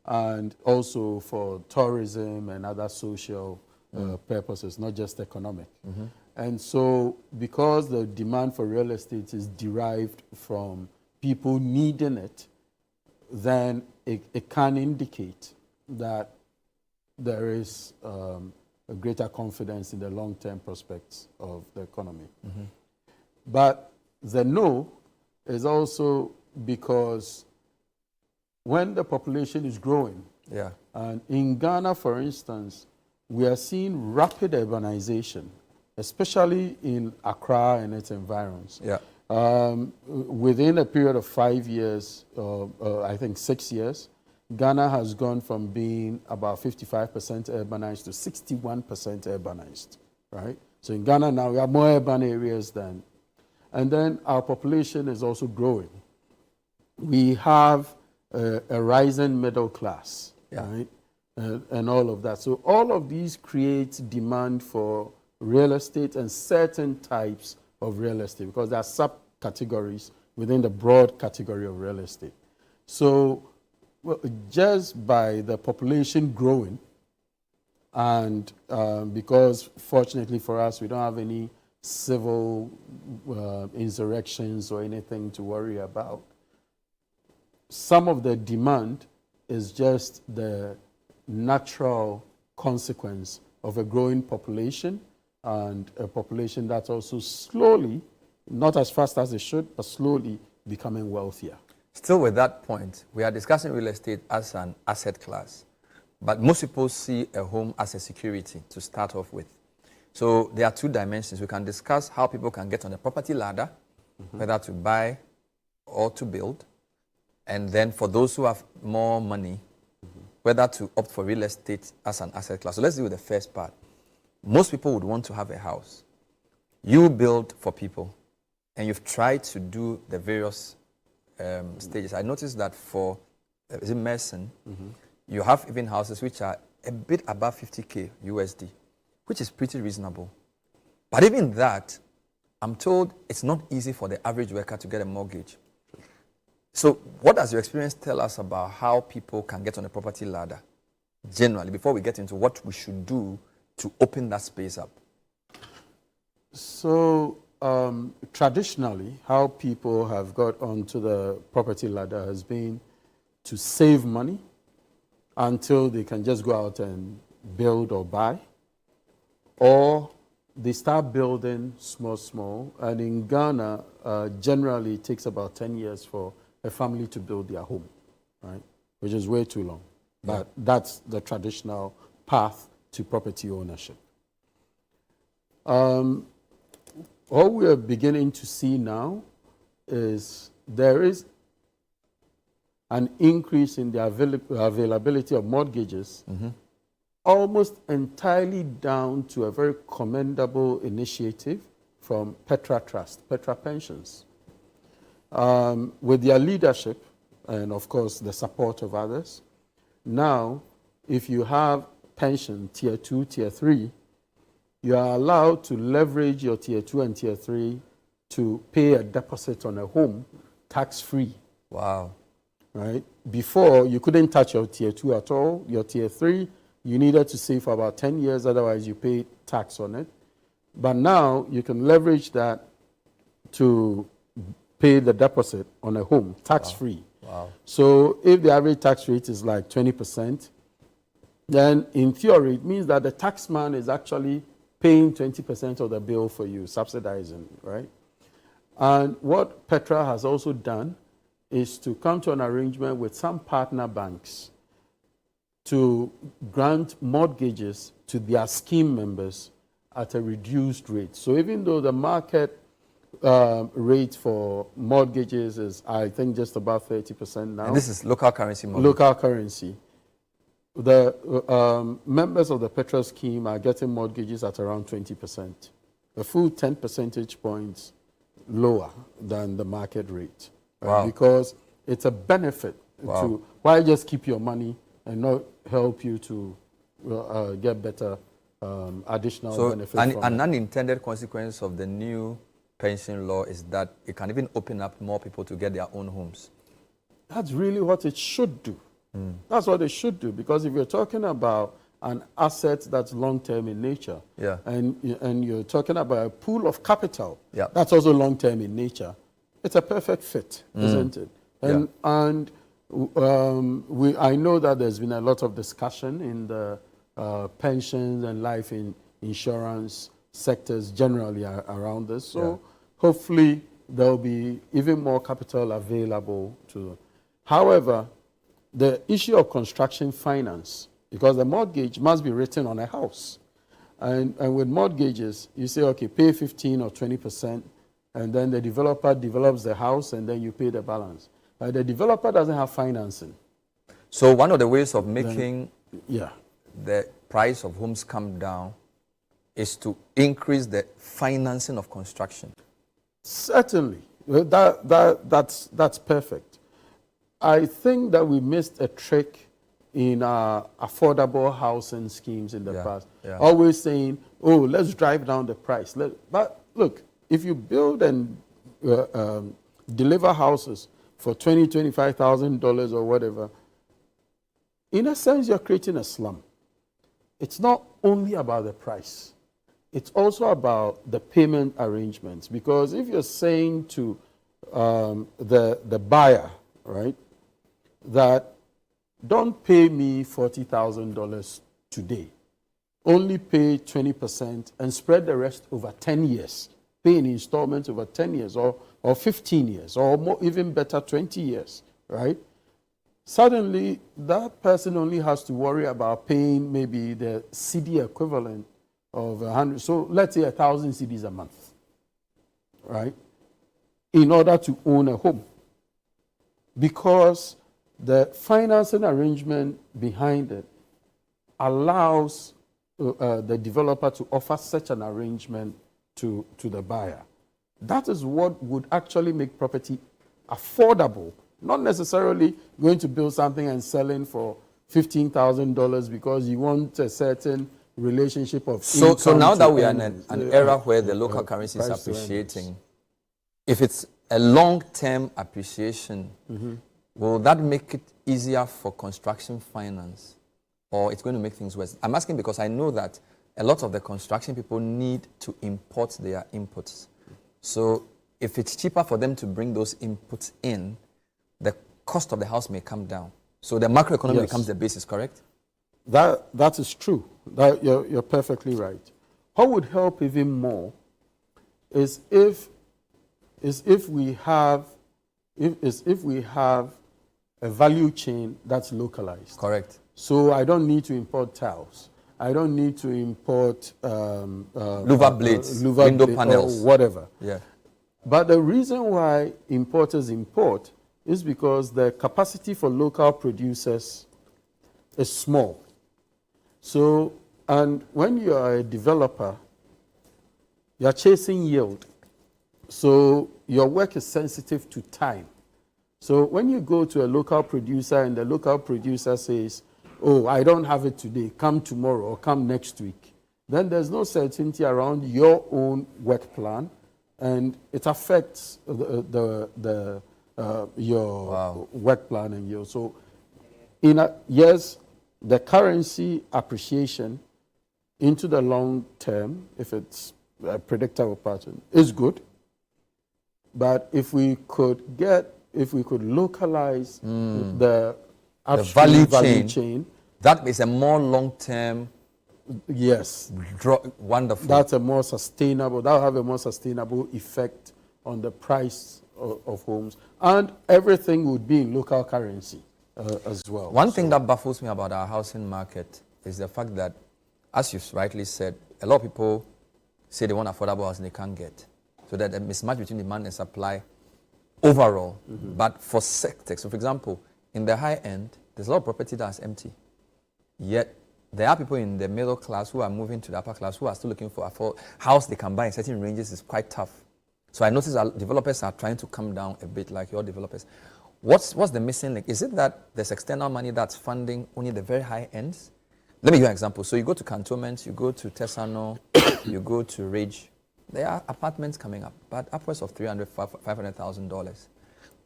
And also for tourism and other social purposes, not just economic. Mm-hmm. And so because the demand for real estate is derived from people needing it, then it can indicate that there is a greater confidence in the long-term prospects of the economy. Mm-hmm. But the no is also because when the population is growing, yeah, and in Ghana, for instance, we are seeing rapid urbanization, especially in Accra and its environs. Yeah. Within a period of 5 years, I think 6 years, Ghana has gone from being about 55% urbanized to 61% urbanized, right? So in Ghana now, we have more urban areas than, and then our population is also growing. We have a rising middle class, right? And all of that. So all of these create demand for real estate and certain types of real estate, because there are subcategories within the broad category of real estate. So just by the population growing, and because fortunately for us, we don't have any civil insurrections or anything to worry about, some of the demand is just the natural consequence of a growing population, and a population that's also slowly, not as fast as it should, but slowly becoming wealthier. Still with that point, we are discussing real estate as an asset class, but most people see a home as a security to start off with. So there are two dimensions. We can discuss how people can get on the property ladder, whether to buy or to build. And then for those who have more money, whether to opt for real estate as an asset class. So let's deal with the first part. Most people would want to have a house. You build for people, and you've tried to do the various stages. I noticed that for Merson, you have even houses which are a bit above 50K USD, which is pretty reasonable. But even that, I'm told it's not easy for the average worker to get a mortgage. So what does your experience tell us about how people can get on the property ladder, generally, before we get into what we should do to open that space up? So traditionally, how people have got onto the property ladder has been to save money until they can just go out and build or buy, or they start building small, and in Ghana, generally it takes about 10 years for a family to build their home, right? Which is way too long. But that's the traditional path to property ownership. What we are beginning to see now is there is an increase in the availability of mortgages, almost entirely down to a very commendable initiative from Petra Trust, Petra Pensions. With their leadership and, of course, the support of others, now, if you have pension tier 2, tier 3, you are allowed to leverage your tier 2 and tier 3 to pay a deposit on a home tax-free. Wow. Right? Before, you couldn't touch your tier 2 at all. Your tier 3, you needed to save for about 10 years, otherwise you paid tax on it. But now, you can leverage that to pay the deposit on a home, tax-free. Wow. So if the average tax rate is like 20%, then in theory, it means that the taxman is actually paying 20% of the bill for you, subsidizing, right? And what Petra has also done is to come to an arrangement with some partner banks to grant mortgages to their scheme members at a reduced rate. So even though the market rate for mortgages is, I think, just about 30% now. And this is local currency mortgage. Local currency. The members of the petrol scheme are getting mortgages at around 20%, a full 10 percentage points lower than the market rate. Wow. Because it's a benefit to, why just keep your money and not help you to get better additional benefit from an unintended consequence of the new pension law is that it can even open up more people to get their own homes. That's really what it should do. That's what it should do, because if you're talking about an asset that's long-term in nature, and you're talking about a pool of capital that's also long-term in nature, it's a perfect fit, isn't it? And, I know that there's been a lot of discussion in the pensions and life insurance sectors generally around this. So hopefully there'll be even more capital available to. However, the issue of construction finance, because the mortgage must be written on a house. And with mortgages, you say, okay, pay 15 or 20%, and then the developer develops the house, and then you pay the balance. The developer doesn't have financing. So one of the ways of making the price of homes come down is to increase the financing of construction. Certainly. That's perfect. I think that we missed a trick in our affordable housing schemes in the past. Always saying, oh, let's drive down the price. But look, if you build and deliver houses for $20,000, $25,000 or whatever, in a sense, you're creating a slum. It's not only about the price. It's also about the payment arrangements. Because if you're saying to the buyer, right, that don't pay me $40,000 today, only pay 20% and spread the rest over 10 years. Pay in installments over 10 years or 15 years or more, even better 20 years, right? Suddenly, that person only has to worry about paying maybe the CD equivalent of 100. So let's say 1,000 CDs a month, right? In order to own a home. Because the financing arrangement behind it allows the developer to offer such an arrangement to the buyer. That is what would actually make property affordable, not necessarily going to build something and selling for $15,000 because you want a certain relationship of income. So now that we are in an era where the local currency is appreciating, if it's a long-term appreciation, will that make it easier for construction finance, or it's going to make things worse? I'm asking because I know that a lot of the construction people need to import their inputs. So if it's cheaper for them to bring those inputs in, the cost of the house may come down. So the macroeconomy becomes the basis, correct? That is true. You're perfectly right. What would help even more is if we have a value chain that's localized. Correct. So I don't need to import tiles. I don't need to import louver blades, window panels, or whatever. Yeah. But the reason why importers import is because the capacity for local producers is small. So, and when you are a developer, you're chasing yield. So your work is sensitive to time. So when you go to a local producer and the local producer says, oh, I don't have it today, come tomorrow or come next week, then there's no certainty around your own work plan, and it affects your work plan and your. So, yes, the currency appreciation into the long term, if it's a predictable pattern, is good. But if we could localize the value chain, that is a more long-term. Yes. Wonderful. That's a more sustainable. That will have a more sustainable effect on the price of homes, and everything would be in local currency as well. One thing that baffles me about our housing market is the fact that, as you rightly said, a lot of people say they want affordable housing they can't get. So so that a mismatch between demand and supply overall, but for sectors. So for example, in the high end, there's a lot of property that's empty. Yet, there are people in the middle class who are moving to the upper class who are still looking for a house they can buy in certain ranges is quite tough. So I notice that developers are trying to come down a bit like your developers. What's the missing link? Is it that there's external money that's funding only the very high ends? Let me give you an example. So you go to Cantonment, you go to Tesano, you go to Ridge. There are apartments coming up, but upwards of $300,000, $500,000.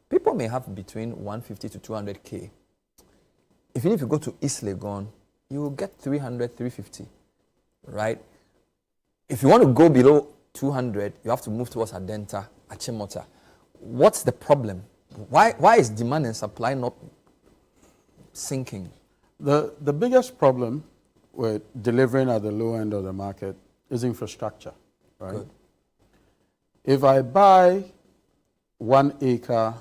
People may have between 150 to 200K. Even if you go to East Legon, you will get 300, 350, right? If you want to go below 200, you have to move towards Adenta, Achimota. What's the problem? Why is demand and supply not sinking? The biggest problem with delivering at the low end of the market is infrastructure, right? Good. If I buy 1 acre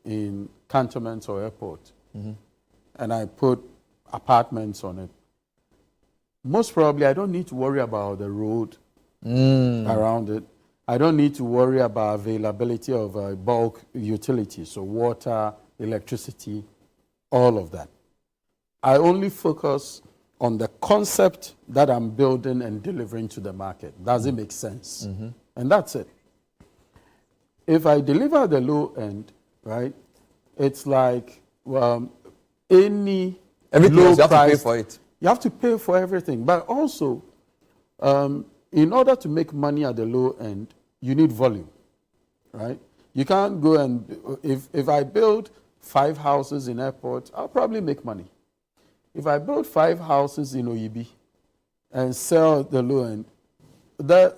in Cantonment or Airport, and I put apartments on it, most probably I don't need to worry about the road around it. I don't need to worry about availability of bulk utilities, so water, electricity, all of that. I only focus on the concept that I'm building and delivering to the market. Does it make sense? And that's it. If I deliver the low end, right, it's like any everything low else, you have price, to pay for it. You have to pay for everything. But also, in order to make money at the low end, you need volume, right? You can't go and, if I build 5 houses in Airport, I'll probably make money. If I build 5 houses in OEB and sell the low end,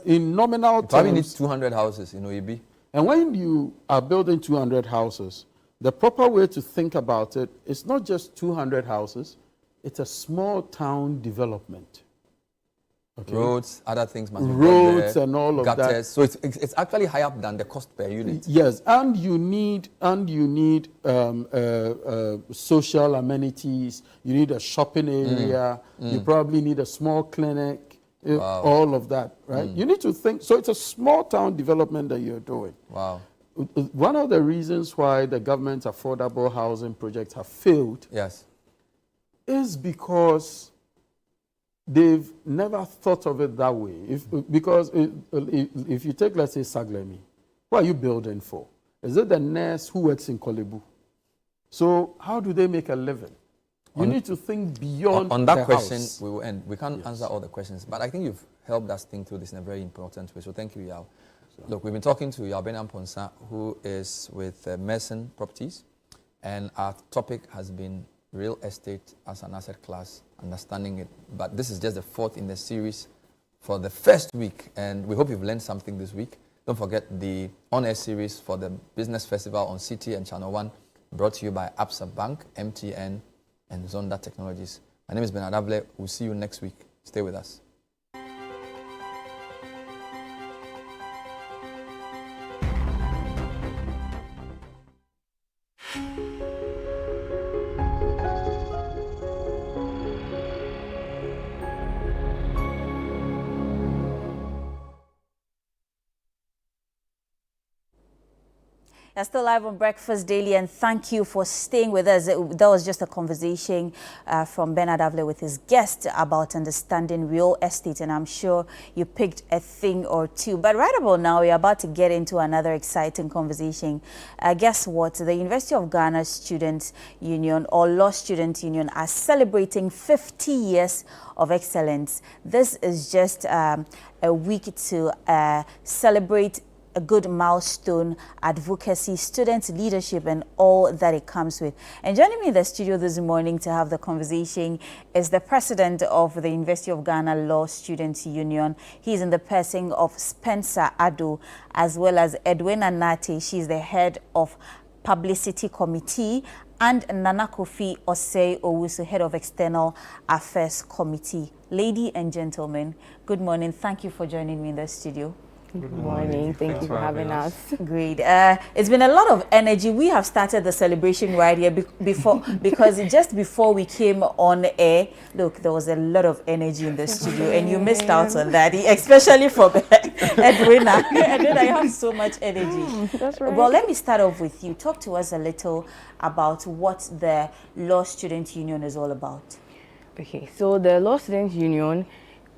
in nominal terms... Probably need 200 houses in OEB. And when you are building 200 houses, the proper way to think about it is not just 200 houses, it's a small town development. Okay. Roads, other things must be roads there, and all of gutters. that. So it's actually higher up than the cost per unit. Yes, and you need social amenities. You need a shopping area. You probably need a small clinic. All of that, right? You need to think. So it's a small town development that you're doing. Wow. One of the reasons why the government's affordable housing projects have failed, yes, is because they've never thought of it that way. Because if you take, let's say, Saglemi, what are you building for? Is it the nurse who works in Kolebu? So how do they make a living? You need to think beyond on that the question, house. we will end. We can't answer all the questions, but I think you've helped us think through this in a very important way. So thank you, Yao. Look, we've been talking to Yao Benham Ponsa, who is with Mason Properties, and our topic has been real estate as an asset class, understanding it. But this is just the 4th in the series for the first week, and we hope you've learned something this week. Don't forget the on-air series for the Business Festival on CT and Channel 1, brought to you by Absa Bank, MTN, and Zonda Technologies. My name is Bernard Avle. We'll see you next week. Stay with us. You're still live on Breakfast Daily, and thank you for staying with us. That was just a conversation from Bernard Avle with his guest about understanding real estate, and I'm sure you picked a thing or two. But right about now, we're about to get into another exciting conversation. Guess what? The University of Ghana Students Union, or Law Student Union, are celebrating 50 years of excellence. This is just a week to celebrate a good milestone, advocacy, student leadership, and all that it comes with. And joining me in the studio this morning to have the conversation is the president of the University of Ghana Law Students Union. He's in the person of Spencer Ado, as well as Edwina Nate. She's the head of Publicity Committee, and Nana Kofi Osei Owusu, head of External Affairs Committee. Ladies and gentlemen, good morning. Thank you for joining me in the studio. Good morning. Thank you for having us. Great. It's been a lot of energy. We have started the celebration right here before because just before we came on air, look, there was a lot of energy in the studio, and you missed out on that, especially for Edwina. Edwina, you have so much energy. That's right. Well, let me start off with you. Talk to us a little about what the Law Student Union is all about. Okay, so the Law Students Union,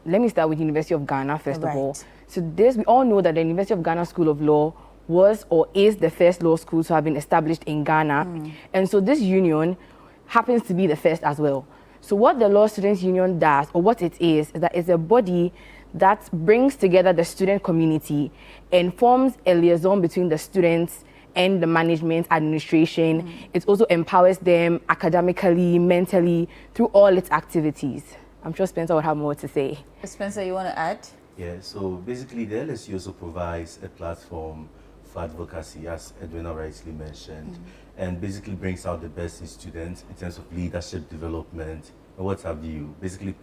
let me start with University of Ghana first of all. So we all know that the University of Ghana School of Law was or is the first law school to have been established in Ghana. And so this union happens to be the first as well. So what the Law Students Union does, or what it is that it's a body that brings together the student community and forms a liaison between the students and the management, administration. It also empowers them academically, mentally, through all its activities. I'm sure Spencer would have more to say. Spencer, you want to add? Yeah, so basically the LSU also provides a platform for advocacy, as Edwina rightly mentioned, and basically brings out the best in students in terms of leadership development and what have you, basically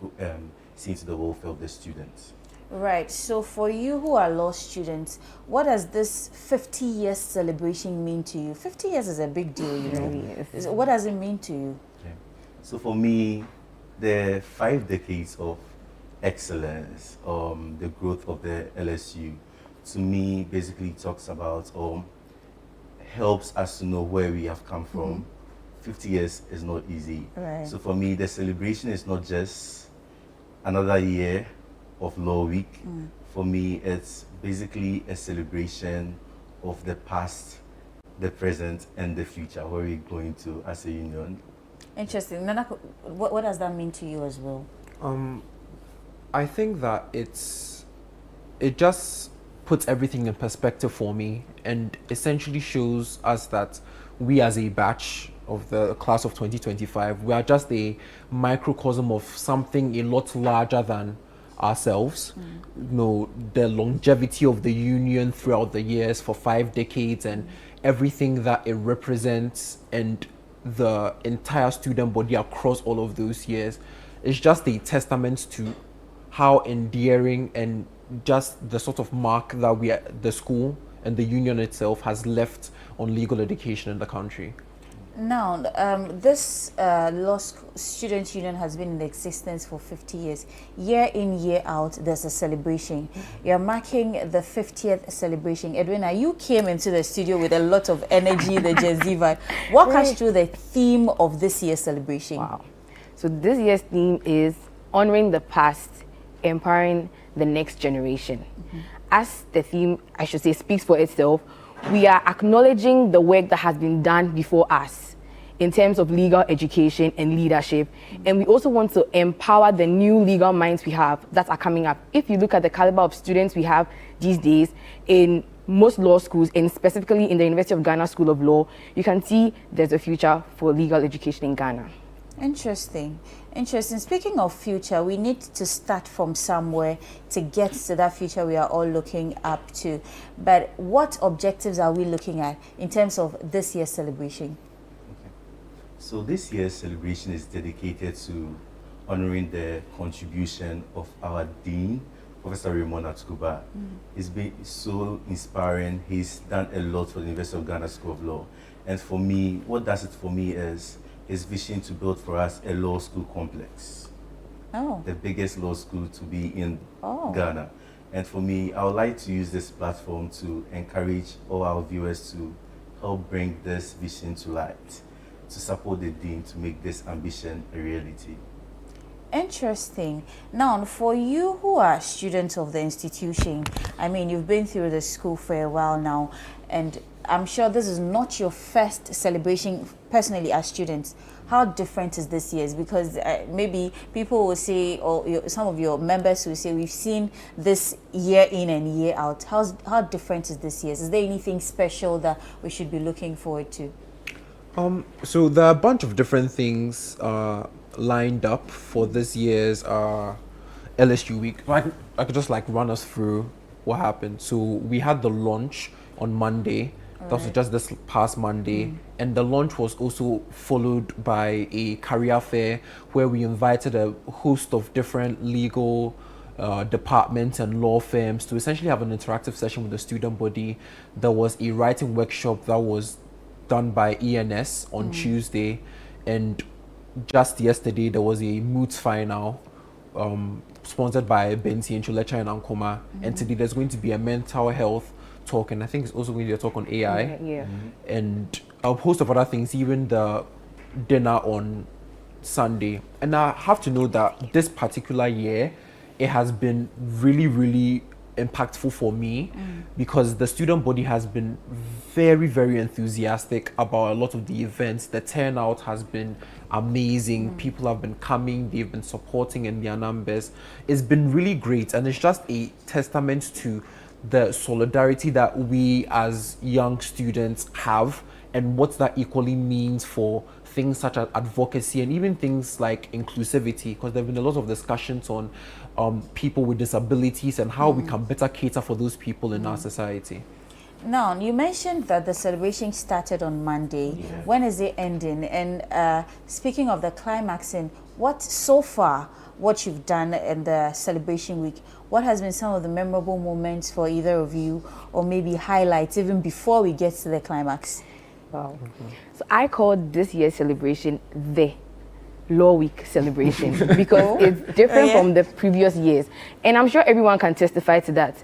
seeing to the welfare of the students. Right, so for you who are law students, what does this 50 years celebration mean to you? 50 years is a big deal, you know. What does it mean to you? Okay. So for me, the 5 decades of excellence, the growth of the LSU, to me basically talks about helps us to know where we have come from. 50 years is not easy. Right. So for me, the celebration is not just another year of Law Week. For me, it's basically a celebration of the past, the present, and the future, where we're going to as a union. Interesting. Nana, what does that mean to you as well? I think that it just puts everything in perspective for me, and essentially shows us that we as a batch of the class of 2025, we are just a microcosm of something a lot larger than ourselves. You know, the longevity of the union throughout the years for 5 decades and everything that it represents, and the entire student body across all of those years is just a testament to how endearing and just the sort of mark that the school and the union itself has left on legal education in the country. Now, this law student union has been in existence for 50 years. Year in, year out, there's a celebration. You're marking the 50th celebration. Edwina, you came into the studio with a lot of energy, the Gen Z vibe. Walk us through the theme of this year's celebration. Wow. So this year's theme is honoring the past, empowering the next generation. As the theme, I should say, speaks for itself, we are acknowledging the work that has been done before us in terms of legal education and leadership. And we also want to empower the new legal minds we have that are coming up. If you look at the caliber of students we have these days in most law schools, and specifically in the University of Ghana School of Law, you can see there's a future for legal education in Ghana. Interesting. Interesting. Speaking of future, we need to start from somewhere to get to that future we are all looking up to. But what objectives are we looking at in terms of this year's celebration? Okay. So this year's celebration is dedicated to honoring the contribution of our Dean, Professor Raymond Atukuba. He's been so inspiring. He's done a lot for the University of Ghana School of Law. And for me, what does it for me is his vision to build for us a law school complex. The biggest law school to be in Ghana. And for me, I would like to use this platform to encourage all our viewers to help bring this vision to light, to support the Dean to make this ambition a reality. Interesting. Now, for you who are students of the institution, I mean, you've been through the school for a while now, and I'm sure this is not your first celebration personally as students. How different is this year's? Because maybe people will say, or some of your members will say, we've seen this year in and year out. How different is this year's? Is there anything special that we should be looking forward to? So there are a bunch of different things lined up for this year's LSU week. I could just run us through what happened. So we had the launch on Monday. That was just this past Monday. And the launch was also followed by a career fair where we invited a host of different legal departments and law firms to essentially have an interactive session with the student body. There was a writing workshop that was done by ENS on Tuesday, and just yesterday there was a moots final sponsored by Benti and Chulecha and Ankoma, and today there's going to be a mental health talk, and I think it's also going to be a talk on AI, and a host of other things, even the dinner on Sunday. And I have to know that this particular year, it has been really, really impactful for me because the student body has been very, very enthusiastic about a lot of the events. The turnout has been amazing. People have been coming, they've been supporting in their numbers. It's been really great, and it's just a testament to the solidarity that we as young students have and what that equally means for things such as advocacy and even things like inclusivity, because there have been a lot of discussions on people with disabilities and how we can better cater for those people in our society. Now, you mentioned that the celebration started on Monday. When is it ending? And speaking of the climaxing, what you've done in the celebration week, what has been some of the memorable moments for either of you, or maybe highlights even before we get to the climax? Wow. So I called this year's celebration the Law Week celebration because it's different from the previous years. And I'm sure everyone can testify to that.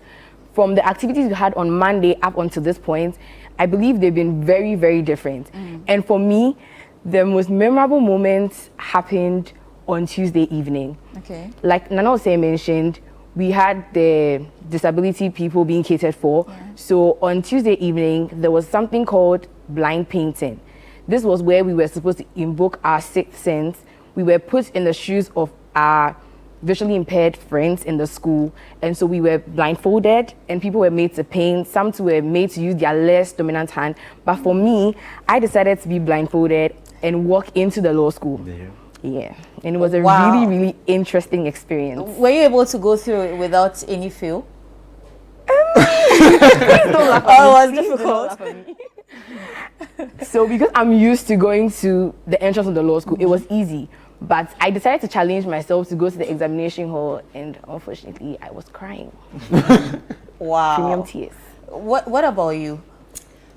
From the activities we had on Monday up until this point, I believe they've been very, very different. And for me, the most memorable moments happened on Tuesday evening. Okay. Like Nana Osei mentioned, we had the disability people being catered for. So on Tuesday evening, there was something called blind painting. This was where we were supposed to invoke our sixth sense. We were put in the shoes of our visually impaired friends in the school, and so we were blindfolded and people were made to paint. Some were made to use their less dominant hand, but for me, I decided to be blindfolded and walk into the law school. Yeah, and it was a really, really interesting experience. Were you able to go through it without any feel? Please don't laugh at me. It was difficult. So because I'm used to going to the entrance of the law school, it was easy. But I decided to challenge myself to go to the examination hall, and unfortunately, I was crying. Wow. Premium tears. What about you?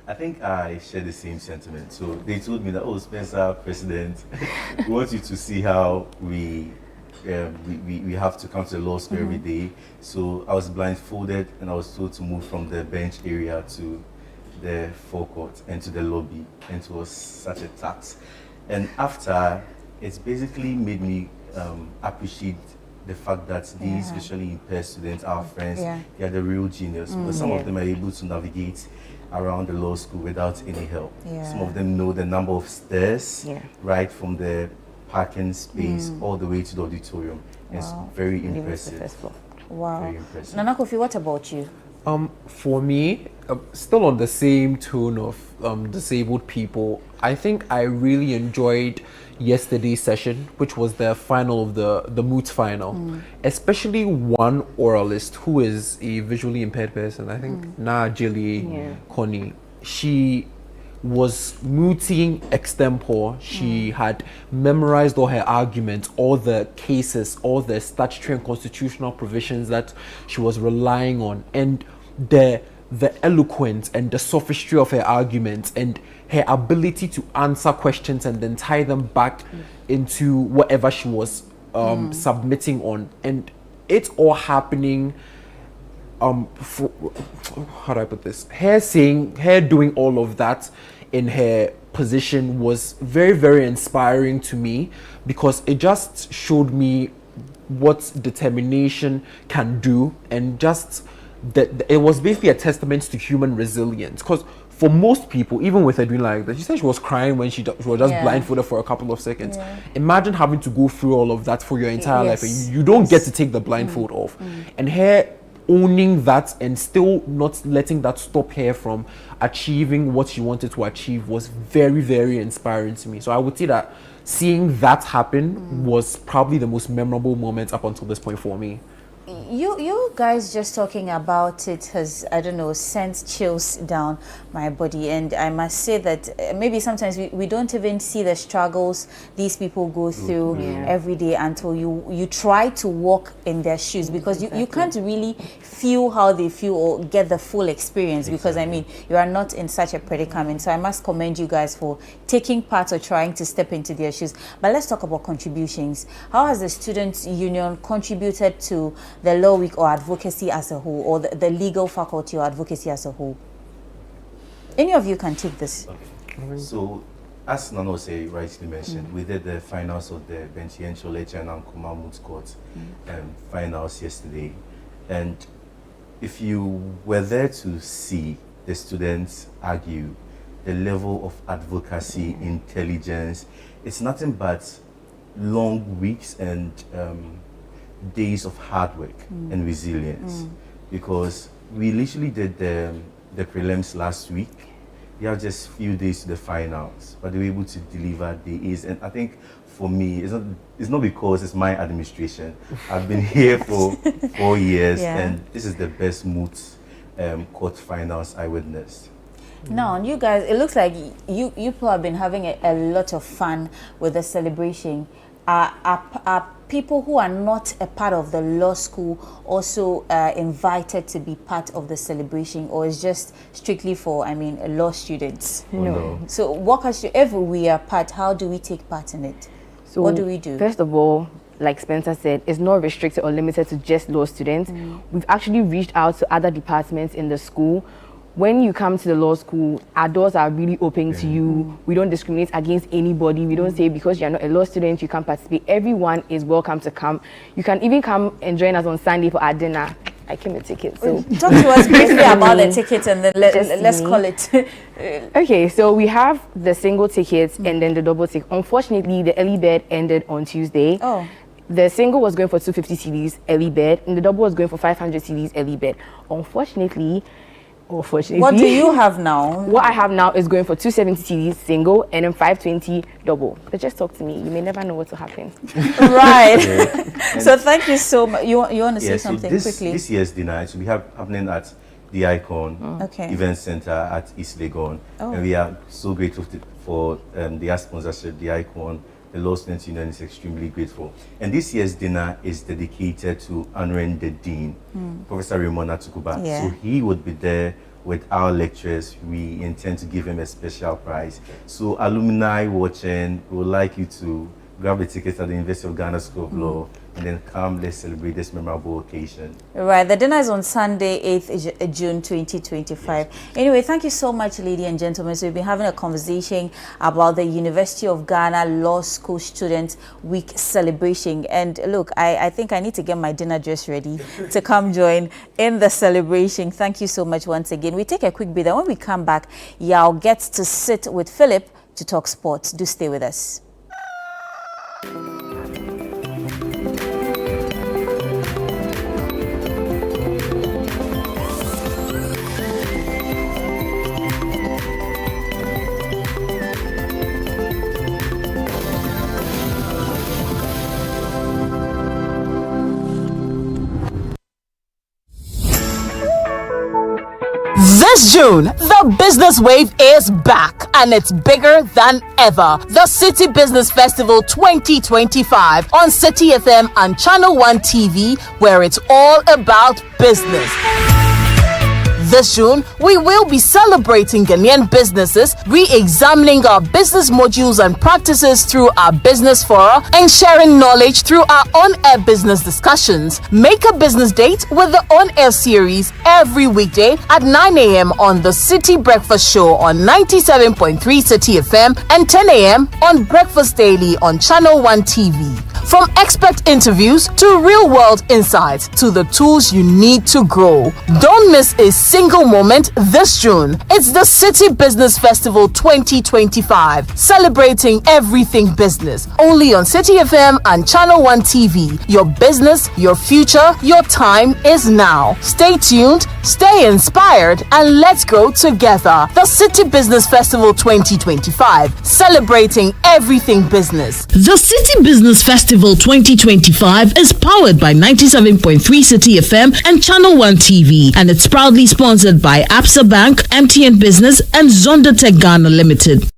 I think I share the same sentiment. So they told me that, oh, Spencer, President, we want you to see how we have to come to the law school every day. So I was blindfolded and I was told to move from the bench area to the forecourt and to the lobby, and it was such a tax. And after, it's basically made me appreciate the fact that these visually impaired students, our friends, they are the real genius, because some of them are able to navigate around the law school without any help. Some of them know the number of stairs, right from the parking space all the way to the auditorium. It's very impressive. Wow. Very impressive. Nana Kofi, what about you? For me, still on the same tone of disabled people, I think I really enjoyed yesterday's session, which was the final of the moots final, especially one oralist who is a visually impaired person. I think Na Jilly Connie, she was mooting extempore. She had memorized all her arguments, all the cases, all the statutory and constitutional provisions that she was relying on, and the eloquence and the sophistry of her arguments and her ability to answer questions and then tie them back into whatever she was submitting on, and it's all happening how do I put this? Her doing all of that in her position was very, very inspiring to me, because it just showed me what determination can do, and just that it was basically a testament to human resilience. Because for most people, even with her doing like that, she said she was crying when she was just blindfolded for a couple of seconds. Imagine having to go through all of that for your entire life, and you don't get to take the blindfold off. And her owning that and still not letting that stop her from achieving what she wanted to achieve was very, very inspiring to me. So I would say that seeing that happen was probably the most memorable moment up until this point for me. You guys just talking about it has, I don't know, sent chills down my body. And I must say that maybe sometimes we don't even see the struggles these people go through every day until you try to walk in their shoes, because you can't really feel how they feel or get the full experience, because I mean, you are not in such a predicament. So I must commend you guys for taking part or trying to step into their shoes. But let's talk about contributions. How has the Students' Union contributed to the Law Week or advocacy as a whole, or the legal faculty or advocacy as a whole? Any of you can take this. Okay. So, as Nanose rightly mentioned, we did the finals of the Bentiencho Lecture and Ankuma Moot Court finals yesterday. And if you were there to see the students argue, the level of advocacy, intelligence, it's nothing but long weeks and days of hard work and resilience, because we literally did the prelims last week. We have just few days to the finals, but they were able to deliver the A's. And I think for me, it's not because it's my administration. I've been here for 4 years, and this is the best moot court finals I witnessed. Now, you guys, it looks like you people have been having a lot of fun with the celebration. Are people who are not a part of the law school also invited to be part of the celebration, or is just strictly for, I mean, law students? No. So walk us through, if we are part, how do we take part in it? So what do we do? First of all, like Spencer said, it's not restricted or limited to just law students. We've actually reached out to other departments in the school. When you come to the law school, our doors are really open to you. We don't discriminate against anybody. We don't say because you're not a law student, you can't participate. Everyone is welcome to come. You can even come and join us on Sunday for our dinner. I came with tickets. So talk to us briefly about the tickets, and then let's call it. Okay, so we have the single tickets and then the double ticket. Unfortunately, the early bird ended on Tuesday. Oh. The single was going for 250 cedis early bird, and the double was going for 500 cedis early bird. Unfortunately, what do you have now? What I have now is going for 270 cedis single and then 520 double. But just talk to me. You may never know what will happen. Right. So thank you so much. You want to say something quickly? This year's dinner will be happening at the Icon Event Center at East Legon. And we are so grateful for their sponsorship, the Icon. The Law Students Union is extremely grateful. And this year's dinner is dedicated to honoring the Dean, Professor Raymond Atukuba. So he would be there with our lecturers. We intend to give him a special prize. So alumni watching, we would like you to grab the tickets at the University of Ghana School of Law, and then come, let's celebrate this memorable occasion. Right, the dinner is on Sunday, 8th June 2025. Anyway, thank you so much, ladies and gentlemen. So we've been having a conversation about the University of Ghana Law School Student Week celebration. And look, I think I need to get my dinner dress ready to come join in the celebration. Thank you so much once again. We take a quick breather. When we come back, y'all get to sit with Philip to talk sports. Do stay with us. This June, the business wave is back and it's bigger than ever. The City Business Festival 2025 on City FM and Channel 1 TV, where it's all about business. This June, we will be celebrating Ghanaian businesses, re-examining our business modules and practices through our business fora, and sharing knowledge through our on-air business discussions. Make a business date with the on-air series every weekday at 9 a.m. on the City Breakfast Show on 97.3 City FM and 10 a.m. on Breakfast Daily on Channel 1 TV. From expert interviews to real-world insights to the tools you need to grow. Don't miss a single moment this June. It's the City Business Festival 2025, celebrating everything business. Only on City FM and Channel 1 TV. Your business, your future, your time is now. Stay tuned Stay inspired and let's grow together. The City Business Festival 2025, celebrating everything business. The City Business Festival 2025 is powered by 97.3 City FM and Channel 1 TV, and it's proudly sponsored by Absa Bank, MTN Business, and Zonda Tech Ghana Limited.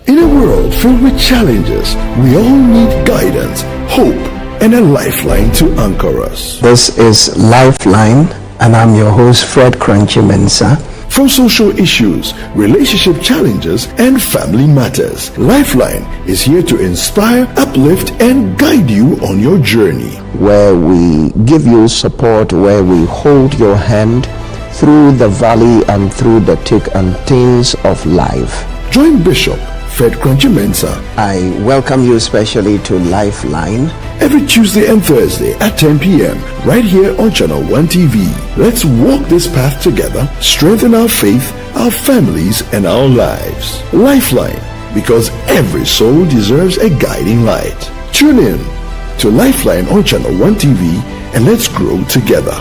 In a world filled with challenges, we all need guidance, hope, and a lifeline to anchor us. This is Lifeline, and I'm your host, Fred Crunchy Mensa. From social issues, relationship challenges, and family matters, Lifeline is here to inspire, uplift, and guide you on your journey. Where we give you support, where we hold your hand through the valley and through the thick and thins of life. Join Bishop Fred Crunchy Mensa. I welcome you especially to Lifeline. Every Tuesday and Thursday at 10 p.m. right here on Channel 1 TV. Let's walk this path together, strengthen our faith, our families, and our lives. Lifeline, because every soul deserves a guiding light. Tune in to Lifeline on Channel 1 TV and let's grow together.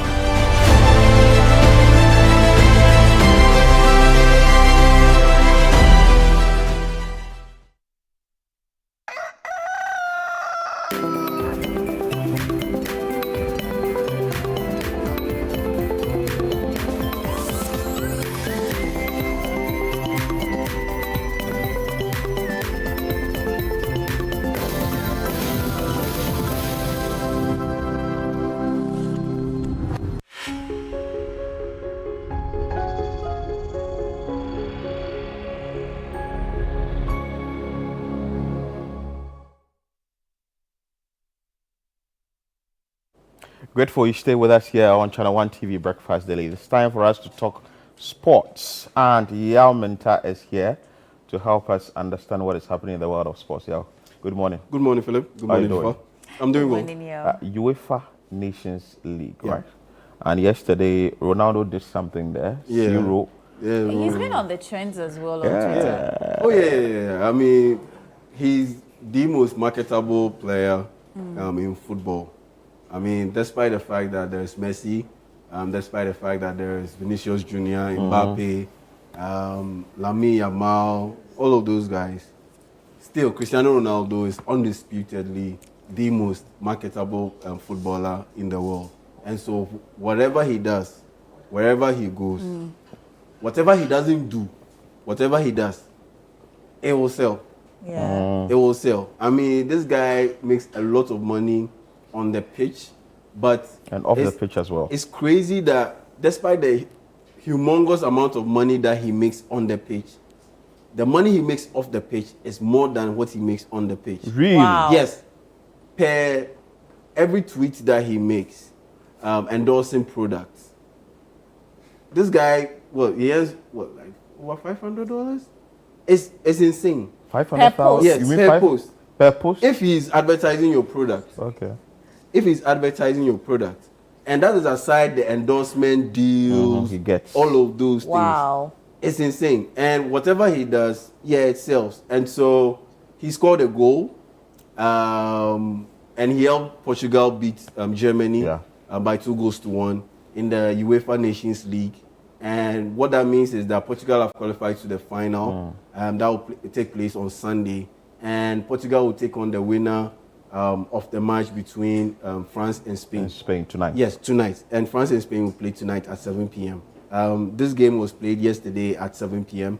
Grateful you stay with us here on Channel 1 TV Breakfast Daily. It's time for us to talk sports, and Yao Minta is here to help us understand what is happening in the world of sports. Yao, good morning. Good morning, Philip. Good morning, Ifa. I'm doing well. UEFA Nations League, right? And yesterday, Ronaldo did something there. Yeah. Zero. Yeah. He's been on the trends as well on Twitter. Oh, yeah. I mean, he's the most marketable player in football. I mean, despite the fact that there's Messi, despite the fact that there's Vinicius Jr., Mbappe, Lamine Yamal, all of those guys, still Cristiano Ronaldo is undisputedly the most marketable footballer in the world. And so whatever he does, wherever he goes, whatever he doesn't do, whatever he does, it will sell. Yeah. It will sell. I mean, this guy makes a lot of money on the pitch, but and off the pitch as well. It's crazy that despite the humongous amount of money that he makes on the pitch, the money he makes off the pitch is more than what he makes on the pitch. Really? Wow. Yes. Per every tweet that he makes, endorsing products. This guy, he has like over $500? It's insane. 500,000? Yes, you mean per post. Per post? If he's advertising your product. Okay. If he's advertising your product, and that is aside the endorsement deals, he gets all of those Wow. things. It's insane. And whatever he does, it sells. And so he scored a goal, and he helped Portugal beat Germany by 2-1 in the UEFA Nations League. And what that means is that Portugal have qualified to the final. That will take place on Sunday. And Portugal will take on the winner of the match between France and Spain. Spain tonight. Yes, tonight. And France and Spain will play tonight at 7 p.m. This game was played yesterday at 7 p.m.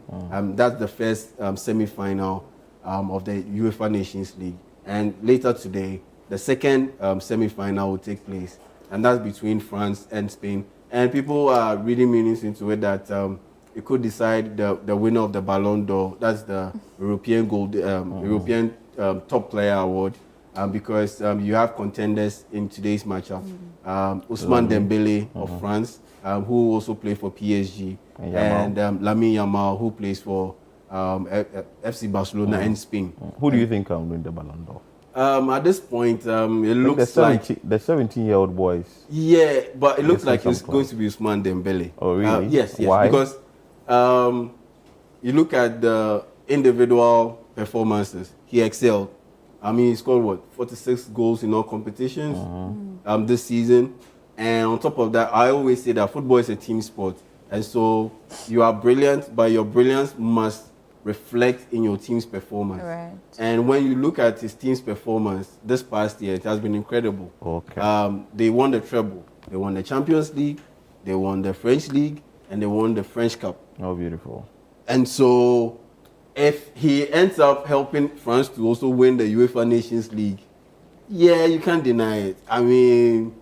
That's the first semi-final of the UEFA Nations League. And later today, the second semi-final will take place. And that's between France and Spain. And people are reading meanings into it that it could decide the winner of the Ballon d'Or. That's the European European top player award. Because you have contenders in today's matchup. Ousmane Dembele of France, who also played for PSG, and Lamine Yamal, who plays for FC Barcelona in Spain. Who do you think can win the Ballon d'Or? At this point, it looks like the 17-year-old boys. Yeah, but it looks like it's going to be Ousmane Dembele. Oh, really? Yes. Why? Because you look at the individual performances, he excelled. I mean, he scored what 46 goals in all competitions this season. And on top of that, I always say that football is a team sport. And so you are brilliant, but your brilliance must reflect in your team's performance. Right. And when you look at his team's performance this past year, it has been incredible. Okay. They won the treble. They won the Champions League, they won the French League, and they won the French Cup. Oh, beautiful. And so if he ends up helping France to also win the UEFA Nations League, yeah, you can't deny it. I mean,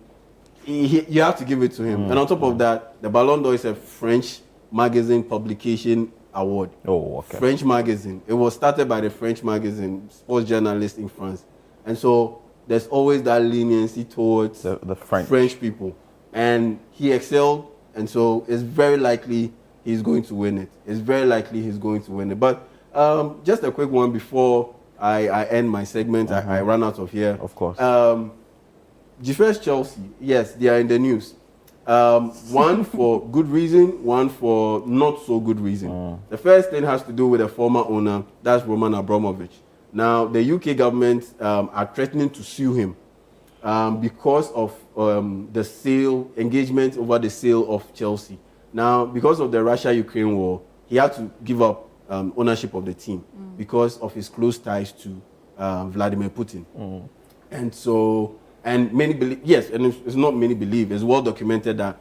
you have to give it to him. And on top of that, the Ballon d'Or is a French magazine publication award. Oh, okay. French magazine. It was started by the French magazine, sports journalists in France. And so there's always that leniency towards the French people. And he excelled, and so it's very likely he's going to win it. It's very likely he's going to win it. But just a quick one before I end my segment. I run out of here. Of course. G1 Chelsea, yes, they are in the news. One for good reason, one for not so good reason. The first thing has to do with the former owner, that's Roman Abramovich. Now, the UK government are threatening to sue him because of the engagement over the sale of Chelsea. Now, because of the Russia-Ukraine war, he had to give up ownership of the team because of his close ties to Vladimir Putin. And so, and many believe, yes, and it's not many believe, it's well documented that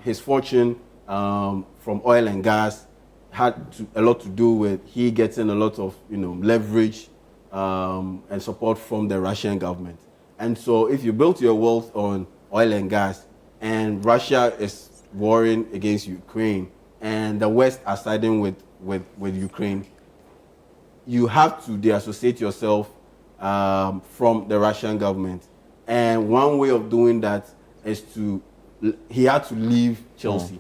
his fortune from oil and gas had a lot to do with he getting a lot of leverage and support from the Russian government. And so if you built your wealth on oil and gas and Russia is warring against Ukraine and the West are siding with Ukraine, you have to deassociate yourself from the Russian government. And one way of doing that is he had to leave Chelsea.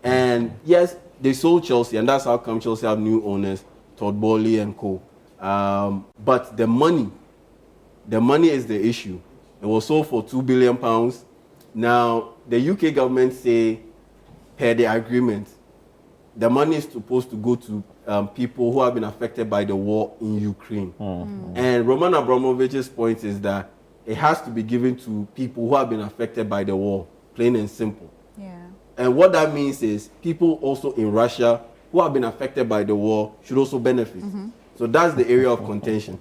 And yes, they sold Chelsea, and that's how come Chelsea have new owners, Todd Boehly and co. But the money is the issue. It was sold for £2 billion. Now, the UK government say, per the agreement, the money is supposed to go to people who have been affected by the war in Ukraine. And Roman Abramovich's point is that it has to be given to people who have been affected by the war, plain and simple. Yeah. And what that means is people also in Russia who have been affected by the war should also benefit. So that's the area of contention.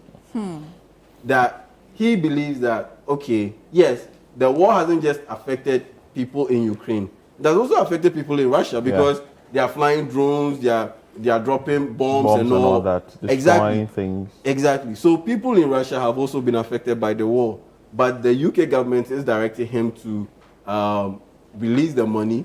That he believes that, okay, yes, the war hasn't just affected people in Ukraine. It has also affected people in Russia because they are flying drones, they are dropping bombs and all that, destroying things. Exactly. So people in Russia have also been affected by the war. But the UK government is directing him to release the money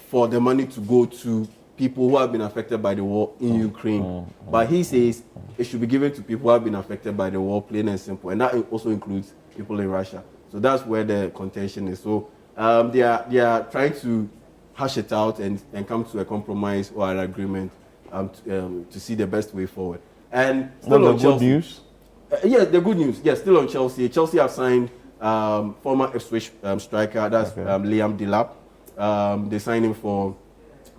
for the money to go to people who have been affected by the war in Ukraine. But he says it should be given to people who have been affected by the war, plain and simple. And that also includes people in Russia. So that's where the contention is. So they are trying to hash it out and come to a compromise or an agreement to see the best way forward. And still on good news? Yes, the good news. Yes, still on Chelsea. Chelsea have signed former Ipswich striker, that's Liam Delap. They signed him for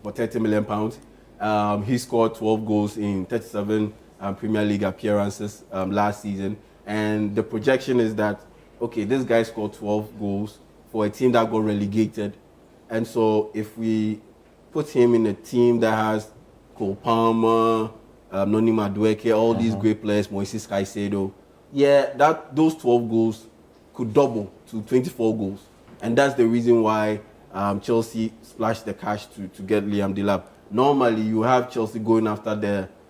£30 million. He scored 12 goals in 37 Premier League appearances last season. And the projection is that, okay, this guy scored 12 goals for a team that got relegated. And so if we put him in a team that has Cole Palmer, Noni Madueke, all these great players, Moises Caicedo, those 12 goals could double to 24 goals. And that's the reason why Chelsea splashed the cash to get Liam Delap. Normally, you have Chelsea going after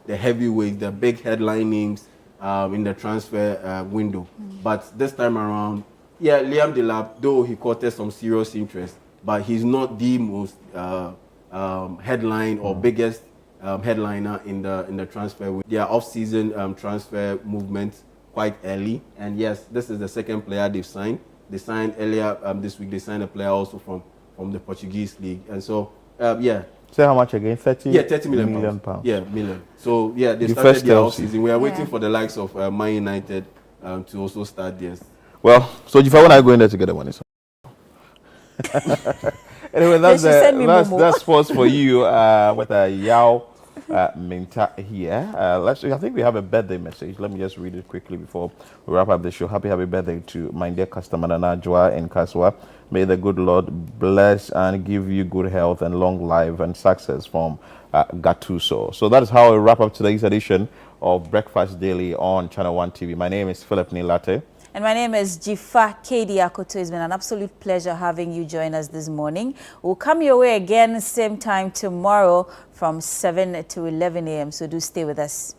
the heavyweights, the big headline names in the transfer window. But this time around, Liam Delap, though he courted some serious interest, but he's not the most headline or biggest headliner in the transfer window. Their off-season transfer movement quite early. And yes, this is the second player they've signed. They signed earlier this week, they signed a player also from the Portuguese league. And so, Say how much again? 30? Yeah, £30 million. Yeah, million. So, they started their off-season. We are waiting for the likes of Man United to also start theirs. Well, so if I want to go in there together, one is. Anyway, that's sports for you with a Yao Minta here. I think we have a birthday message. Let me just read it quickly before we wrap up the show. Happy birthday to my dear customer Nana Joa in Kaswa. May the good Lord bless and give you good health and long life and success from Gatuso. So that is how we wrap up today's edition of Breakfast Daily on Channel 1 TV. My name is Philip Nilate. And my name is Jifa Kedi Akoto. It's been an absolute pleasure having you join us this morning. We'll come your way again same time tomorrow from 7 to 11 a.m. So do stay with us.